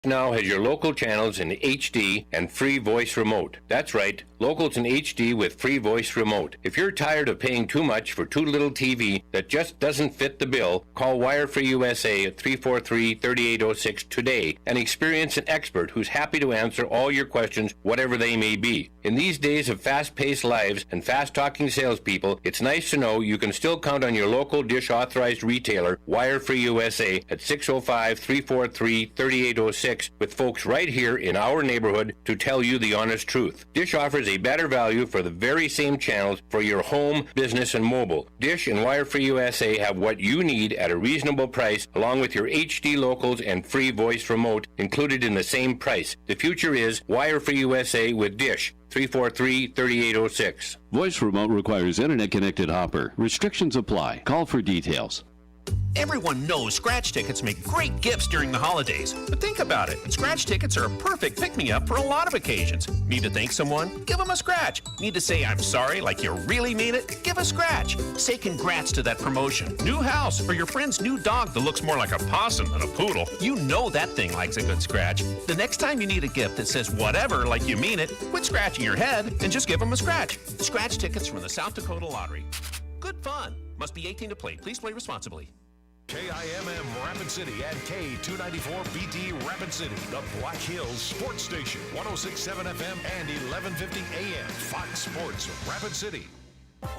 Now has your local channels in HD and free voice remote. That's right, locals in HD with free voice remote. If you're tired of paying too much for too little TV that just doesn't fit the bill, call Wire Free USA at 343-3806 today and experience an expert who's happy to answer all your questions, whatever they may be. In these days of fast-paced lives and fast-talking salespeople, it's nice to know you can still count on your local Dish authorized retailer, Wire Free USA, at 605-343-3806 with folks right here in our neighborhood to tell you the honest truth. Dish offers a better value for the very same channels for your home, business, and mobile. Dish and Wire Free USA have what you need at a reasonable price, along with your HD locals and free voice remote included in the same price. The future is Wire Free USA with Dish. 343-3806. Voice remote requires internet-connected hopper. Restrictions apply. Call for details. Everyone knows scratch tickets make great gifts during the holidays. But think about it. Scratch tickets are a perfect pick-me-up for a lot of occasions. Need to thank someone? Give them a scratch. Need to say I'm sorry like you really mean it? Give a scratch. Say congrats to that promotion, new house, or your friend's new dog that looks more like a possum than a poodle. You know that thing likes a good scratch. The next time you need a gift that says whatever like you mean it, quit scratching your head and just give them a scratch. Scratch tickets from the South Dakota Lottery. Good fun. Must be 18 to play. Please play responsibly. KIMM Rapid City and K294BT Rapid City, the Black Hills Sports Station, 106.7 FM and 1150 AM. Fox Sports Rapid City.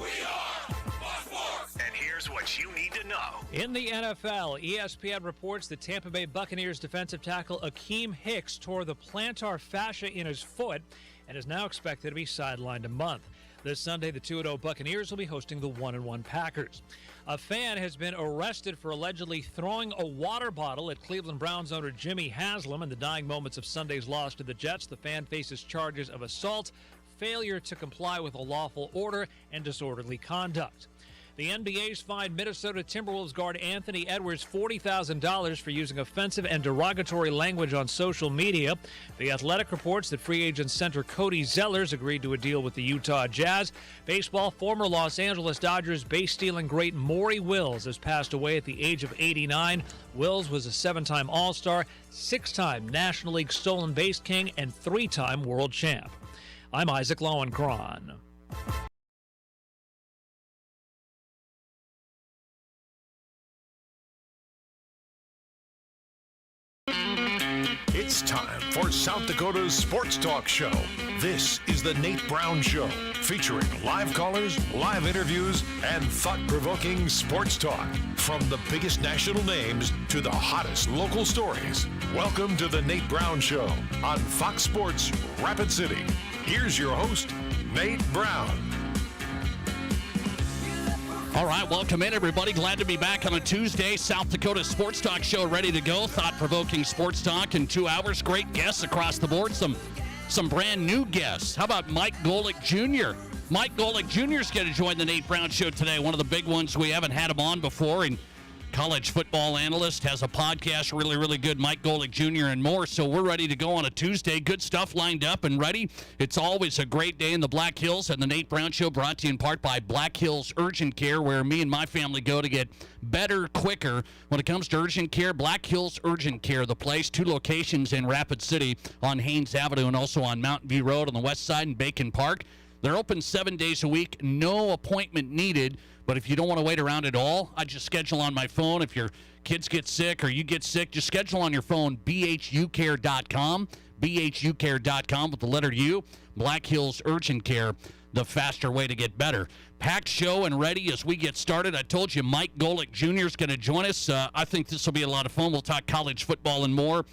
We are Fox Sports. And here's what you need to know. In the NFL, ESPN reports that Tampa Bay Buccaneers defensive tackle Akeem Hicks tore the plantar fascia in his foot and is now expected to be sidelined a month. This Sunday, the 2-0 Buccaneers will be hosting the 1-1 Packers. A fan has been arrested for allegedly throwing a water bottle at Cleveland Browns owner Jimmy Haslam in the dying moments of Sunday's loss to the Jets. The fan faces charges of assault, failure to comply with a lawful order, and disorderly conduct. The NBA's fined Minnesota Timberwolves guard Anthony Edwards $40,000 for using offensive and derogatory language on social media. The Athletic reports that free agent center Cody Zellers agreed to a deal with the Utah Jazz. Baseball, former Los Angeles Dodgers base-stealing great Maury Wills has passed away at the age of 89. Wills was a 7-time All-Star, 6-time National League stolen base king, and 3-time world champ. I'm Isaac Lowenkron. It's time for South Dakota's Sports Talk Show. This is the Nate Brown Show, featuring live callers, live interviews, and thought-provoking sports talk. From the biggest national names to the hottest local stories. Welcome to the Nate Brown Show on Fox Sports Rapid City. Here's your host, Nate Brown. All right, welcome in, everybody. Glad to be back on a Tuesday. South Dakota Sports Talk Show ready to go. Thought-provoking sports talk in 2 hours. Great guests across the board. Some brand new guests. How about Mike Golic Jr.? Mike Golic Jr. is going to join the Nate Brown Show today. One of the big ones. We haven't had him on before. And college football analyst, has a podcast, really, really good, Mike Golic Jr. and more. So we're ready to go on a Tuesday. Good stuff lined up and ready. It's always a great day in the Black Hills, and the Nate Brown Show brought to you in part by Black Hills Urgent Care, where me and my family go to get better, quicker. When it comes to urgent care, Black Hills Urgent Care, the place. 2 locations in Rapid City on Haynes Avenue and also on Mountain View Road on the west side in Bacon Park. They're open 7 days a week, no appointment needed. But if you don't want to wait around at all, I just schedule on my phone. If your kids get sick or you get sick, just schedule on your phone, bhucare.com, bhucare.com with the letter U, Black Hills Urgent Care, the faster way to get better. Packed show and ready as we get started. I told you Mike Golic Jr. is going to join us. I think this will be a lot of fun. We'll talk college football and more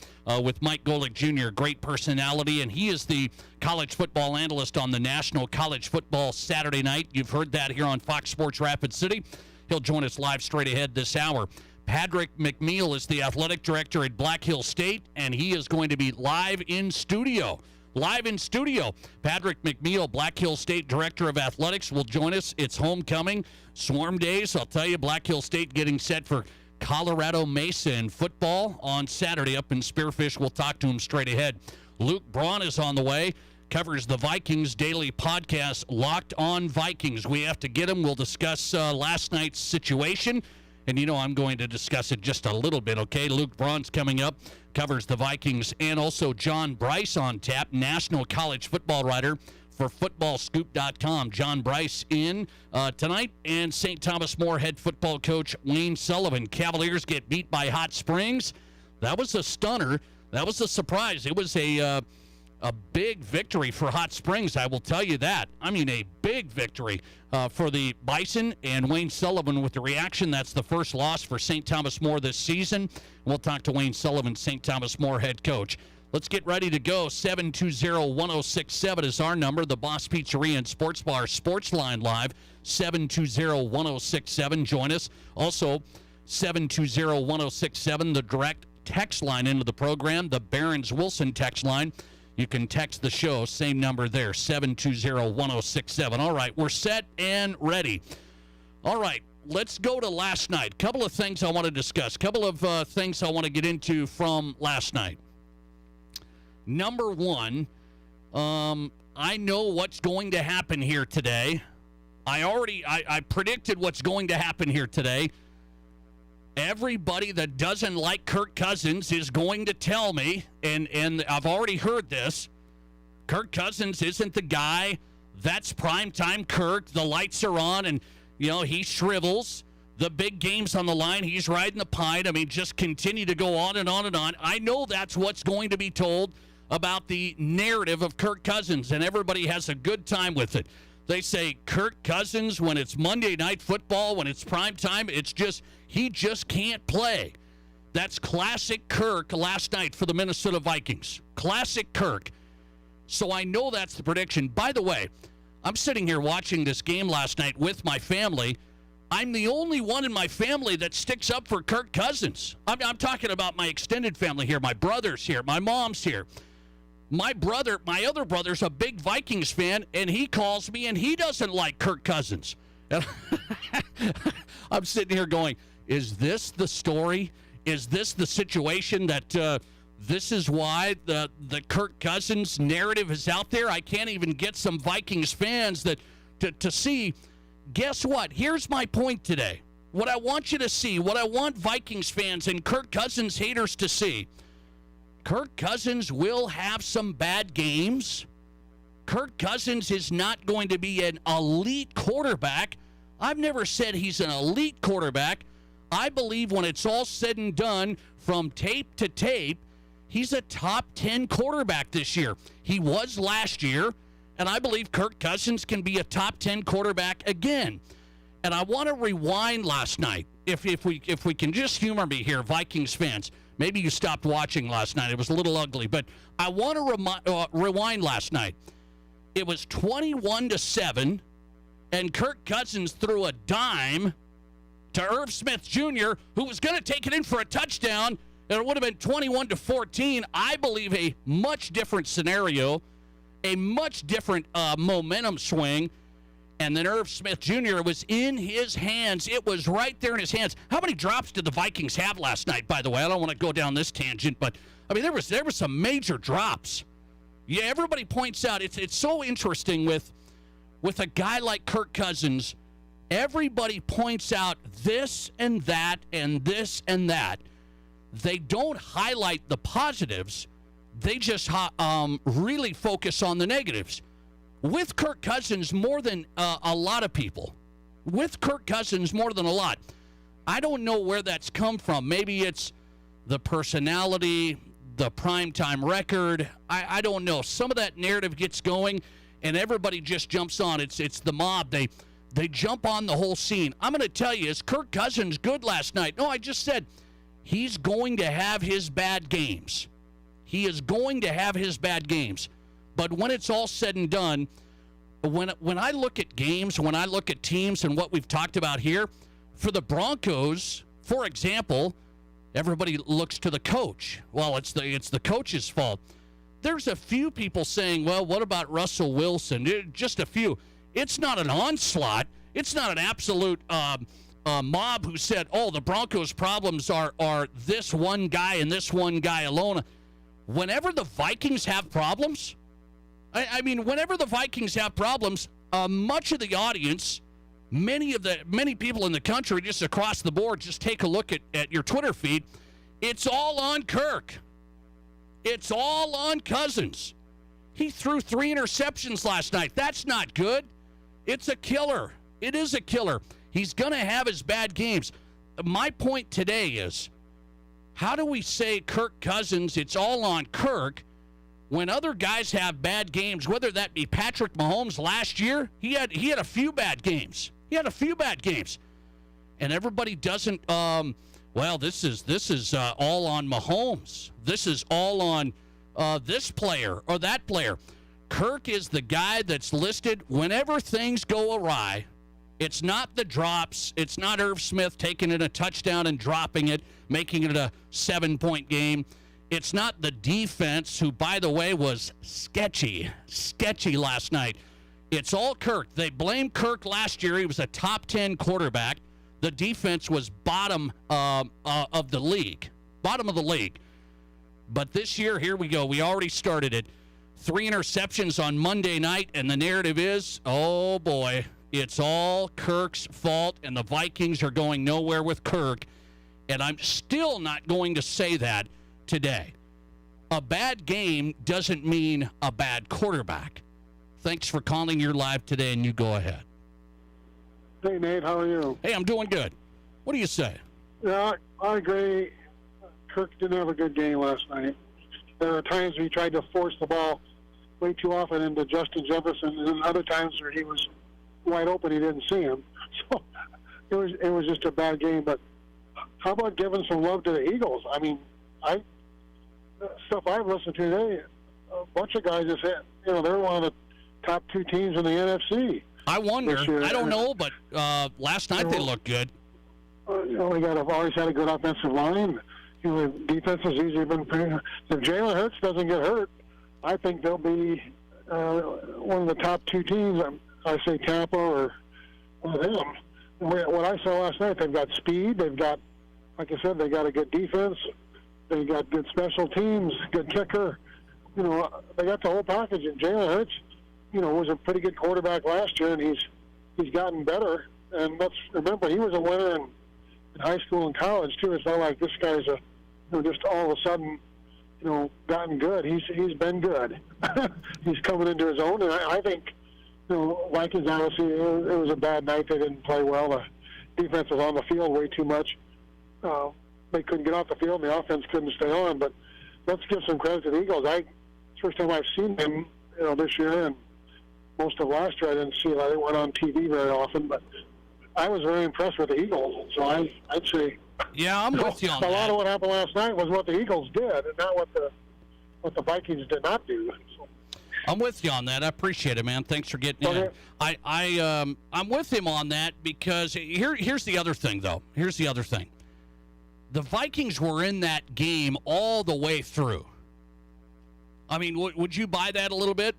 with Mike Golic Jr., great personality, and he is the college football analyst on the National College Football Saturday night. You've heard that here on Fox Sports Rapid City. He'll join us live straight ahead this hour. Patrick McNeil is the athletic director at Black Hills State, and he is going to be live in studio. Patrick McNeil, Black Hills State Director of Athletics, will join us. It's homecoming, swarm days. I'll tell you, Black Hills State getting set for Colorado Mesa in football on Saturday up in Spearfish. We'll talk to him straight ahead. Luke Braun is on the way, covers the Vikings daily podcast, Locked On Vikings. We have to get him. We'll discuss last night's situation And I'm going to discuss it just a little bit, okay? Luke Braun's coming up, covers the Vikings, and also John Bryce on tap, national college football writer for footballscoop.com. John Bryce in tonight, and St. Thomas More head football coach Wayne Sullivan. Cavaliers get beat by Hot Springs. That was a stunner. That was a surprise. It was a big victory for Hot Springs, I will tell you that. I mean, a big victory for the Bison, and Wayne Sullivan with the reaction. That's the first loss for St. Thomas More this season. We'll talk to Wayne Sullivan, St. Thomas More head coach. Let's get ready to go. 720-1067 is our number. The Boss Pizzeria and Sports Bar Sports Line Live, 720-1067. Join us. Also, 720-1067, the direct text line into the program, the Barron's Wilson text line. You can text the show, same number there, 720-1067. All right, we're set and ready. All right, let's go to last night. Couple of things I want to discuss. Couple of things I want to get into from last night. Number one, I know what's going to happen here today. I predicted what's going to happen here today. Everybody that doesn't like Kirk Cousins is going to tell me, and I've already heard this, Kirk Cousins isn't the guy. That's primetime Kirk. The lights are on, and, he shrivels. The big game's on the line. He's riding the pine. I mean, just continue to go on and on and on. I know that's what's going to be told about the narrative of Kirk Cousins, and everybody has a good time with it. They say Kirk Cousins, when it's Monday Night Football, when it's prime time, he just can't play. That's classic Kirk last night for the Minnesota Vikings. Classic Kirk. So I know that's the prediction. By the way, I'm sitting here watching this game last night with my family. I'm the only one in my family that sticks up for Kirk Cousins. I'm talking about my extended family here. My brother's here. My mom's here. My other brother's a big Vikings fan, and he calls me, and he doesn't like Kirk Cousins. I'm sitting here going, is this the story? Is this the situation that this is why the Kirk Cousins narrative is out there? I can't even get some Vikings fans to see. Guess what? Here's my point today. What I want you to see, what I want Vikings fans and Kirk Cousins haters to see, Kirk Cousins will have some bad games. Kirk Cousins is not going to be an elite quarterback. I've never said he's an elite quarterback. I believe when it's all said and done, from tape to tape, he's a top 10 quarterback this year. He was last year, and I believe Kirk Cousins can be a top 10 quarterback again. And I want to rewind last night. If we can just humor me here, Vikings fans. Maybe you stopped watching last night. It was a little ugly. But I want to rewind last night. It was 21-7, and Kirk Cousins threw a dime to Irv Smith Jr., who was going to take it in for a touchdown, and it would have been 21-14. I believe a much different scenario, a much different momentum swing. And then Irv Smith Jr. was in his hands. It was right there in his hands. How many drops did the Vikings have last night, by the way? I don't want to go down this tangent, but, I mean, there was some major drops. Yeah, everybody points out, it's so interesting with a guy like Kirk Cousins, everybody points out this and that and this and that. They don't highlight the positives. They just really focus on the negatives. With Kirk Cousins, more than a lot of people. With Kirk Cousins, more than a lot. I don't know where that's come from. Maybe it's the personality, the primetime record. I don't know. Some of that narrative gets going, and everybody just jumps on. It's the mob. They jump on the whole scene. I'm going to tell you, is Kirk Cousins good last night? No, I just said he's going to have his bad games. He is going to have his bad games. But when it's all said and done, when I look at games, when I look at teams and what we've talked about here, for the Broncos, for example, everybody looks to the coach. Well, it's the coach's fault. There's a few people saying, well, what about Russell Wilson? Just a few. It's not an onslaught. It's not an absolute mob who said, oh, the Broncos' problems are this one guy and this one guy alone. Whenever the Vikings have problems, I mean, whenever the Vikings have problems, much of the audience many people in the country, just across the board, just take a look at your Twitter feed. It's all on Kirk. It's all on Cousins. He threw 3 interceptions last night. That's not good. It's a killer. It is a killer. He's going to have his bad games. My point today is, how do we say Kirk Cousins, it's all on Kirk, when other guys have bad games, whether that be Patrick Mahomes last year? He had a few bad games. And everybody doesn't, this is all on Mahomes. This is all on this player or that player. Kirk is the guy that's listed whenever things go awry. It's not the drops. It's not Irv Smith taking it a touchdown and dropping it, making it a 7-point game. It's not the defense, who, by the way, was sketchy last night. It's all Kirk. They blamed Kirk last year. He was a top 10 quarterback. The defense was bottom of the league. But this year, here we go. We already started it. 3 interceptions on Monday night, and the narrative is, oh, boy, it's all Kirk's fault, and the Vikings are going nowhere with Kirk. And I'm still not going to say that today. A bad game doesn't mean a bad quarterback. Thanks for calling. You're live today, and you go ahead. Hey, Nate, how are you? Hey, I'm doing good. What do you say? Yeah, I agree. Kirk didn't have a good game last night. There are times where he tried to force the ball way too often into Justin Jefferson, and then other times where he was wide open, he didn't see him. So it was just a bad game. But how about giving some love to the Eagles? I mean, stuff I've listened to today, a bunch of guys just said, they're one of the top 2 teams in the NFC. I wonder. I don't know, but last night they looked good. We always had a good offensive line. Defense has usually been pretty. If Jalen Hurts doesn't get hurt, I think they'll be one of the top 2 teams. I say Tampa or them. What I saw last night, they've got speed. They've got, like I said, they got a good defense. They got good special teams, good kicker. They got the whole package. And Jalen Hurts, was a pretty good quarterback last year, and he's gotten better. And let's remember, he was a winner in high school and college too. It's not like this guy's just all of a sudden, gotten good. He's been good. He's coming into his own, and I think, Vikings, obviously, it was a bad night. They didn't play well. The defense was on the field way too much. They couldn't get off the field, and the offense couldn't stay on. But let's give some credit to the Eagles. It's the first time I've seen them, this year, and most of last year I didn't see it. I didn't went on TV very often, but I was very impressed with the Eagles. So I'd say, yeah, I'm with you on that. A lot of what happened last night was what the Eagles did, and not what the Vikings did not do. So. I'm with you on that. I appreciate it, man. Thanks for getting in. I'm with him on that because here's the other thing, though. Here's the other thing. The Vikings were in that game all the way through. I mean, would you buy that a little bit?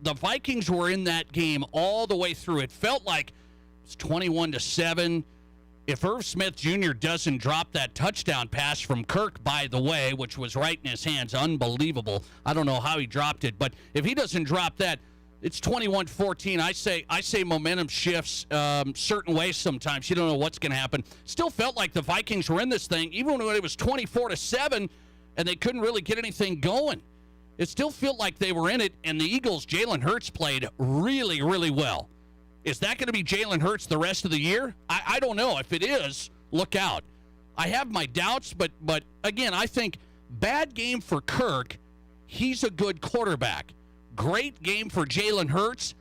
The Vikings were in that game all the way through. It felt like it's 21-7. If Irv Smith Jr. doesn't drop that touchdown pass from Kirk, by the way, which was right in his hands, unbelievable. I don't know how he dropped it, but if he doesn't drop that, it's 21-14. I say momentum shifts certain ways sometimes. You don't know what's going to happen. Still felt like the Vikings were in this thing, even when it was 24-7, and they couldn't really get anything going. It still felt like they were in it, and the Eagles, Jalen Hurts played really, really well. Is that going to be Jalen Hurts the rest of the year? I don't know. If it is, look out. I have my doubts, but again, I think bad game for Kirk. He's a good quarterback. Great game for Jalen Hurts.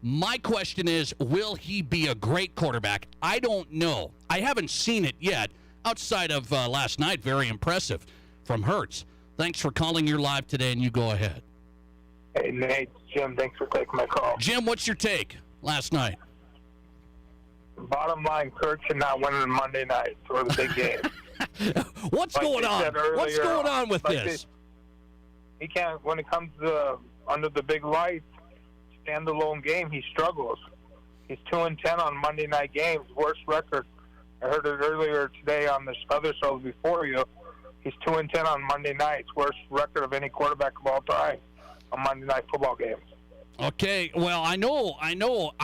My question is, will he be a great quarterback? I don't know. I haven't seen it yet. Outside of last night, very impressive from Hurts. Thanks for calling. You're live today, and you go ahead. Hey, Nate, Jim, thanks for taking my call. Jim, what's your take last night? Bottom line, Kirk should not win on Monday night for the big game. What's going on? What's going on with this? He can't, when it comes to under the big lights, standalone game, he struggles. He's 2-10 on Monday night games, worst record. I heard it earlier today on this other show before you. He's 2-10 on Monday nights, worst record of any quarterback of all time on Monday night football games. Okay, well, I know. I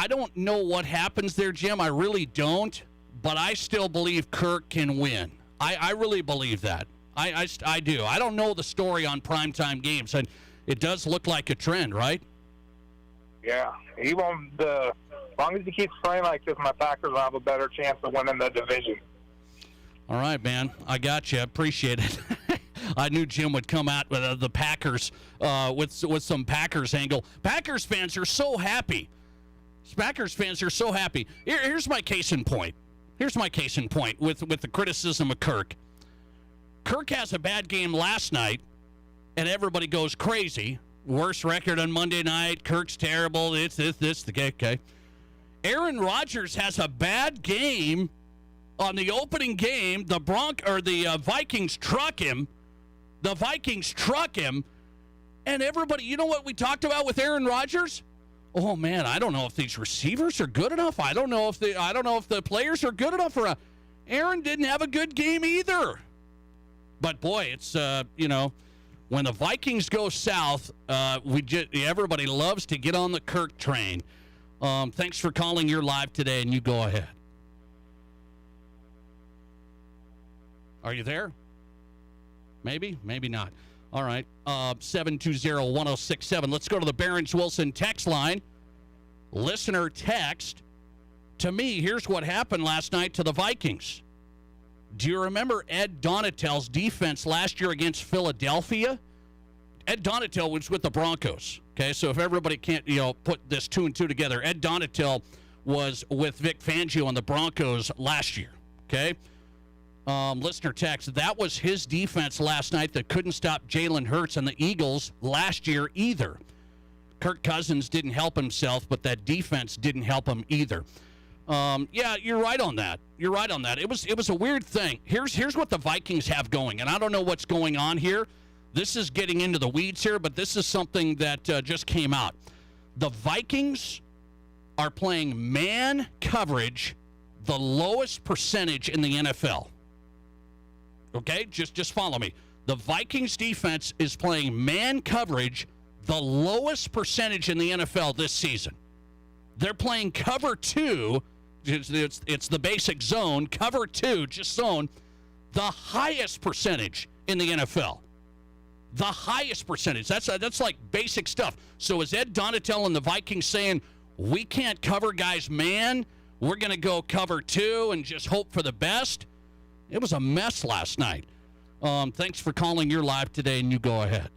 don't know what happens there, Jim. I really don't. But I still believe Kirk can win. I really believe that. I do. I don't know the story on primetime games, and it does look like a trend, right? Yeah, he won't. As long as he keeps playing like this, my Packers will have a better chance of winning the division. All right, man. I got you. Appreciate it. I knew Jim would come out with the Packers with some Packers angle. Packers fans are so happy. Packers fans are so happy. Here's my case in point. Here's my case in point with the criticism of Kirk. Kirk has a bad game last night, and everybody goes crazy. Worst record on Monday night. Kirk's terrible. It's this. Okay. Aaron Rodgers has a bad game on the opening game. The Vikings truck him. The Vikings truck him, and everybody. You know what we talked about with Aaron Rodgers? Oh man, I don't know if these receivers are good enough. I don't know if the players are good enough. Aaron didn't have a good game either. But boy, it's when the Vikings go south, everybody loves to get on the Kirk train. Thanks for calling. You're live today, and you go ahead. Are you there? Maybe, maybe not. All right, 720-1067. Let's go to the Barron's Wilson text line. Listener text. To me, here's what happened last night to the Vikings. Do you remember Ed Donatell's defense last year against Philadelphia? Ed Donatell was with the Broncos. Okay, so if everybody can't, put this 2 and 2 together, Ed Donatell was with Vic Fangio on the Broncos last year. Okay. Listener text, that was his defense last night that couldn't stop Jalen Hurts and the Eagles last year either. Kirk Cousins didn't help himself, but that defense didn't help him either. Yeah, you're right on that. You're right on that. It was a weird thing. Here's what the Vikings have going, and I don't know what's going on here. This is getting into the weeds here, but this is something that just came out. The Vikings are playing man coverage the lowest percentage in the NFL. Okay, just follow me. The Vikings defense is playing man coverage the lowest percentage in the NFL this season. They're playing cover 2. It's the basic zone. Cover 2, just zone. The highest percentage in the NFL. The highest percentage. That's like basic stuff. So is Ed Donatell and the Vikings saying, we can't cover guys man? We're going to go cover 2 and just hope for the best? It was a mess last night. Thanks for calling. You're live today, and you go ahead.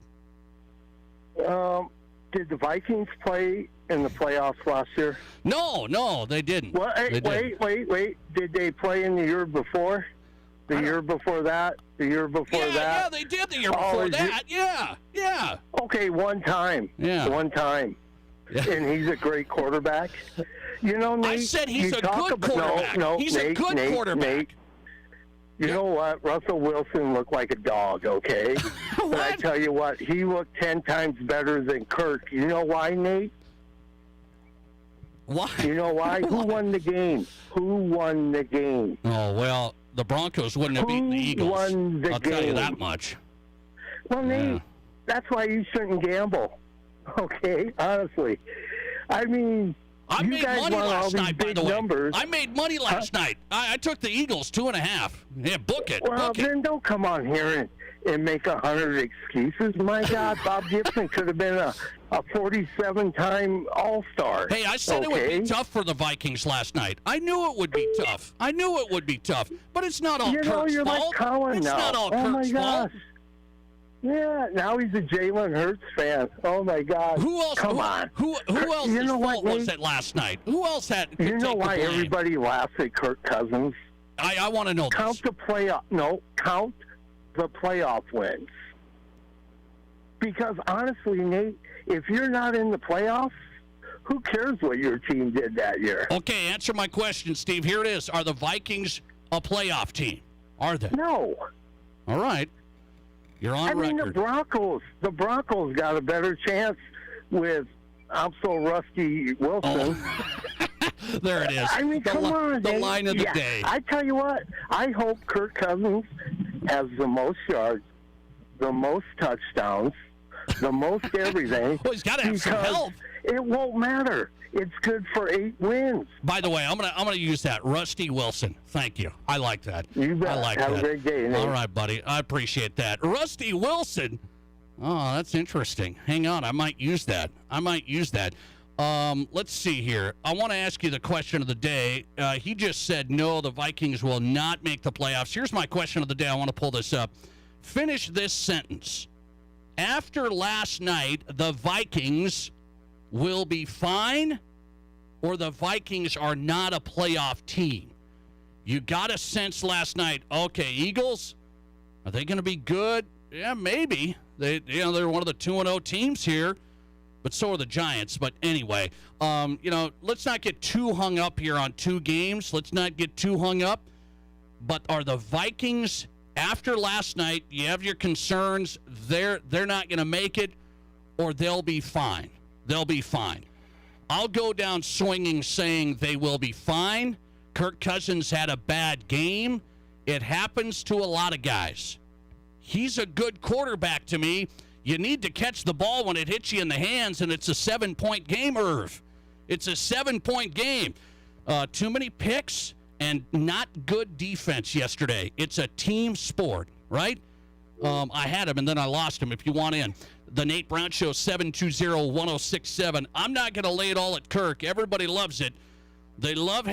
Did the Vikings play in the playoffs last year? No, they didn't. Well, wait. Did they play in the year before? The year before that? The year before that? Yeah, they did the year before that. Yeah. Okay, one time. Yeah. One time. Yeah. And he's a great quarterback. Nate, I said he's a good quarterback. No, he's a good quarterback. Nate, you know what? Russell Wilson looked like a dog, okay? But I tell you what, he looked 10 times better than Kirk. You know why, Nate? Why? You know why? Who won the game? Who won the game? Oh, well, the Broncos wouldn't have beaten the Eagles. Who won the game? I'll tell you that much. Well, Nate, that's why you shouldn't gamble, okay? Honestly. I mean... I made money last night, by the way. Numbers. I made money last night. I took the Eagles 2.5. Yeah, book it. Well, then don't come on here and make 100 excuses. My God, Bob Gibson could have been a 47-time All-Star. Hey, I said it would be tough for the Vikings last night. I knew it would be tough. But it's not all Kirk's fault. You're like Colin it's now. not all Kirk's fault. Yeah, now he's a Jalen Hurts fan. Oh my God! Who else? Come on. Who else's fault was it last night? Who else had? You know why everybody laughs at Kirk Cousins? I want to know. Count the playoff. No, count the playoff wins. Because honestly, Nate, if you're not in the playoffs, who cares what your team did that year? Okay, answer my question, Steve. Here it is. Are the Vikings a playoff team? Are they? No. All right. You're on record. I mean, the Broncos got a better chance with I'm so rusty Wilson. Oh. There it is. I mean, come on. The line of the day. I tell you what, I hope Kirk Cousins has the most yards, the most touchdowns, the most everything. Well, he's got to have some because help. It won't matter. It's good for 8 wins. By the way, I'm gonna use that. Rusty Wilson. Thank you. I like that. You bet. I like have that. a great day, Nate. All right, buddy. I appreciate that. Rusty Wilson. Oh, that's interesting. Hang on. I might use that. Let's see here. I want to ask you the question of the day. He just said, no, the Vikings will not make the playoffs. Here's my question of the day. I want to pull this up. Finish this sentence. After last night, the Vikings will be fine, or the Vikings are not a playoff team? You got a sense last night, okay, Eagles, are they going to be good? Yeah, maybe. They're one of the 2-0 teams here, but so are the Giants. But anyway, let's not get too hung up here on 2 games. Let's not get too hung up. But are the Vikings, after last night, you have your concerns, they're not going to make it, or they'll be fine? They'll be fine. I'll go down swinging saying they will be fine. Kirk Cousins had a bad game. It happens to a lot of guys. He's a good quarterback to me. You need to catch the ball when it hits you in the hands, and it's a 7-point game, Irv. It's a 7-point game. Too many picks and not good defense yesterday. It's a team sport, right? I had him, and then I lost him. If you want in. The Nate Brown Show, 720-1067. I'm not going to lay it all at Kirk. Everybody loves it. They love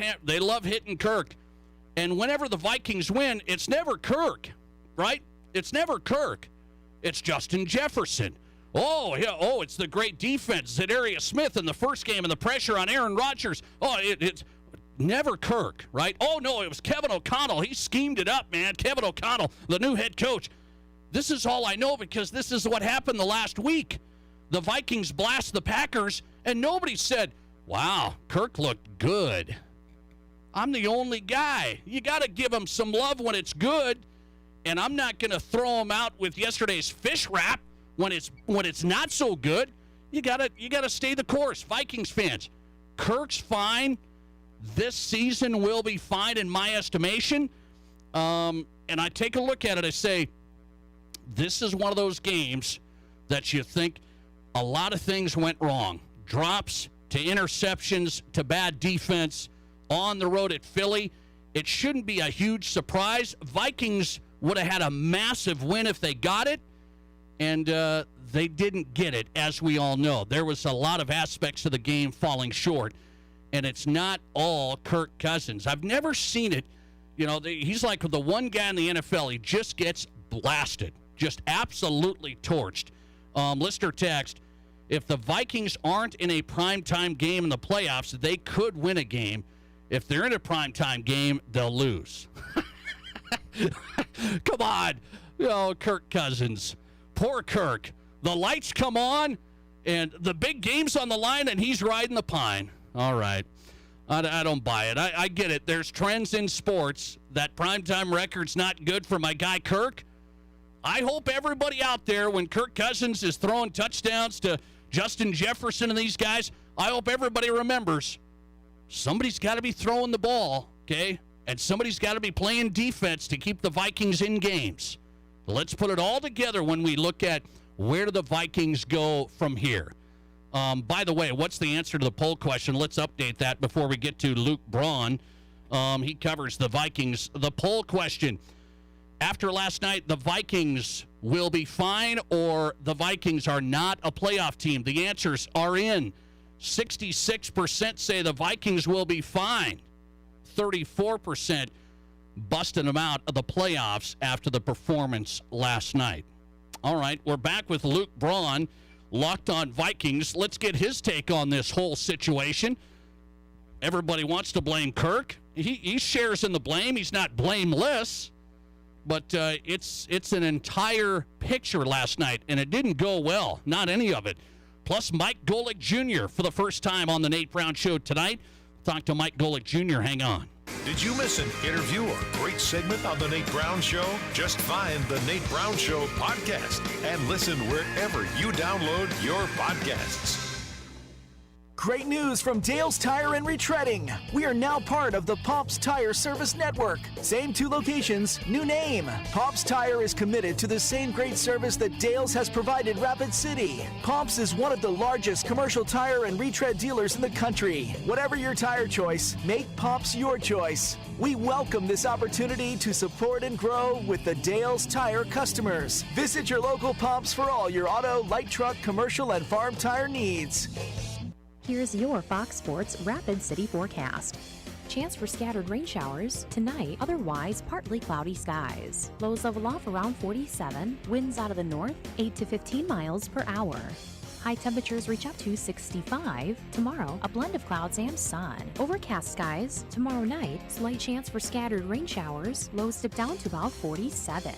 hitting Kirk. And whenever the Vikings win, it's never Kirk, right? It's never Kirk. It's Justin Jefferson. It's the great defense. Za'Darius Smith in the first game and the pressure on Aaron Rodgers. It's never Kirk, right? Oh, no, it was Kevin O'Connell. He schemed it up, man. Kevin O'Connell, the new head coach. This is all I know because this is what happened the last week. The Vikings blast the Packers, and nobody said, wow, Kirk looked good. I'm the only guy. You got to give him some love when it's good, and I'm not going to throw him out with yesterday's fish wrap when it's not so good. You got to stay the course. Vikings fans, Kirk's fine. This season will be fine in my estimation. And I take a look at it, I say, this is one of those games that you think a lot of things went wrong. Drops to interceptions to bad defense on the road at Philly. It shouldn't be a huge surprise. Vikings would have had a massive win if they got it, and they didn't get it, as we all know. There was a lot of aspects of the game falling short, and it's not all Kirk Cousins. I've never seen it. He's like the one guy in the NFL, he just gets blasted. Just absolutely torched. Listener text, if the Vikings aren't in a primetime game in the playoffs, they could win a game. If they're in a primetime game, they'll lose. Come on. Kirk Cousins. Poor Kirk. The lights come on, and the big game's on the line, and he's riding the pine. All right. I don't buy it. I get it. There's trends in sports. That primetime record's not good for my guy Kirk. I hope everybody out there, when Kirk Cousins is throwing touchdowns to Justin Jefferson and these guys, I hope everybody remembers somebody's got to be throwing the ball, okay? And somebody's got to be playing defense to keep the Vikings in games. Let's put it all together when we look at where do the Vikings go from here. By the way, what's the answer to the poll question? Let's update that before we get to Luke Braun. He covers the Vikings. The poll question. After last night, the Vikings will be fine, or the Vikings are not a playoff team. The answers are in. 66% say the Vikings will be fine. 34% busting them out of the playoffs after the performance last night. All right, we're back with Luke Braun, Locked On Vikings. Let's get his take on this whole situation. Everybody wants to blame Kirk. He shares in the blame. He's not blameless. But it's an entire picture last night, and it didn't go well, not any of it. Plus, Mike Golic Jr. for the first time on the Nate Brown Show tonight. Talk to Mike Golic Jr. Hang on. Did you miss an interview or great segment on the Nate Brown Show? Just find the Nate Brown Show podcast and listen wherever you download your podcasts. Great news from Dale's Tire and Retreading. We are now part of the Pops Tire Service Network. Same 2 locations, new name. Pops Tire is committed to the same great service that Dale's has provided Rapid City. Pops is one of the largest commercial tire and retread dealers in the country. Whatever your tire choice, make Pops your choice. We welcome this opportunity to support and grow with the Dale's Tire customers. Visit your local Pops for all your auto, light truck, commercial, and farm tire needs. Here's your Fox Sports Rapid City forecast. Chance for scattered rain showers tonight, otherwise partly cloudy skies. Lows level off around 47, winds out of the north 8 to 15 miles per hour. High temperatures reach up to 65. Tomorrow, a blend of clouds and sun. Overcast skies. Tomorrow night, slight chance for scattered rain showers. Lows dip down to about 47.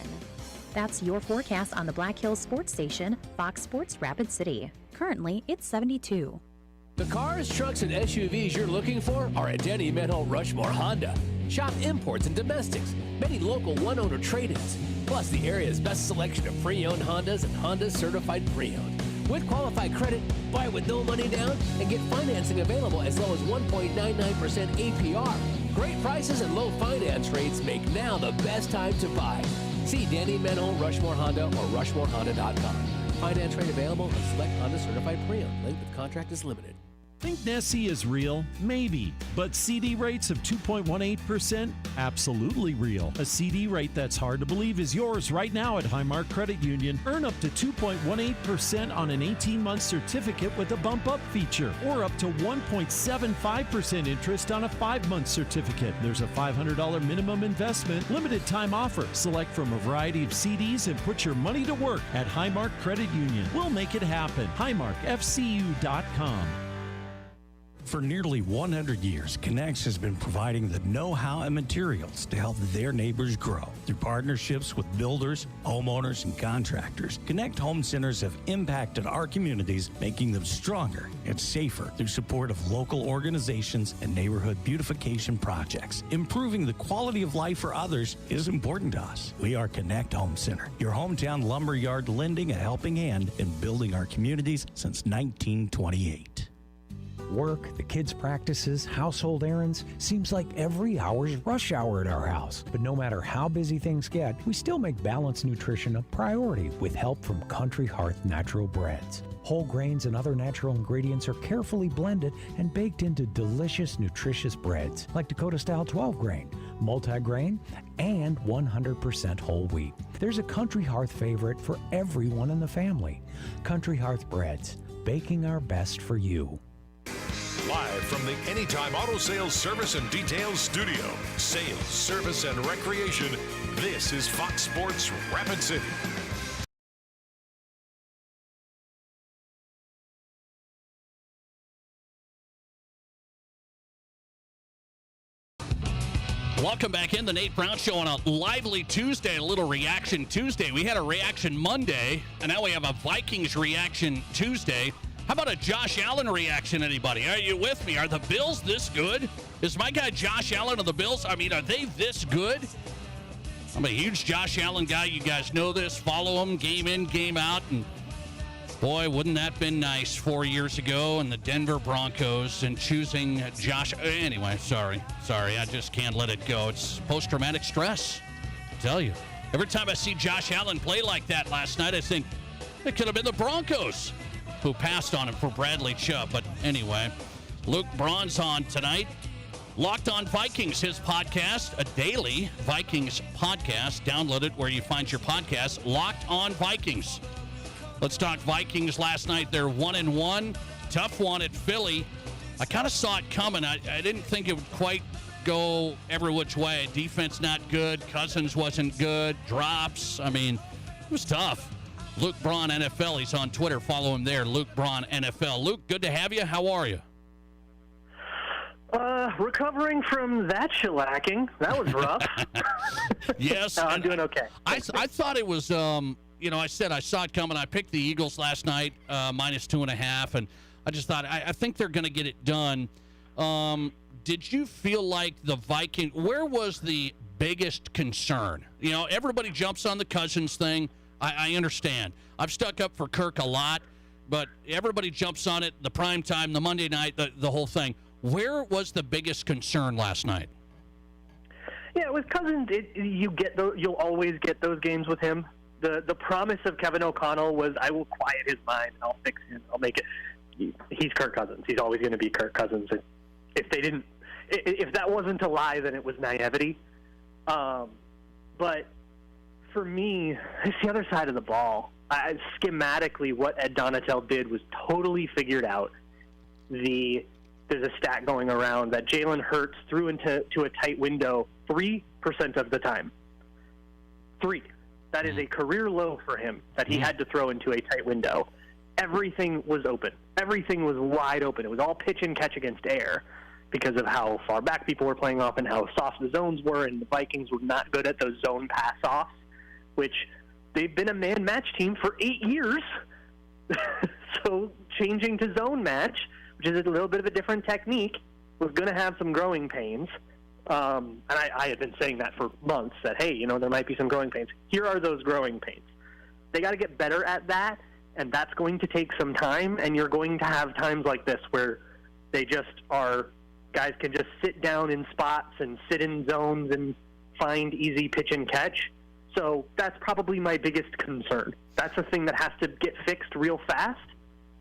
That's your forecast on the Black Hills Sports Station, Fox Sports Rapid City. Currently, it's 72. The cars, trucks, and SUVs you're looking for are at Denny Menho Rushmore Honda. Shop imports and domestics, many local one-owner trade-ins, plus the area's best selection of pre-owned Hondas and Honda certified pre-owned. With qualified credit, buy with no money down, and get financing available as low as 1.99% APR. Great prices and low finance rates make now the best time to buy. See Denny Menho Rushmore Honda or RushmoreHonda.com. Finance rate available on select Honda certified pre-owned. Length of contract is limited. Think Nessie is real? Maybe. But CD rates of 2.18%? Absolutely real. A CD rate that's hard to believe is yours right now at Highmark Credit Union. Earn up to 2.18% on an 18-month certificate with a bump-up feature, or up to 1.75% interest on a 5-month certificate. There's a $500 minimum investment, limited time offer. Select from a variety of CDs and put your money to work at Highmark Credit Union. We'll make it happen. HighmarkFCU.com. For nearly 100 years, Connex has been providing the know-how and materials to help their neighbors grow. Through partnerships with builders, homeowners, and contractors, Connect Home Centers have impacted our communities, making them stronger and safer through support of local organizations and neighborhood beautification projects. Improving the quality of life for others is important to us. We are Connect Home Center, your hometown lumberyard lending a helping hand in building our communities since 1928. Work, the kids' practices, household errands, seems like every hour's rush hour at our house. But no matter how busy things get, we still make balanced nutrition a priority with help from Country Hearth Natural Breads. Whole grains and other natural ingredients are carefully blended and baked into delicious, nutritious breads like Dakota Style 12-grain, multi-grain, and 100% whole wheat. There's a Country Hearth favorite for everyone in the family. Country Hearth Breads, baking our best for you. Live from the Anytime Auto Sales Service and Details Studio, sales, service, and recreation, this is Fox Sports Rapid City. Welcome back in the Nate Brown Show on a lively Tuesday, a little reaction Tuesday. We had a reaction Monday, and now we have a Vikings reaction Tuesday. How about a Josh Allen reaction, anybody? Are you with me? Are the Bills this good? Is my guy Josh Allen of the Bills, are they this good? I'm a huge Josh Allen guy. You guys know this. Follow him game in, game out. And boy, wouldn't that been nice 4 years ago and the Denver Broncos and choosing Josh. Anyway, sorry. I just can't let it go. It's post-traumatic stress, I tell you. Every time I see Josh Allen play like that last night, I think it could have been the Broncos who passed on him for Bradley Chubb. But anyway, Luke Braun's on tonight. Locked On Vikings, his podcast, a daily Vikings podcast. Download it where you find your podcast. Locked On Vikings. Let's talk Vikings last night. They're 1-1. Tough one at Philly. I kind of saw it coming. I didn't think it would quite go every which way. Defense not good. Cousins wasn't good. Drops. It was tough. Luke Braun NFL. He's on Twitter. Follow him there. Luke Braun NFL. Luke, good to have you. How are you? Recovering from that shellacking. That was rough. Yes. No, I'm doing okay. I thought it was, I said I saw it coming. I picked the Eagles last night, -2.5, and I just thought, I think they're going to get it done. Did you feel like the Vikings, where was the biggest concern? Everybody jumps on the Cousins thing. I understand. I've stuck up for Kirk a lot. but everybody jumps on it, the prime time, the Monday night, the whole thing. Where was the biggest concern last night? Yeah, with Cousins, you'll always get those games with him. The promise of Kevin O'Connell was, I will quiet his mind, I'll fix him, I'll make it. He's Kirk Cousins. He's always going to be Kirk Cousins. If that wasn't a lie, then it was naivety. But for me, it's the other side of the ball. Schematically, what Ed Donatel did was totally figured out. There's a stat going around that Jalen Hurts threw into a tight window 3% of the time. 3. That is a career low for him, that he had to throw into a tight window. Everything was open. Everything was wide open. It was all pitch and catch against air because of how far back people were playing off and how soft the zones were, and the Vikings were not good at those zone pass-offs, which they've been a man-match team for 8 years. So changing to zone match, which is a little bit of a different technique, was going to have some growing pains. And I had been saying that for months, that, hey, there might be some growing pains. Here are those growing pains. They got to get better at that, and that's going to take some time, and you're going to have times like this where they just are, guys can just sit down in spots and sit in zones and find easy pitch and catch. So that's probably my biggest concern. That's a thing that has to get fixed real fast,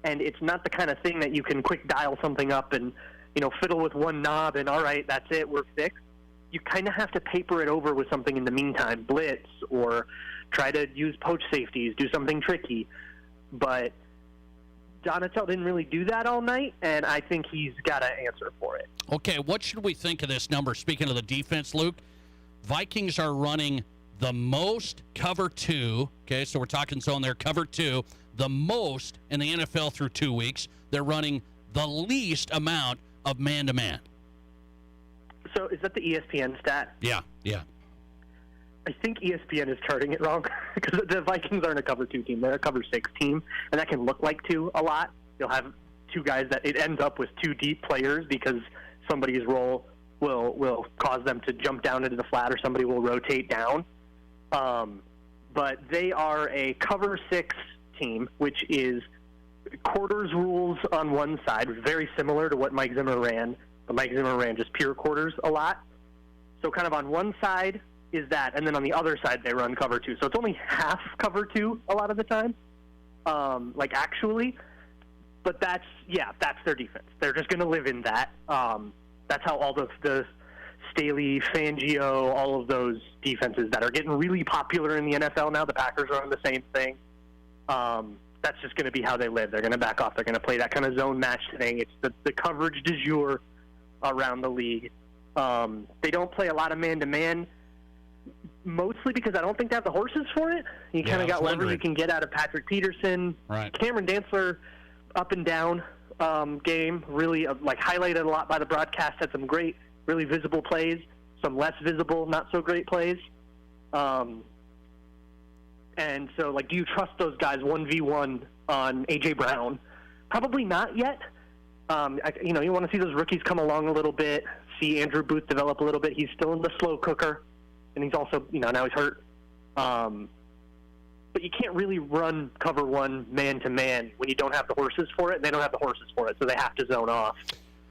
and it's not the kind of thing that you can quick dial something up and fiddle with one knob and, all right, that's it, we're fixed. You kind of have to paper it over with something in the meantime, blitz, or try to use poach safeties, do something tricky. But Donatel didn't really do that all night, and I think he's got an answer for it. Okay, what should we think of this number? Speaking of the defense, Luke, Vikings are running the most cover 2. Okay, so we're talking zone there, cover 2, the most in the NFL through 2 weeks. They're running the least amount of man-to-man. So is that the ESPN stat? Yeah. I think ESPN is charting it wrong because the Vikings aren't a cover 2 team. They're a cover 6 team, and that can look like 2 a lot. You'll have 2 guys that it ends up with 2 deep players because somebody's role will cause them to jump down into the flat, or somebody will rotate down. But they are a cover 6 team, which is quarters rules on one side, very similar to what Mike Zimmer ran. But Mike Zimmer ran just pure quarters a lot. So kind of on one side is that, and then on the other side they run cover 2. So it's only half cover 2 a lot of the time, actually. But that's their defense. They're just going to live in that. That's how all the Staley, Fangio, all of those defenses that are getting really popular in the NFL now, the Packers are on the same thing. That's just going to be how they live. They're going to back off. They're going to play that kind of zone match thing. It's the coverage du jour around the league. They don't play a lot of man-to-man, mostly because I don't think they have the horses for it. You kind of got whatever you can get out of Patrick Peterson. Right. Cameron Dantzler, up and down game, really highlighted a lot by the broadcast, had some great, really visible plays, some less visible, not so great plays. And so, do you trust those guys 1v1 on A.J. Brown? Probably not yet. You want to see those rookies come along a little bit, see Andrew Booth develop a little bit. He's still in the slow cooker, and he's also, now he's hurt. But you can't really run cover 1 man-to-man when you don't have the horses for it, and they don't have the horses for it, so they have to zone off.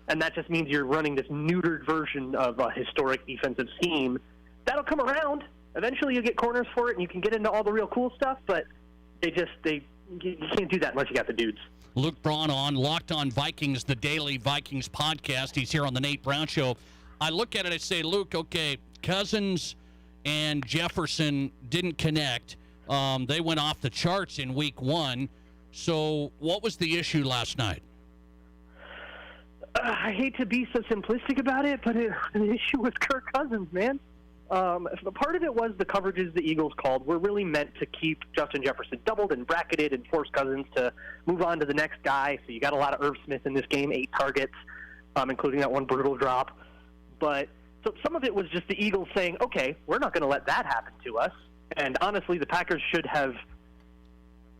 And that just means you're running this neutered version of a historic defensive scheme. That'll come around. Eventually you'll get corners for it, and you can get into all the real cool stuff, but you can't do that unless you got the dudes. Luke Braun on Locked On Vikings, the daily Vikings podcast. He's here on the Nate Brown Show. I look at it and say, Luke, okay, Cousins and Jefferson didn't connect. They went off the charts in week 1. So what was the issue last night? I hate to be so simplistic about it, but the issue was Kirk Cousins, man. Part of it was the coverages the Eagles called were really meant to keep Justin Jefferson doubled and bracketed and force Cousins to move on to the next guy. So you got a lot of Irv Smith in this game, 8 targets, including that one brutal drop. But so some of it was just the Eagles saying, okay, we're not going to let that happen to us. And honestly, the Packers should have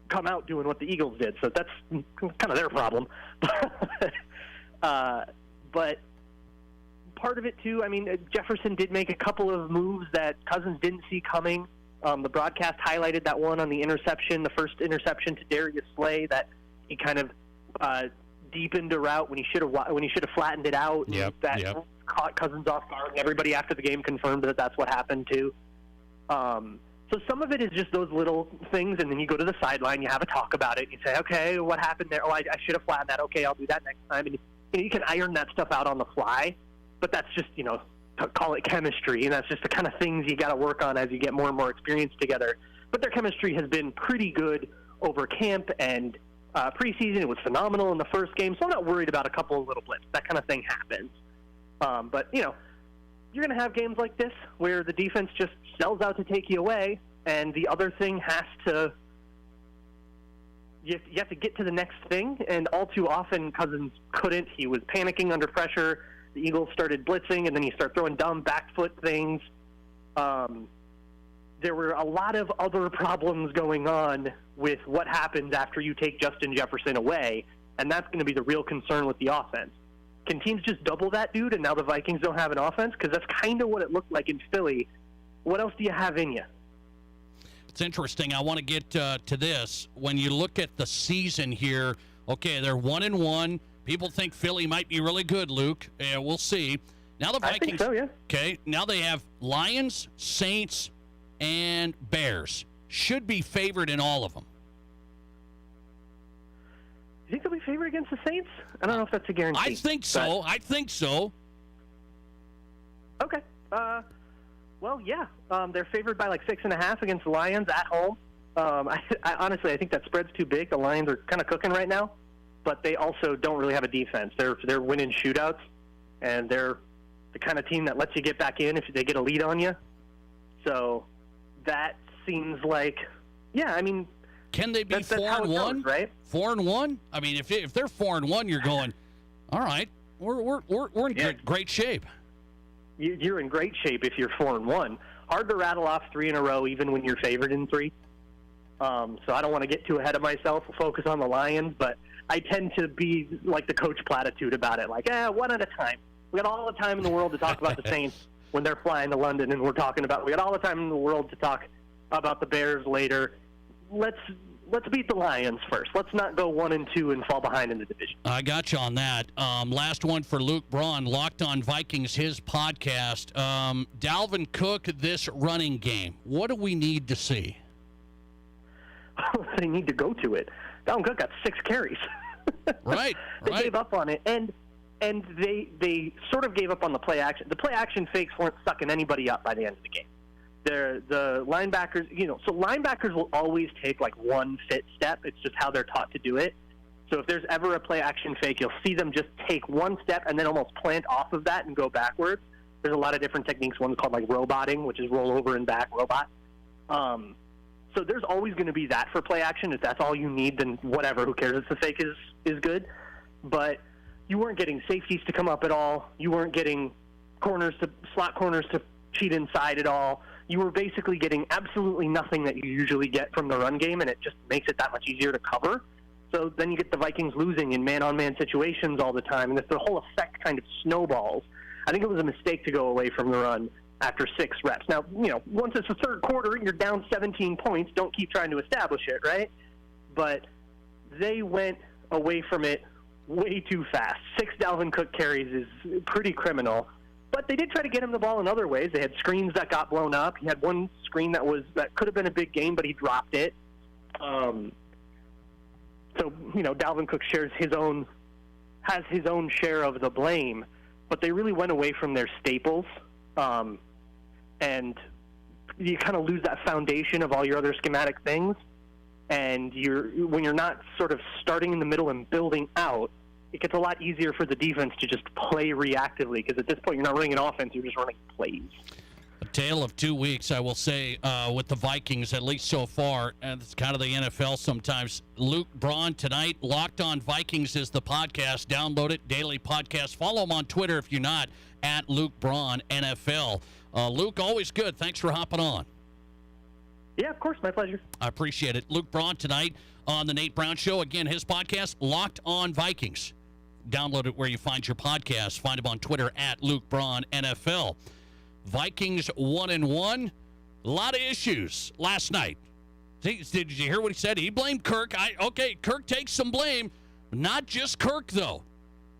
come out doing what the Eagles did. So that's kind of their problem. But part of it, too, Jefferson did make a couple of moves that Cousins didn't see coming. The broadcast highlighted that one on the interception, the first interception to Darius Slay that He kind of deepened a route when he should have flattened it out. That caught Cousins off guard, and everybody after the game confirmed that that's what happened too. So some of it is just those little things, and then you go to the sideline, you have a talk about it, you say, okay, what happened there? Oh, I should have flattened that. Okay, I'll do that next time. And you can iron that stuff out on the fly, but that's just, call it chemistry, and that's just the kind of things you got to work on as you get more and more experience together. But their chemistry has been pretty good over camp and preseason. It was phenomenal in the first game, so I'm not worried about a couple of little blips. That kind of thing happens. But, you're going to have games like this where the defense just sells out to take you away, and the other thing has to – you have to get to the next thing, and all too often Cousins couldn't. He was panicking under pressure. The Eagles started blitzing, and then he started throwing dumb back foot things. There were a lot of other problems going on with what happens after you take Justin Jefferson away, and that's going to be the real concern with the offense. Can teams just double that dude, and now the Vikings don't have an offense? Because that's kind of what it looked like in Philly. What else do you have in you? It's interesting. I want to get to this. When you look at the season here, okay, they're 1-1. People think Philly might be really good, Luke. We'll see. Now the Vikings. I think so, yeah. Okay, now they have Lions, Saints, and Bears. Should be favored in all of them. You think they'll be favored against the Saints? I don't know if that's a guarantee. I think so. Okay. Well, yeah. They're favored by like 6.5 against the Lions at home. I honestly, I think that spread's too big. The Lions are kind of cooking right now, but they also don't really have a defense. They're winning shootouts, and they're the kind of team that lets you get back in if they get a lead on you. So that seems like, yeah, I mean, can they be 4-1? Right? 4-1? I mean, if they're 4-1, you're going, all right, we're in great shape. You're in great shape if you're 4-1. Hard to rattle off 3 in a row, even when you're favored in 3. So I don't want to get too ahead of myself. Focus on the Lions, but I tend to be like the coach platitude about it, like, one at a time. We got all the time in the world to talk about the Saints when they're flying to London, and we got all the time in the world to talk about the Bears later. Let's beat the Lions first. Let's not go 1-2 and fall behind in the division. I got you on that. Last one for Luke Braun, Locked on Vikings, his podcast. Dalvin Cook, this running game. What do we need to see? They need to go to it. Dalvin Cook got 6 carries. Right. They gave up on it, and they sort of gave up on the play action. The play action fakes weren't sucking anybody up by the end of the game. The linebackers, so linebackers will always take like one fit step. It's just how they're taught to do it. So if there's ever a play action fake, you'll see them just take one step and then almost plant off of that and go backwards. There's a lot of different techniques. One's called like roboting, which is roll over and back robot. So there's always going to be that for play action. If that's all you need, then whatever. Who cares if the fake is good? But you weren't getting safeties to come up at all. You weren't getting slot corners to cheat inside at all. You were basically getting absolutely nothing that you usually get from the run game, and it just makes it that much easier to cover. So then you get the Vikings losing in man-on-man situations all the time, and the whole effect kind of snowballs. I think it was a mistake to go away from the run after 6 reps. Now, once it's the third quarter and you're down 17 points, don't keep trying to establish it, right? But they went away from it way too fast. 6 Dalvin Cook carries is pretty criminal. But they did try to get him the ball in other ways. They had screens that got blown up. He had one screen that could have been a big game, but he dropped it. So Dalvin Cook has his own share of the blame. But they really went away from their staples, and you kind of lose that foundation of all your other schematic things. And when you're not sort of starting in the middle and building out, it gets a lot easier for the defense to just play reactively, because at this point you're not running an offense, you're just running plays. A tale of 2 weeks, I will say, with the Vikings, at least so far. And it's kind of the NFL sometimes. Luke Braun tonight. Locked on Vikings is the podcast. Download it, daily podcast. Follow him on Twitter if you're not, at Luke Braun NFL. Luke, always good. Thanks for hopping on. Yeah, of course. My pleasure. I appreciate it. Luke Braun tonight on the Nate Brown Show. Again, his podcast, Locked on Vikings. Download it where you find your podcast. Find him on Twitter at Luke Braun NFL. Vikings 1-1. A lot of issues last night. Did you hear what he said? He blamed Kirk. Okay, Kirk takes some blame. Not just Kirk, though.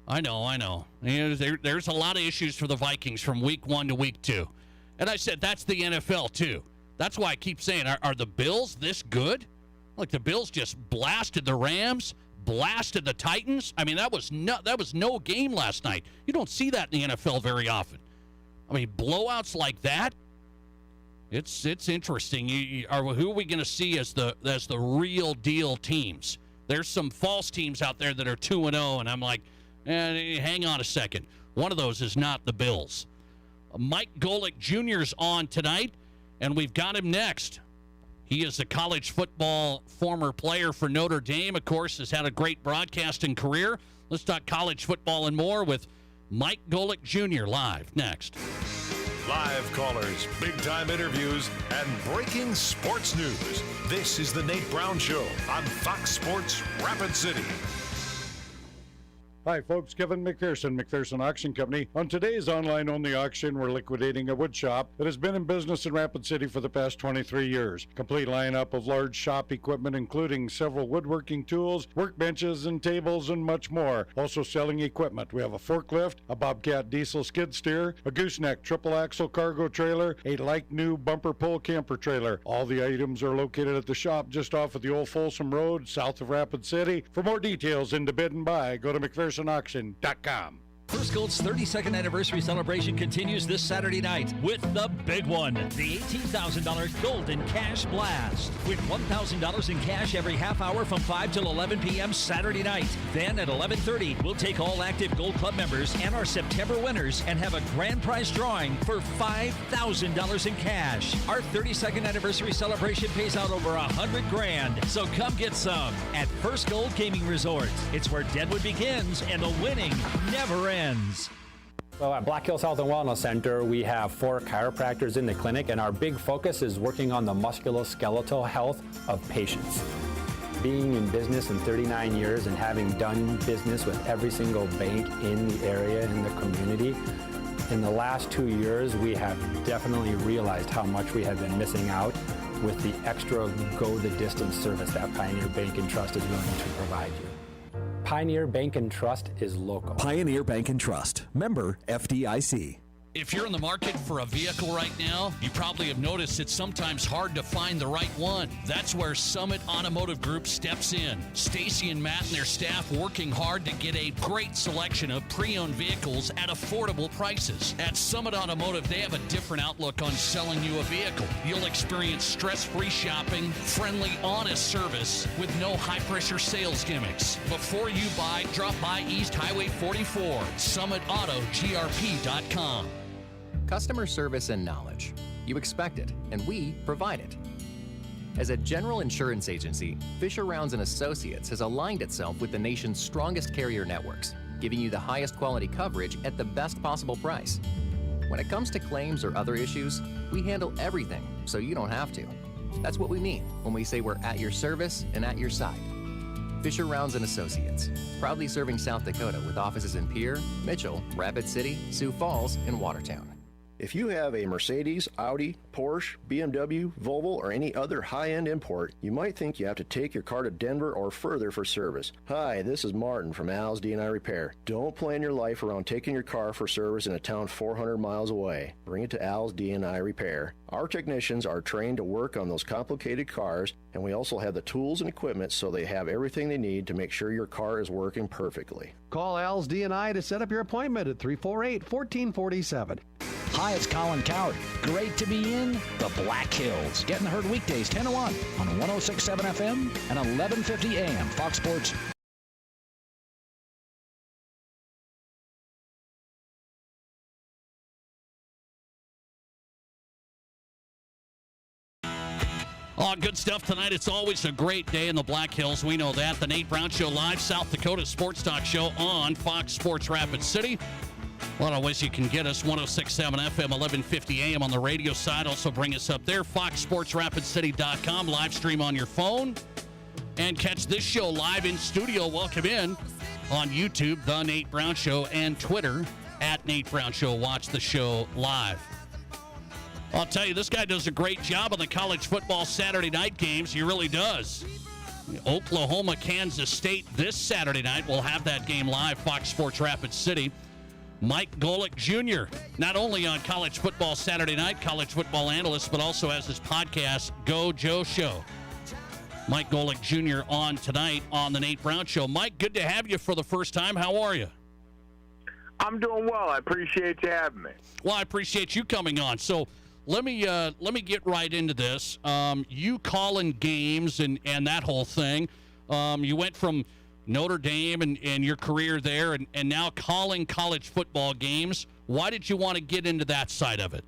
I know. There's a lot of issues for the Vikings from week 1 to week 2. And I said, that's the NFL, too. That's why I keep saying, are the Bills this good? Like, the Bills just blasted the Rams, blasted the Titans. I mean, that was no game last night. You don't see that in the NFL very often. I mean, blowouts like that, it's interesting. Who are we going to see as the real deal teams? There's some false teams out there that are 2-0, and I'm like, hang on a second. One of those is not the Bills. Mike Golic Jr. is on tonight, and we've got him next. He is a college football former player for Notre Dame, of course, has had a great broadcasting career. Let's talk college football and more with Mike Golic Jr. live next. Live callers, big-time interviews, and breaking sports news. This is the Nate Brown Show on Fox Sports Rapid City. Hi, folks. Kevin McPherson, McPherson Auction Company. On today's online-only auction, we're liquidating a wood shop that has been in business in Rapid City for the past 23 years. Complete lineup of large shop equipment, including several woodworking tools, workbenches and tables, and much more. Also selling equipment. We have a forklift, a Bobcat diesel skid steer, a gooseneck triple-axle cargo trailer, a like-new bumper pull camper trailer. All the items are located at the shop just off of the Old Folsom Road, south of Rapid City. For more details and to bid and buy, go to McPhersonAuction.com. First Gold's 32nd anniversary celebration continues this Saturday night with the big one, the $18,000 Golden Cash Blast. Win $1,000 in cash every half hour from 5 till 11 p.m. Saturday night. Then at 11:30, we'll take all active Gold Club members and our September winners and have a grand prize drawing for $5,000 in cash. Our 32nd anniversary celebration pays out over $100,000, so come get some at First Gold Gaming Resort. It's where Deadwood begins and the winning never ends. Well, at Black Hills Health and Wellness Center, we have 4 chiropractors in the clinic, and our big focus is working on the musculoskeletal health of patients. Being in business in 39 years and having done business with every single bank in the area, in the community, in the last 2 years, we have definitely realized how much we have been missing out with the extra go-the-distance service that Pioneer Bank and Trust is willing to provide you. Pioneer Bank and Trust is local. Pioneer Bank and Trust, member FDIC. If you're in the market for a vehicle right now, you probably have noticed it's sometimes hard to find the right one. That's where Summit Automotive Group steps in. Stacy and Matt and their staff working hard to get a great selection of pre-owned vehicles at affordable prices. At Summit Automotive, they have a different outlook on selling you a vehicle. You'll experience stress-free shopping, friendly, honest service with no high-pressure sales gimmicks. Before you buy, drop by East Highway 44, summitautogrp.com. Customer service and knowledge. You expect it, and we provide it. As a general insurance agency, Fisher Rounds & Associates has aligned itself with the nation's strongest carrier networks, giving you the highest quality coverage at the best possible price. When it comes to claims or other issues, we handle everything so you don't have to. That's what we mean when we say we're at your service and at your side. Fisher Rounds & Associates, proudly serving South Dakota with offices in Pierre, Mitchell, Rapid City, Sioux Falls, and Watertown. If you have a Mercedes, Audi, Porsche, BMW, Volvo, or any other high-end import, you might think you have to take your car to Denver or further for service. Hi, this is Martin from Al's D&I Repair. Don't plan your life around taking your car for service in a town 400 miles away. Bring it to Al's D&I Repair. Our technicians are trained to work on those complicated cars, and we also have the tools and equipment so they have everything they need to make sure your car is working perfectly. Call Al's D&I to set up your appointment at 348-1447. Hi, it's Colin Coward. Great to be in the Black Hills. Getting the herd weekdays 10 to 1 on 106.7 FM and 1150 AM. Fox Sports. Oh, good stuff tonight. It's always a great day in the Black Hills. We know that. The Nate Brown Show live, South Dakota Sports Talk Show on Fox Sports Rapid City. A lot of ways you can get us. 106.7 FM, 1150 AM on the radio side. Also bring us up there. FoxSportsRapidCity.com. Live stream on your phone. And catch this show live in studio. Welcome in on YouTube, The Nate Brown Show, and Twitter, @Nate Brown Show. Watch the show live. I'll tell you, this guy does a great job on the college football Saturday night games. He really does. Oklahoma, Kansas State this Saturday night. We'll have that game live, Fox Sports Rapid City. Mike Golick Jr., not only on College Football Saturday Night, college football analyst, but also has his podcast, Go Joe Show. Mike Golick Jr. on tonight on the Nate Brown Show. Mike, good to have you for the first time. How are you? I'm doing well. I appreciate you having me. Well, I appreciate you coming on. So let me get right into this. You calling games and that whole thing. You went from Notre Dame and your career there and now calling college football games. Why did you want to get into that side of it?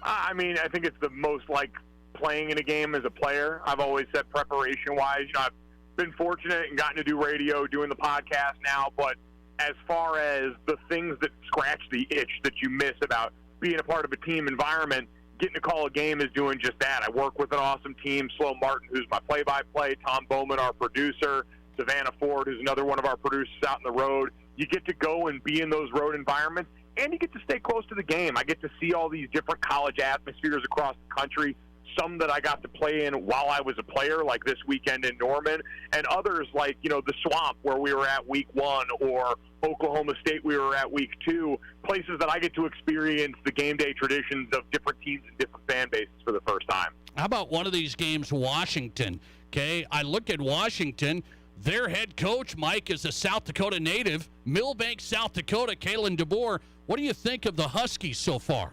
I mean, I think it's the most like playing in a game as a player. I've always said preparation-wise, I've been fortunate and gotten to do radio, doing the podcast now, but as far as the things that scratch the itch that you miss about being a part of a team environment, getting to call a game is doing just that. I work with an awesome team, Sloan Martin, who's my play-by-play, Tom Bowman, our producer, Savannah Ford, who's another one of our producers out on the road. You get to go and be in those road environments, and you get to stay close to the game. I get to see all these different college atmospheres across the country, some that I got to play in while I was a player, like this weekend in Norman, and others like, the Swamp where we were at week 1, or Oklahoma State we were at week 2, places that I get to experience the game day traditions of different teams and different fan bases for the first time. How about one of these games, Washington? Okay, I look at Washington. Their head coach, Mike, is a South Dakota native, Millbank, South Dakota, Kalen DeBoer. What do you think of the Huskies so far?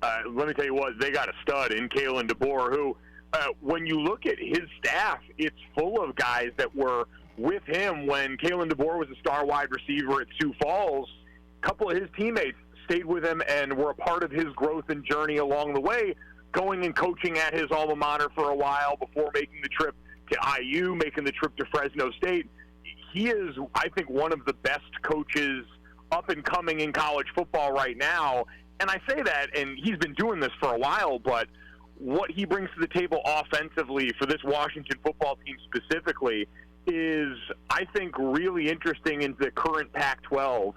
Let me tell you what, they got a stud in Kalen DeBoer, who, when you look at his staff, it's full of guys that were with him when Kalen DeBoer was a star wide receiver at Sioux Falls. A couple of his teammates stayed with him and were a part of his growth and journey along the way, going and coaching at his alma mater for a while before making the trip to IU, making the trip to Fresno State. He is, I think, one of the best coaches up and coming in college football right now. And I say that, and he's been doing this for a while, but what he brings to the table offensively for this Washington football team specifically is, I think, really interesting in the current Pac-12.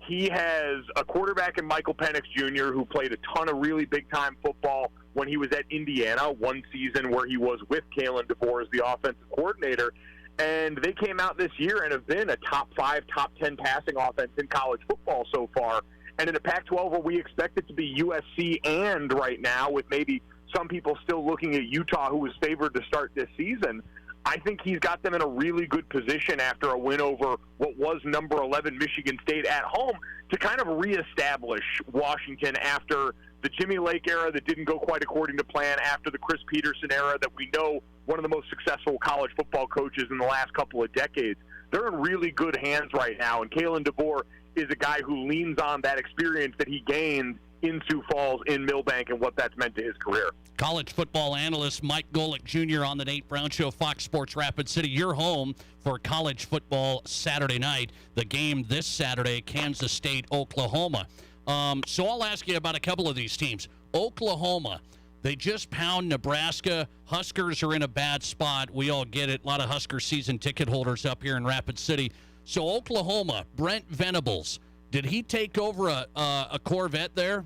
He has a quarterback in Michael Penix Jr., who played a ton of really big-time football when he was at Indiana, one season where he was with Kalen DeBoer as the offensive coordinator. And they came out this year and have been a top 5, top 10 passing offense in college football so far. And in a Pac-12 where we expect it to be USC and right now, with maybe some people still looking at Utah, who was favored to start this season, I think he's got them in a really good position after a win over what was number 11 Michigan State at home to kind of reestablish Washington after the Jimmy Lake era that didn't go quite according to plan, after the Chris Peterson era that we know one of the most successful college football coaches in the last couple of decades. They're in really good hands right now, and Kalen DeBoer is a guy who leans on that experience that he gained in Sioux Falls, in Millbank, and what that's meant to his career. College football analyst Mike Golick Jr. on the Nate Brown Show, Fox Sports Rapid City. Your home for college football Saturday night. The game this Saturday, Kansas State, Oklahoma. So I'll ask you about a couple of these teams. Oklahoma, they just pound Nebraska. Huskers are in a bad spot. We all get it. A lot of Husker season ticket holders up here in Rapid City. So Oklahoma, Brent Venables, did he take over a Corvette there?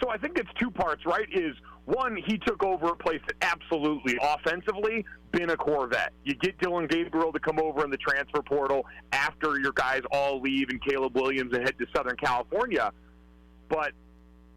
So I think it's two parts, right? Is one, he took over a place that absolutely, offensively, been a Corvette. You get Dylan Gabriel to come over in the transfer portal after your guys all leave and Caleb Williams and head to Southern California. But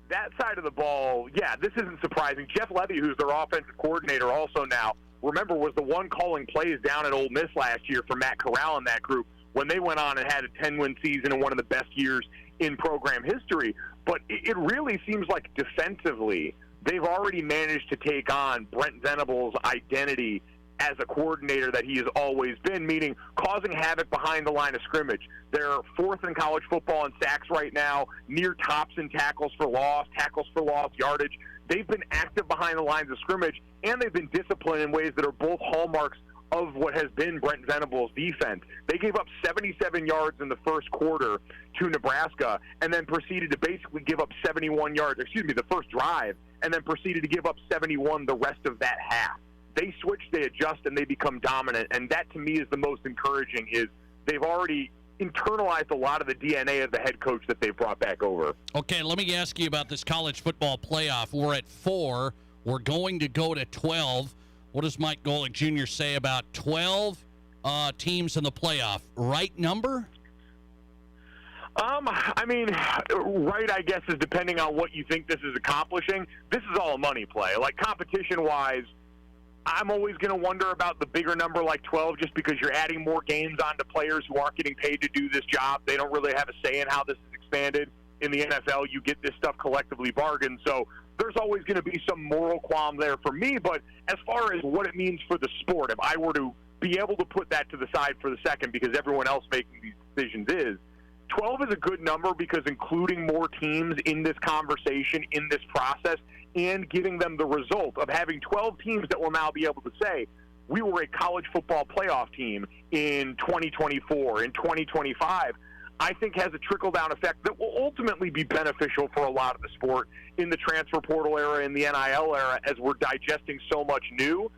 that side of the ball, yeah, this isn't surprising. Jeff Levy, who's their offensive coordinator also now, remember, was the one calling plays down at Ole Miss last year for Matt Corral and that group when they went on and had a 10-win season and one of the best years in program history. But it really seems like defensively they've already managed to take on Brent Venables' identity as a coordinator that he has always been, meaning causing havoc behind the line of scrimmage. They're fourth in college football in sacks right now, near tops in tackles for loss, yardage. They've been active behind the lines of scrimmage, and they've been disciplined in ways that are both hallmarks of what has been Brent Venables' defense. They gave up 77 yards in the first quarter to Nebraska and then proceeded to basically give up 71 yards, the first drive, and then proceeded to give up 71 the rest of that half. They switch, they adjust, and they become dominant, and that to me is the most encouraging, is they've already internalized a lot of the DNA of the head coach that they've brought back over. Okay, let me ask you about this college football playoff. We're at 4. We're going to go to 12. What does Mike Golick Jr. say about 12 teams in the playoff? Right number? I mean, right, I guess, is depending on what you think this is accomplishing. This is all a money play. Like, competition-wise, I'm always going to wonder about the bigger number like 12 just because you're adding more games onto players who aren't getting paid to do this job. They don't really have a say in how this is expanded. In the NFL, you get this stuff collectively bargained. So there's always going to be some moral qualm there for me. But as far as what it means for the sport, if I were to be able to put that to the side for the second because everyone else making these decisions is, 12 is a good number because including more teams in this conversation, in this process, and giving them the result of having 12 teams that will now be able to say, we were a college football playoff team in 2024, in 2025, I think has a trickle-down effect that will ultimately be beneficial for a lot of the sport in the transfer portal era, in the NIL era, as we're digesting so much new.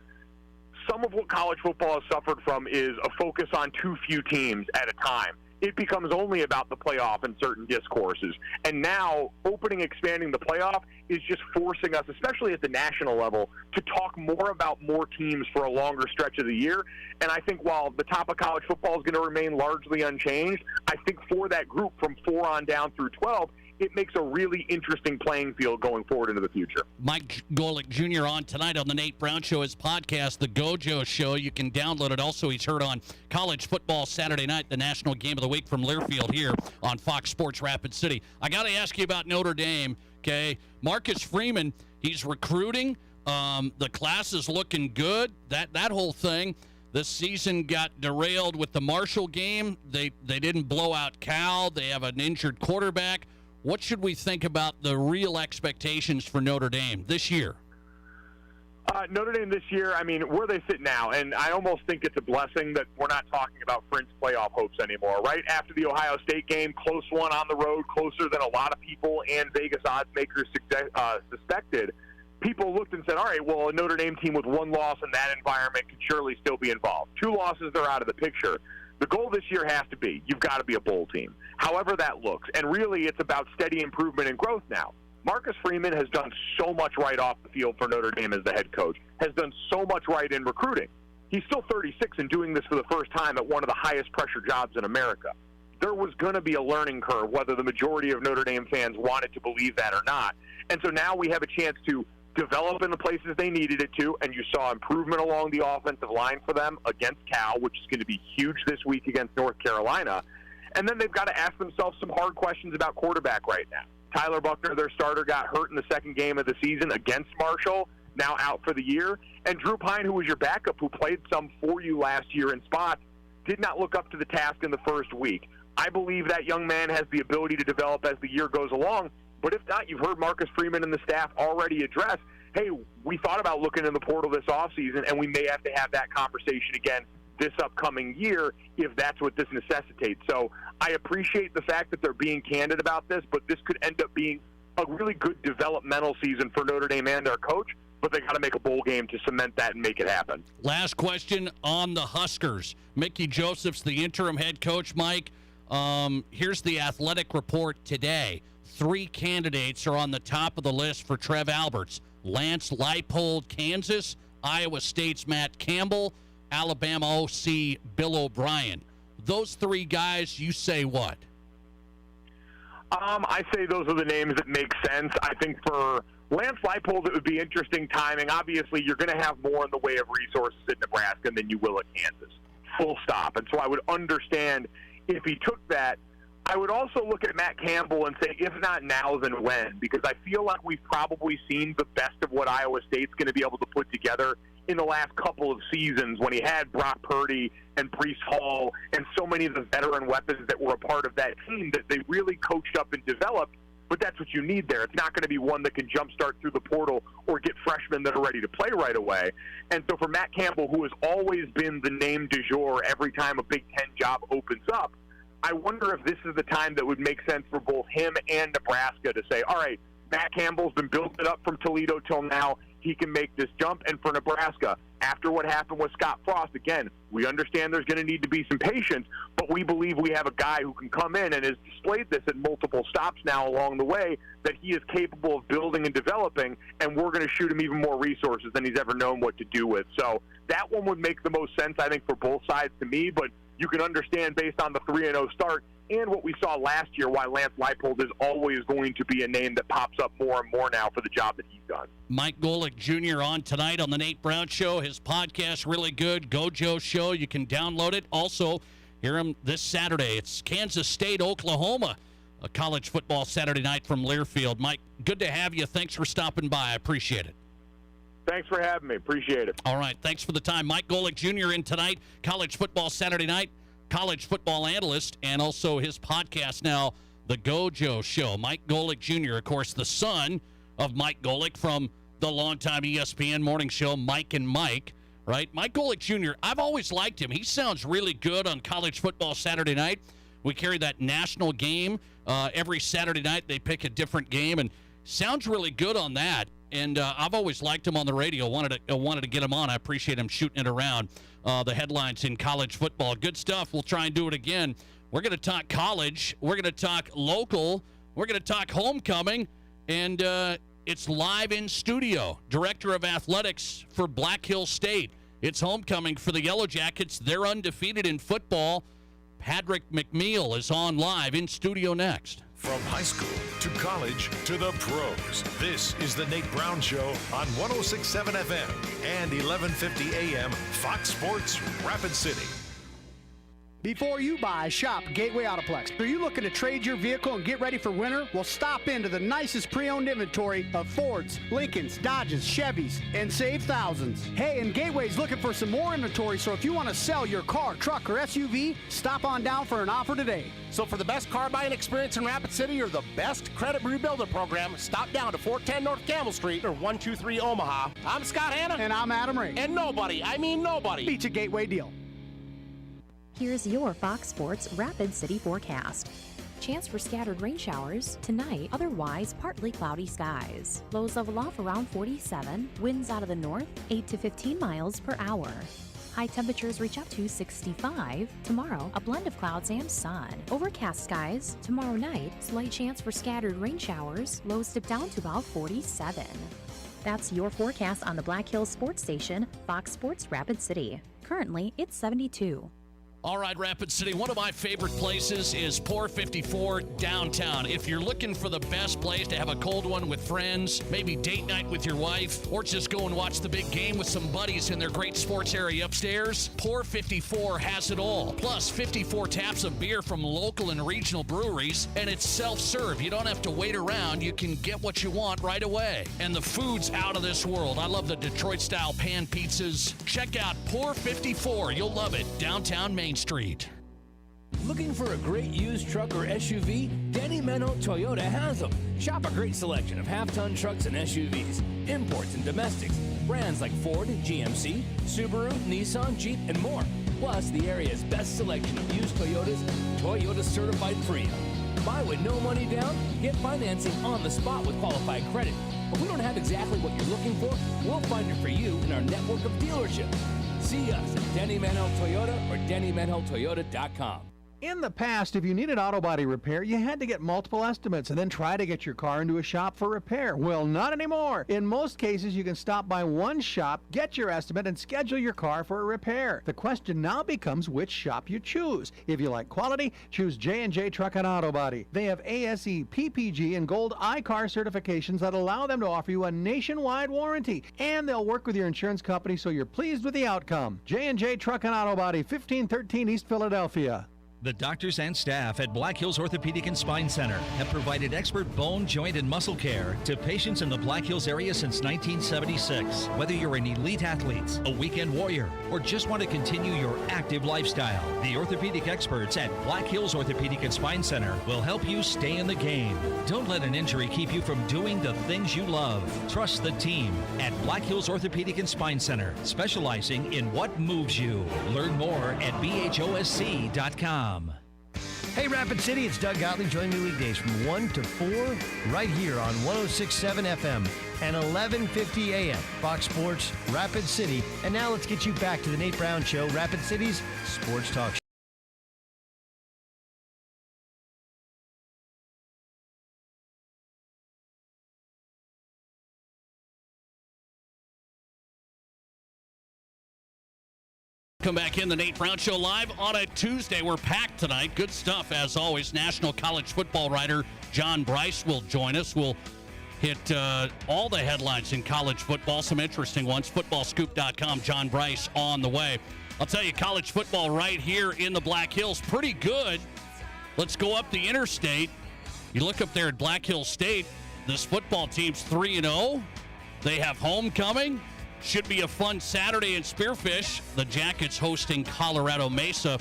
Some of what college football has suffered from is a focus on too few teams at a time. It becomes only about the playoff in certain discourses. And now, expanding the playoff is just forcing us, especially at the national level, to talk more about more teams for a longer stretch of the year. And I think while the top of college football is going to remain largely unchanged, I think for that group from 4 on down through 12, it makes a really interesting playing field going forward into the future. Mike Golick Jr. on tonight on the Nate Brown Show, his podcast, The Gojo Show. You can download it. Also, he's heard on College Football Saturday Night, the National Game of the Week from Learfield here on Fox Sports Rapid City. I got to ask you about Notre Dame, okay? Marcus Freeman, he's recruiting. The class is looking good. That whole thing. This season got derailed with the Marshall game. They didn't blow out Cal. They have an injured quarterback. What should we think about the real expectations for Notre Dame this year? Notre Dame this year, I mean, where they sit now, and I almost think it's a blessing that we're not talking about fringe playoff hopes anymore. Right after the Ohio State game, close one on the road, closer than a lot of people and Vegas odds makers suspected, people looked and said, all right, well, a Notre Dame team with one loss in that environment could surely still be involved. 2 losses, they're out of the picture. The goal this year has to be, you've got to be a bowl team, however that looks. And really, it's about steady improvement and growth now. Marcus Freeman has done so much right off the field for Notre Dame as the head coach, has done so much right in recruiting. He's still 36 and doing this for the first time at one of the highest pressure jobs in America. There was going to be a learning curve, whether the majority of Notre Dame fans wanted to believe that or not. And so now we have a chance to develop in the places they needed it to, and you saw improvement along the offensive line for them against Cal, which is going to be huge this week against North Carolina. And then they've got to ask themselves some hard questions about quarterback right now. Tyler Buckner, their starter, got hurt in the second game of the season against Marshall, now out for the year. And Drew Pine, who was your backup, who played some for you last year in spots, did not look up to the task in the first week. I believe that young man has the ability to develop as the year goes along. But if not, you've heard Marcus Freeman and the staff already address, hey, we thought about looking in the portal this offseason, and we may have to have that conversation again this upcoming year if that's what this necessitates. So I appreciate the fact that they're being candid about this, but this could end up being a really good developmental season for Notre Dame and their coach, but they got to make a bowl game to cement that and make it happen. Last question on the Huskers. Mickey Joseph's the interim head coach, Mike. Here's the Athletic report today. 3 candidates are on the top of the list for Trev Alberts. Lance Leipold, Kansas, Iowa State's Matt Campbell, Alabama OC Bill O'Brien. Those 3 guys, you say what? I say those are the names that make sense. I think for Lance Leipold, it would be interesting timing. Obviously, you're going to have more in the way of resources at Nebraska than you will at Kansas. Full stop. And so I would understand if he took that. I would also look at Matt Campbell and say, if not now, then when? Because I feel like we've probably seen the best of what Iowa State's going to be able to put together in the last couple of seasons when he had Brock Purdy and Breece Hall and so many of the veteran weapons that were a part of that team that they really coached up and developed. But that's what you need there. It's not going to be one that can jumpstart through the portal or get freshmen that are ready to play right away. And so for Matt Campbell, who has always been the name du jour every time a Big Ten job opens up, I wonder if this is the time that would make sense for both him and Nebraska to say, all right, Matt Campbell's been building it up from Toledo till now. he can make this jump. And for Nebraska, after what happened with Scott Frost, again, we understand there's going to need to be some patience, but we believe we have a guy who can come in and has displayed this at multiple stops now along the way, that he is capable of building and developing, and we're going to shoot him even more resources than he's ever known what to do with. So that one would make the most sense, I think, for both sides to me, but you can understand based on the 3-0 start and what we saw last year why Lance Leipold is always going to be a name that pops up more and more now for the job that he's done. Mike Golic Jr. on tonight on the Nate Brown Show. His podcast, really good. Gojo Show. You can download it. Also, hear him this Saturday. It's Kansas State, Oklahoma, a college football Saturday night from Learfield. Mike, good to have you. Thanks for stopping by. I appreciate it. Thanks for having me. Appreciate it. All right. Thanks for the time. Mike Golic Jr. in tonight, college football Saturday night, college football analyst, and also his podcast now, The Gojo Show. Mike Golic Jr., of course, the son of Mike Golic from the longtime ESPN morning show, Mike and Mike, right? Mike Golic Jr., I've always liked him. He sounds really good on college football Saturday night. We carry that national game. Every Saturday night they pick a different game, and sounds really good on that. And I've always liked him on the radio. Wanted to get him on. I appreciate him shooting it around the headlines in college football. Good stuff. We'll try and do it again. We're going to talk college. We're going to talk local. We're going to talk homecoming. And it's live in studio. Director of Athletics for Black Hill State. It's homecoming for the Yellow Jackets. They're undefeated in football. Patrick McNeil is on live in studio next. From high school to college to the pros, this is the Nate Brown Show on 106.7 FM and 1150 AM Fox Sports Rapid City. Before you buy, shop Gateway Autoplex. Are you looking to trade your vehicle and get ready for winter? Well, stop into the nicest pre-owned inventory of Fords, Lincolns, Dodges, Chevys, and save thousands. Hey, and Gateway's looking for some more inventory, so if you want to sell your car, truck, or SUV, stop on down for an offer today. So for the best car buying experience in Rapid City or the best credit rebuilder program, stop down to 410 North Campbell Street or 123 Omaha. I'm Scott Hanna. And I'm Adam Ray. And nobody beats a Gateway deal. Here's your Fox Sports Rapid City forecast. Chance for scattered rain showers tonight, otherwise partly cloudy skies. Lows level off around 47, winds out of the north 8 to 15 miles per hour. High temperatures reach up to 65. Tomorrow, a blend of clouds and sun. Overcast skies. Tomorrow night, slight chance for scattered rain showers. Lows dip down to about 47. That's your forecast on the Black Hills Sports Station, Fox Sports Rapid City. Currently, it's 72. All right, Rapid City, one of my favorite places is Pour 54 downtown. If you're looking for the best place to have a cold one with friends, maybe date night with your wife, or just go and watch the big game with some buddies in their great sports area upstairs, Pour 54 has it all. Plus, 54 taps of beer from local and regional breweries, and it's self-serve. You don't have to wait around. You can get what you want right away. And the food's out of this world. I love the Detroit-style pan pizzas. Check out Pour 54. You'll love it. Downtown Main Street. Looking for a great used truck or SUV? Denny Menho Toyota has them. Shop a great selection of half-ton trucks and SUVs, imports and domestics, brands like Ford, GMC, Subaru, Nissan, Jeep, and more. Plus, the area's best selection of used Toyotas, Toyota certified pre-owned. Buy with no money down, get financing on the spot with qualified credit. If we don't have exactly what you're looking for, we'll find it for you in our network of dealerships. See us at Denny Menho Toyota or DennyMenhoToyota.com. In the past, if you needed auto body repair, you had to get multiple estimates and then try to get your car into a shop for repair. Well, not anymore. In most cases, you can stop by one shop, get your estimate, and schedule your car for a repair. The question now becomes which shop you choose. If you like quality, choose J&J Truck and Auto Body. They have ASE, PPG, and Gold iCar certifications that allow them to offer you a nationwide warranty. And they'll work with your insurance company so you're pleased with the outcome. J&J Truck and Auto Body, 1513 East Philadelphia. The doctors and staff at Black Hills Orthopedic and Spine Center have provided expert bone, joint, and muscle care to patients in the Black Hills area since 1976. Whether you're an elite athlete, a weekend warrior, or just want to continue your active lifestyle, the orthopedic experts at Black Hills Orthopedic and Spine Center will help you stay in the game. Don't let an injury keep you from doing the things you love. Trust the team at Black Hills Orthopedic and Spine Center, specializing in what moves you. Learn more at BHOSC.com. Hey, Rapid City, it's Doug Gottlieb. Join me weekdays from 1 to 4 right here on 106.7 FM and 11:50 a.m. Fox Sports, Rapid City. And now let's get you back to the Nate Brown Show, Rapid City's Sports Talk Show. Come back in the Nate Brown Show live on a Tuesday. We're packed tonight. Good stuff as always. National college football writer John Bryce will join us. We'll hit all the headlines in college football, some interesting ones. Footballscoop.com, John Bryce on the way. I'll tell you, college football right here in the Black Hills, pretty good. Let's go up the interstate. You look up there at Black Hills State, this football team's 3-0. They have homecoming. Should be a fun Saturday in Spearfish. The Jackets hosting Colorado Mesa.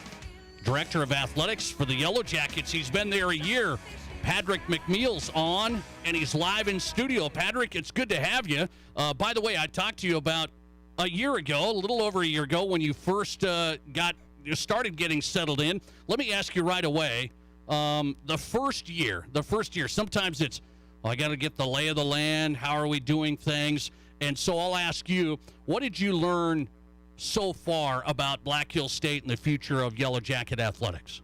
Director of Athletics for the Yellow Jackets. He's been there a year. Patrick McNeil's on, and he's live in studio. Patrick, it's good to have you. By the way, I talked to you about a year ago, a little over a year ago, when you first started getting settled in. Let me ask you right away. The first year, sometimes it's, I got to get the lay of the land. How are we doing things? And so I'll ask you, what did you learn so far about Black Hills State and the future of Yellow Jacket athletics?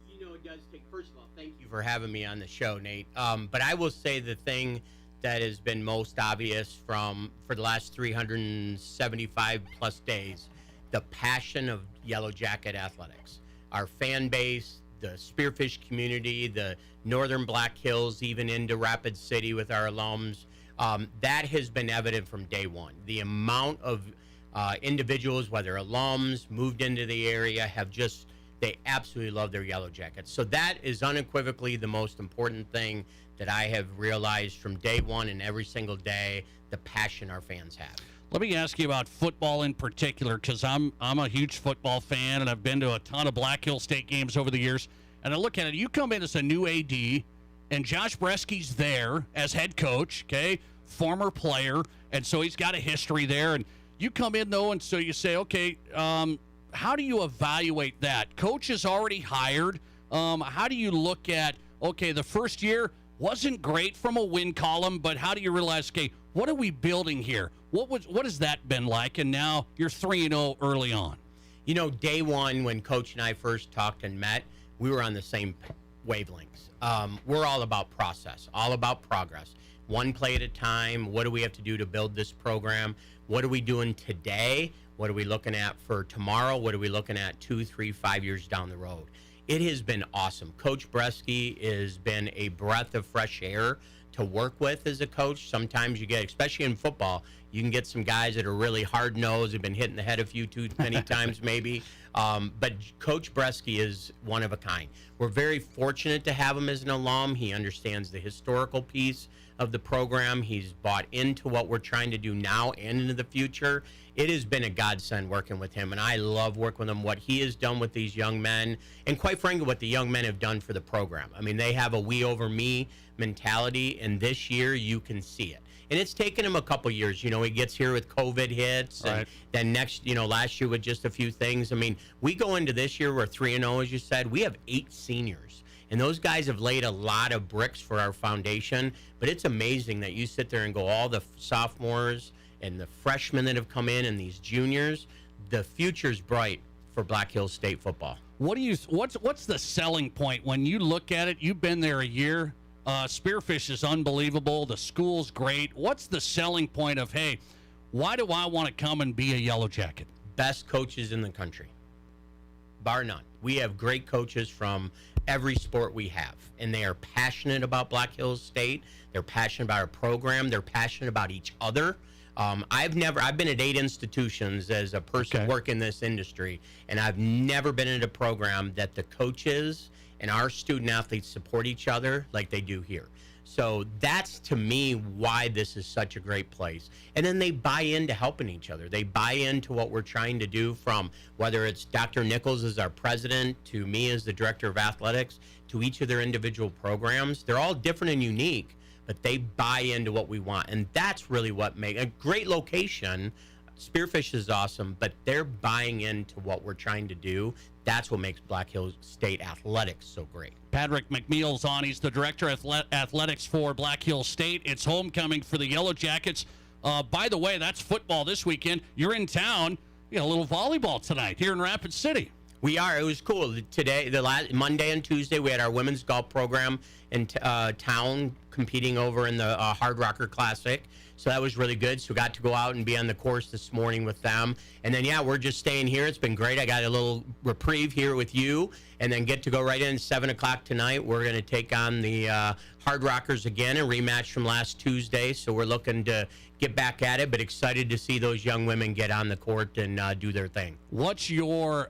You know, it does take, first of all, thank you for having me on the show, Nate. But I will say the thing that has been most obvious for the last 375 plus days, the passion of Yellow Jacket athletics. Our fan base, the Spearfish community, the Northern Black Hills, even into Rapid City with our alums. That has been evident from day one. The amount of individuals, whether alums, moved into the area, they absolutely love their Yellow Jackets. So that is unequivocally the most important thing that I have realized from day one and every single day, the passion our fans have. Let me ask you about football in particular, because I'm a huge football fan, and I've been to a ton of Black Hills State games over the years. And I look at it, you come in as a new AD, and Josh Bresky's there as head coach, okay, former player, and so he's got a history there. And you come in, though, and so you say, okay, how do you evaluate that? Coach is already hired. How do you look at, okay, the first year wasn't great from a win column, but how do you realize, okay, what are we building here? What has that been like? And now you're 3-0 early on. You know, day one when Coach and I first talked and met, we were on the same wavelengths. We're all about process, all about progress. One play at a time. What do we have to do to build this program? What are we doing today? What are we looking at for tomorrow? What are we looking at 2, 3, 5 years down the road? It has been awesome. Coach Bresky has been a breath of fresh air to work with as a coach. Sometimes you get, especially in football, you can get some guys that are really hard-nosed, have been hit in the head too many times maybe. But Coach Bresky is one of a kind. We're very fortunate to have him as an alum. He understands the historical piece of the program. He's bought into what we're trying to do now and into the future. It has been a godsend working with him, and I love working with him, what he has done with these young men, and quite frankly, what the young men have done for the program. I mean, they have a we over me mentality, and this year you can see it. And it's taken him a couple years. You know, he gets here with COVID hits, and then last year with just a few things. I mean, we go into this year, we're 3-0, as you said. We have 8 seniors. And those guys have laid a lot of bricks for our foundation. But it's amazing that you sit there and go, all the sophomores and the freshmen that have come in and these juniors, the future's bright for Black Hills State football. What's the selling point when you look at it? You've been there a year. Spearfish is unbelievable. The school's great. What's the selling point of, hey, why do I want to come and be a Yellow Jacket? Best coaches in the country, bar none. We have great coaches from every sport we have, and they are passionate about Black Hills State. They're passionate about our program. They're passionate about each other. I've been at 8 institutions as a person working in this industry, and I've never been in a program that the coaches and our student athletes support each other like they do here. So that's, to me, why this is such a great place. And then they buy into helping each other. They buy into what we're trying to do, from whether it's Dr. Nichols as our president, to me as the director of athletics, to each of their individual programs. They're all different and unique, but they buy into what we want. And that's really what makes a great location. Spearfish is awesome, but they're buying into what we're trying to do. That's what makes Black Hills State Athletics so great. Patrick McNeil's on. He's the director of athletics for Black Hills State. It's homecoming for the Yellow Jackets. By the way, that's football this weekend. You're in town. You got a little volleyball tonight here in Rapid City. We are. It was cool. Today, Monday and Tuesday, we had our women's golf program in town competing over in the Hard Rocker Classic. So that was really good. So we got to go out and be on the course this morning with them. And then, yeah, we're just staying here. It's been great. I got a little reprieve here with you and then get to go right in 7 o'clock tonight. We're going to take on the Hard Rockers again, a rematch from last Tuesday. So we're looking to get back at it, but excited to see those young women get on the court and do their thing. What's your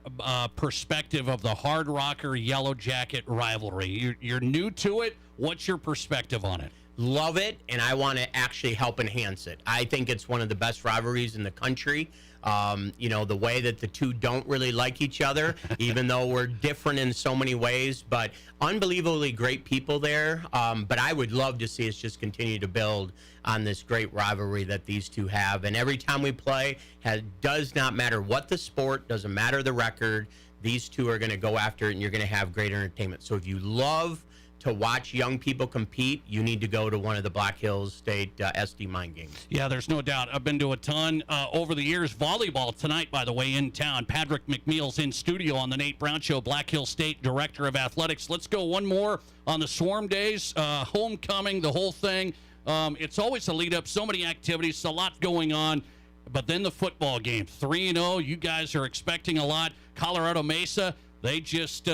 perspective of the Hard Rocker Yellow Jacket rivalry? You're new to it. What's your perspective on it? Love it, and I want to actually help enhance it. I think it's one of the best rivalries in the country. The way that the two don't really like each other, even though we're different in so many ways, but unbelievably great people there. But I would love to see us just continue to build on this great rivalry that these two have. And every time we play, does not matter what the sport, doesn't matter the record, these two are going to go after it, and you're going to have great entertainment. So if you love to watch young people compete, you need to go to one of the Black Hills State SD Mine games. Yeah, there's no doubt. I've been to a ton over the years. Volleyball tonight, by the way, in town. Patrick McNeil's in studio on the Nate Brown Show, Black Hills State Director of Athletics. Let's go one more on the Swarm Days, homecoming, the whole thing. It's always a lead-up, so many activities, a lot going on. But then the football game, 3-0. You guys are expecting a lot. Colorado Mesa, they just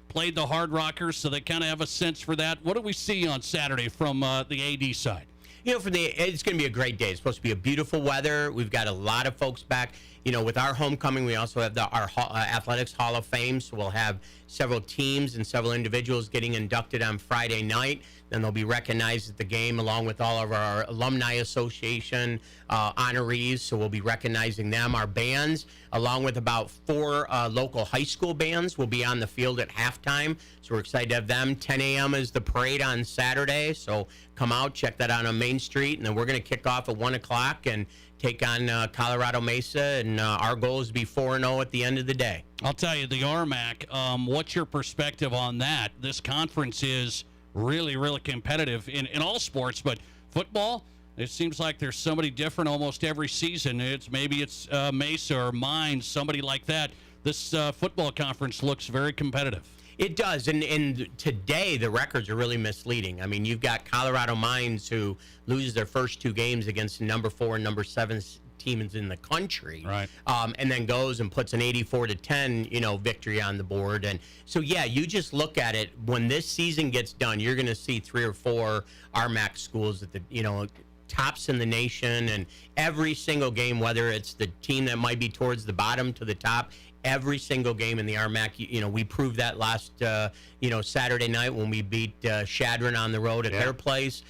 played the Hard Rockers, so they kind of have a sense for that. What do we see on Saturday from the AD side? It's going to be a great day. It's supposed to be a beautiful weather. We've got a lot of folks back. With our homecoming, we also have our Athletics Hall of Fame, so we'll have several teams and several individuals getting inducted on Friday night. Then they'll be recognized at the game along with all of our Alumni Association honorees, so we'll be recognizing them. Our bands, along with about 4 local high school bands, will be on the field at halftime, so we're excited to have them. 10 a.m. is the parade on Saturday, so come out, check that out on Main Street, and then we're going to kick off at 1 o'clock and take on Colorado Mesa, and our goal is to be 4-0 at the end of the day. I'll tell you, the RMAC, what's your perspective on that? This conference is really, really competitive in all sports, but football, it seems like there's somebody different almost every season. Maybe it's Mesa or Mines, somebody like that. This football conference looks very competitive. It does, and today the records are really misleading. I mean, you've got Colorado Mines who loses their first 2 games against the number 4 and number 7 teams in the country, right? And then goes and puts an 84-10, victory on the board. And so, yeah, you just look at it. When this season gets done, you're going to see 3 or 4 RMAC schools at the, tops in the nation, and every single game, whether it's the team that might be towards the bottom to the top. Every single game in the RMAC, we proved that last, Saturday night when we beat Shadron on the road at their place.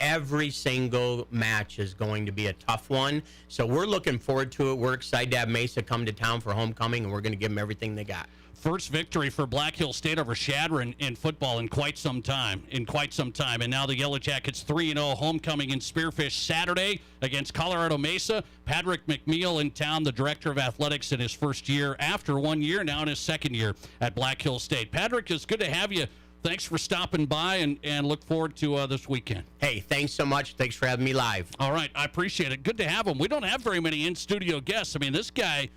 Every single match is going to be a tough one. So we're looking forward to it. We're excited to have Mesa come to town for homecoming, and we're going to give them everything they got. First victory for Black Hills State over Shadron in football in quite some time. And now the Yellow Jackets 3-0 homecoming in Spearfish Saturday against Colorado Mesa. Patrick McNeil in town, the director of athletics in his first year after 1 year, now in his second year at Black Hills State. Patrick, it's good to have you. Thanks for stopping by, and look forward to this weekend. Hey, thanks so much. Thanks for having me live. All right, I appreciate it. Good to have him. We don't have very many in-studio guests. I mean, this guy...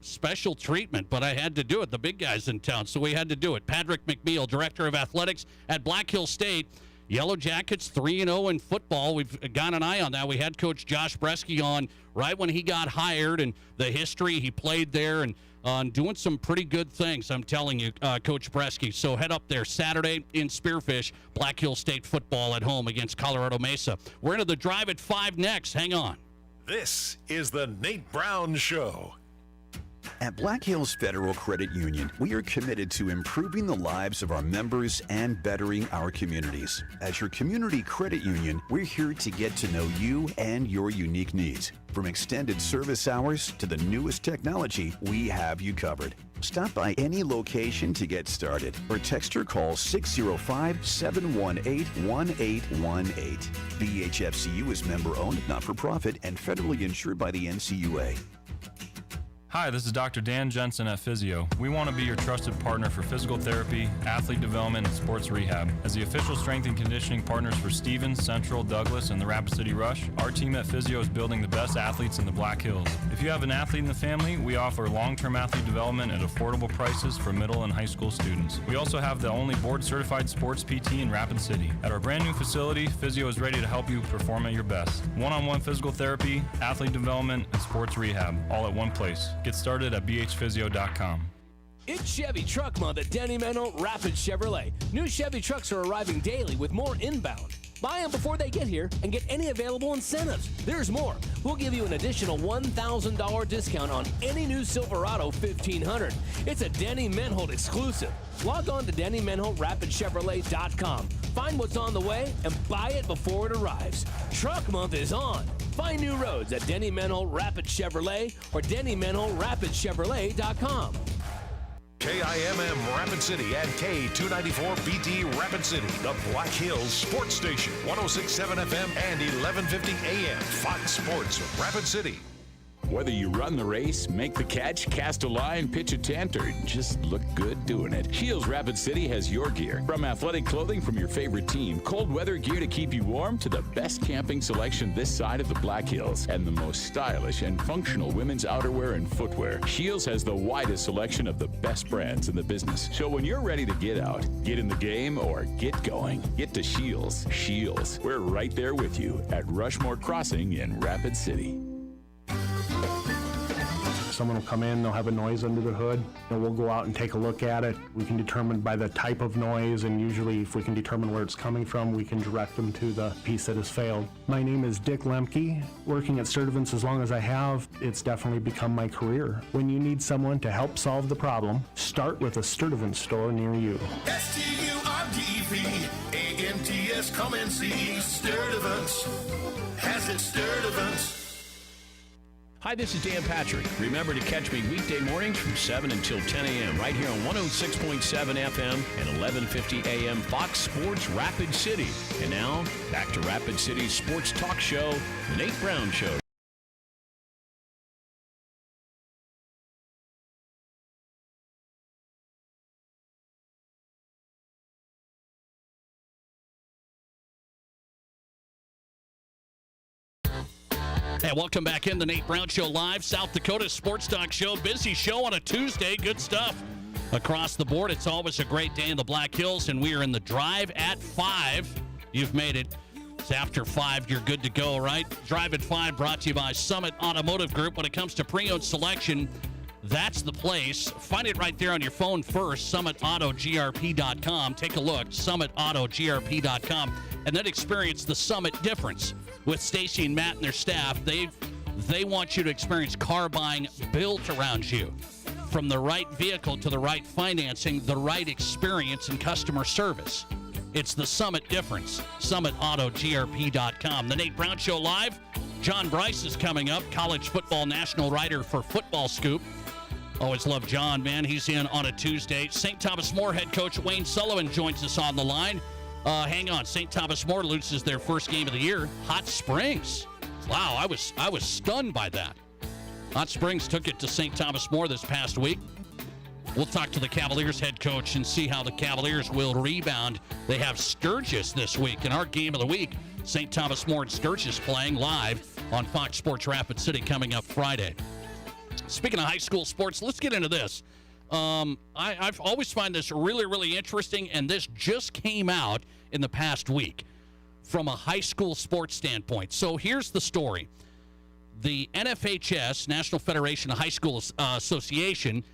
special treatment, but I had to do it. The big guy's in town, so we had to do it. Patrick McNeil, Director of Athletics at Black Hills State. Yellow Jackets 3-0 in football. We've got an eye on that. We had Coach Josh Bresky on right when he got hired, and the history he played there, and doing some pretty good things, I'm telling you, Coach Bresky. So head up there Saturday in Spearfish, Black Hills State football at home against Colorado Mesa. We're into the Drive at 5 next. Hang on. This is the Nate Brown Show. At Black Hills Federal Credit Union, we are committed to improving the lives of our members and bettering our communities. As your community credit union, we're here to get to know you and your unique needs. From extended service hours to the newest technology, we have you covered. Stop by any location to get started or text or call 605-718-1818. BHFCU is member-owned, not-for-profit, and federally insured by the NCUA. Hi, this is Dr. Dan Jensen at Physio. We want to be your trusted partner for physical therapy, athlete development, and sports rehab. As the official strength and conditioning partners for Stevens, Central, Douglas, and the Rapid City Rush, our team at Physio is building the best athletes in the Black Hills. If you have an athlete in the family, we offer long-term athlete development at affordable prices for middle and high school students. We also have the only board-certified sports PT in Rapid City. At our brand new facility, Physio is ready to help you perform at your best. One-on-one physical therapy, athlete development, and sports rehab, all at one place. Get started at bhphysio.com. It's Chevy Truck Month at Denny Mental Rapid Chevrolet. New Chevy trucks are arriving daily with more inbound. Buy them before they get here and get any available incentives. There's more. We'll give you an additional $1,000 discount on any new Silverado 1500. It's a Denny Menholt exclusive. Log on to DennyMenholtRapidChevrolet.com. Find what's on the way and buy it before it arrives. Truck Month is on. Find new roads at Denny Menholt Rapid Chevrolet or DennyMenholtRapidChevrolet.com. KIMM Rapid City and K294BT Rapid City, the Black Hills Sports Station, 106.7 FM and 1150 AM, Fox Sports Rapid City. Whether you run the race, make the catch, cast a line, pitch a tent, or just look good doing it, Shields Rapid City has your gear. From athletic clothing from your favorite team, cold weather gear to keep you warm, to the best camping selection this side of the Black Hills, and the most stylish and functional women's outerwear and footwear, Shields has the widest selection of the best brands in the business. So when you're ready to get out, get in the game, or get going, get to Shields. Shields, we're right there with you at Rushmore Crossing in Rapid City. Someone will come in, they'll have a noise under the hood, and we'll go out and take a look at it. We can determine by the type of noise, and usually if we can determine where it's coming from, we can direct them to the piece that has failed. My name is Dick Lemke. Working at Sturtevant's as long as I have, it's definitely become my career. When you need someone to help solve the problem, start with a Sturtevant store near you. STURTVANTS, come and see Sturtevant's. Has it Sturtevant's? Hi, this is Dan Patrick. Remember to catch me weekday mornings from 7 until 10 a.m. right here on 106.7 FM and 1150 a.m. Fox Sports Rapid City. And now, back to Rapid City's sports talk show, The Nate Brown Show. Hey, welcome back in the Nate Brown Show live, South Dakota Sports Talk Show. Busy show on a Tuesday. Good stuff across the board. It's always a great day in the Black Hills, and we are in the Drive at 5. You've made it. It's after 5. You're good to go, right? Drive at 5 brought to you by Summit Automotive Group. When it comes to pre-owned selection, that's the place. Find it right there on your phone first, summitautogrp.com. Take a look, summitautogrp.com, and then experience the Summit difference. With Stacy and Matt and their staff, they want you to experience car buying built around you. From the right vehicle to the right financing, the right experience and customer service. It's the Summit difference. SummitAutoGRP.com. The Nate Brown Show live. John Bryce is coming up, college football national writer for Football Scoop. Always love John, man. He's in on a Tuesday. St. Thomas More head coach Wayne Sullivan joins us on the line. Hang on. St. Thomas More loses their first game of the year. Hot Springs. Wow, I was stunned by that. Hot Springs took it to St. Thomas More this past week. We'll talk to the Cavaliers head coach and see how the Cavaliers will rebound. They have Sturgis this week. In our game of the week, St. Thomas More and Sturgis playing live on Fox Sports Rapid City coming up Friday. Speaking of high school sports, let's get into this. I've always find this really, really interesting, and this just came out in the past week from a high school sports standpoint. So here's the story. The NFHS, National Federation of High School Association,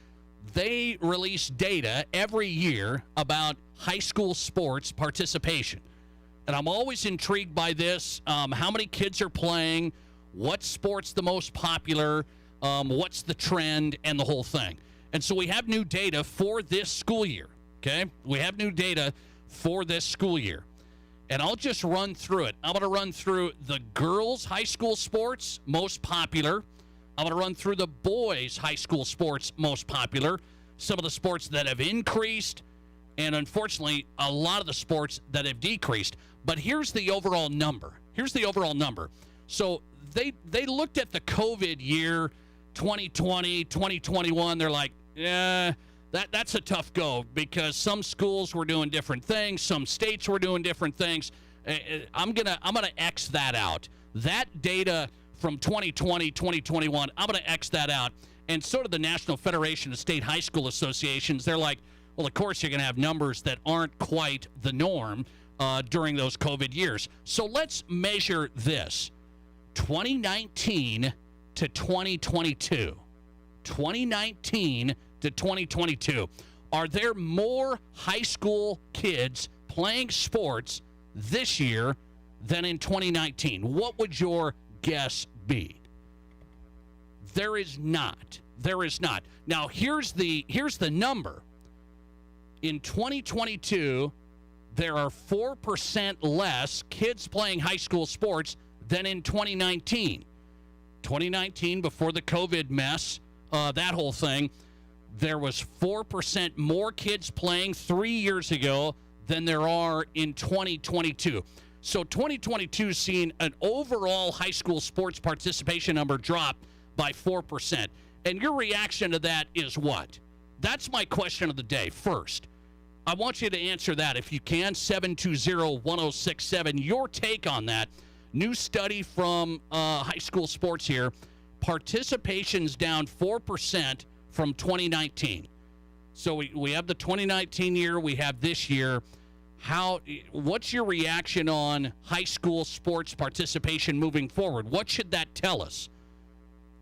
they release data every year about high school sports participation. And I'm always intrigued by this, how many kids are playing, what sport's the most popular, What's the trend and the whole thing? And so we have new data for this school year, okay? We have new data for this school year. And I'll just run through it. I'm going to run through the girls' high school sports, most popular. I'm going to run through the boys' high school sports, most popular. Some of the sports that have increased, and unfortunately, a lot of the sports that have decreased. But here's the overall number. So they looked at the COVID year, 2020, 2021. They're like, that's a tough go because some schools were doing different things, some states were doing different things. I'm gonna X that out. That data from 2020, 2021, I'm gonna X that out. And so did the National Federation of State High School Associations. They're like, well, of course you're gonna have numbers that aren't quite the norm during those COVID years. So let's measure this: 2019 to 2022. 2019 to 2022. Are there more high school kids playing sports this year than in 2019? What would your guess be? There is not. Now, here's the number. In 2022, there are 4% less kids playing high school sports than in 2019. 2019, before the COVID mess, that whole thing, there was 4% more kids playing 3 years ago than there are in 2022. So 2022 is seeing an overall high school sports participation number drop by 4%. And your reaction to that is what? That's my question of the day. First, I want you to answer that if you can. 720-1067. Your take on that. New study from high school sports here. Participation's down 4% from 2019. So we have the 2019 year. We have this year. What's your reaction on high school sports participation moving forward? What should that tell us?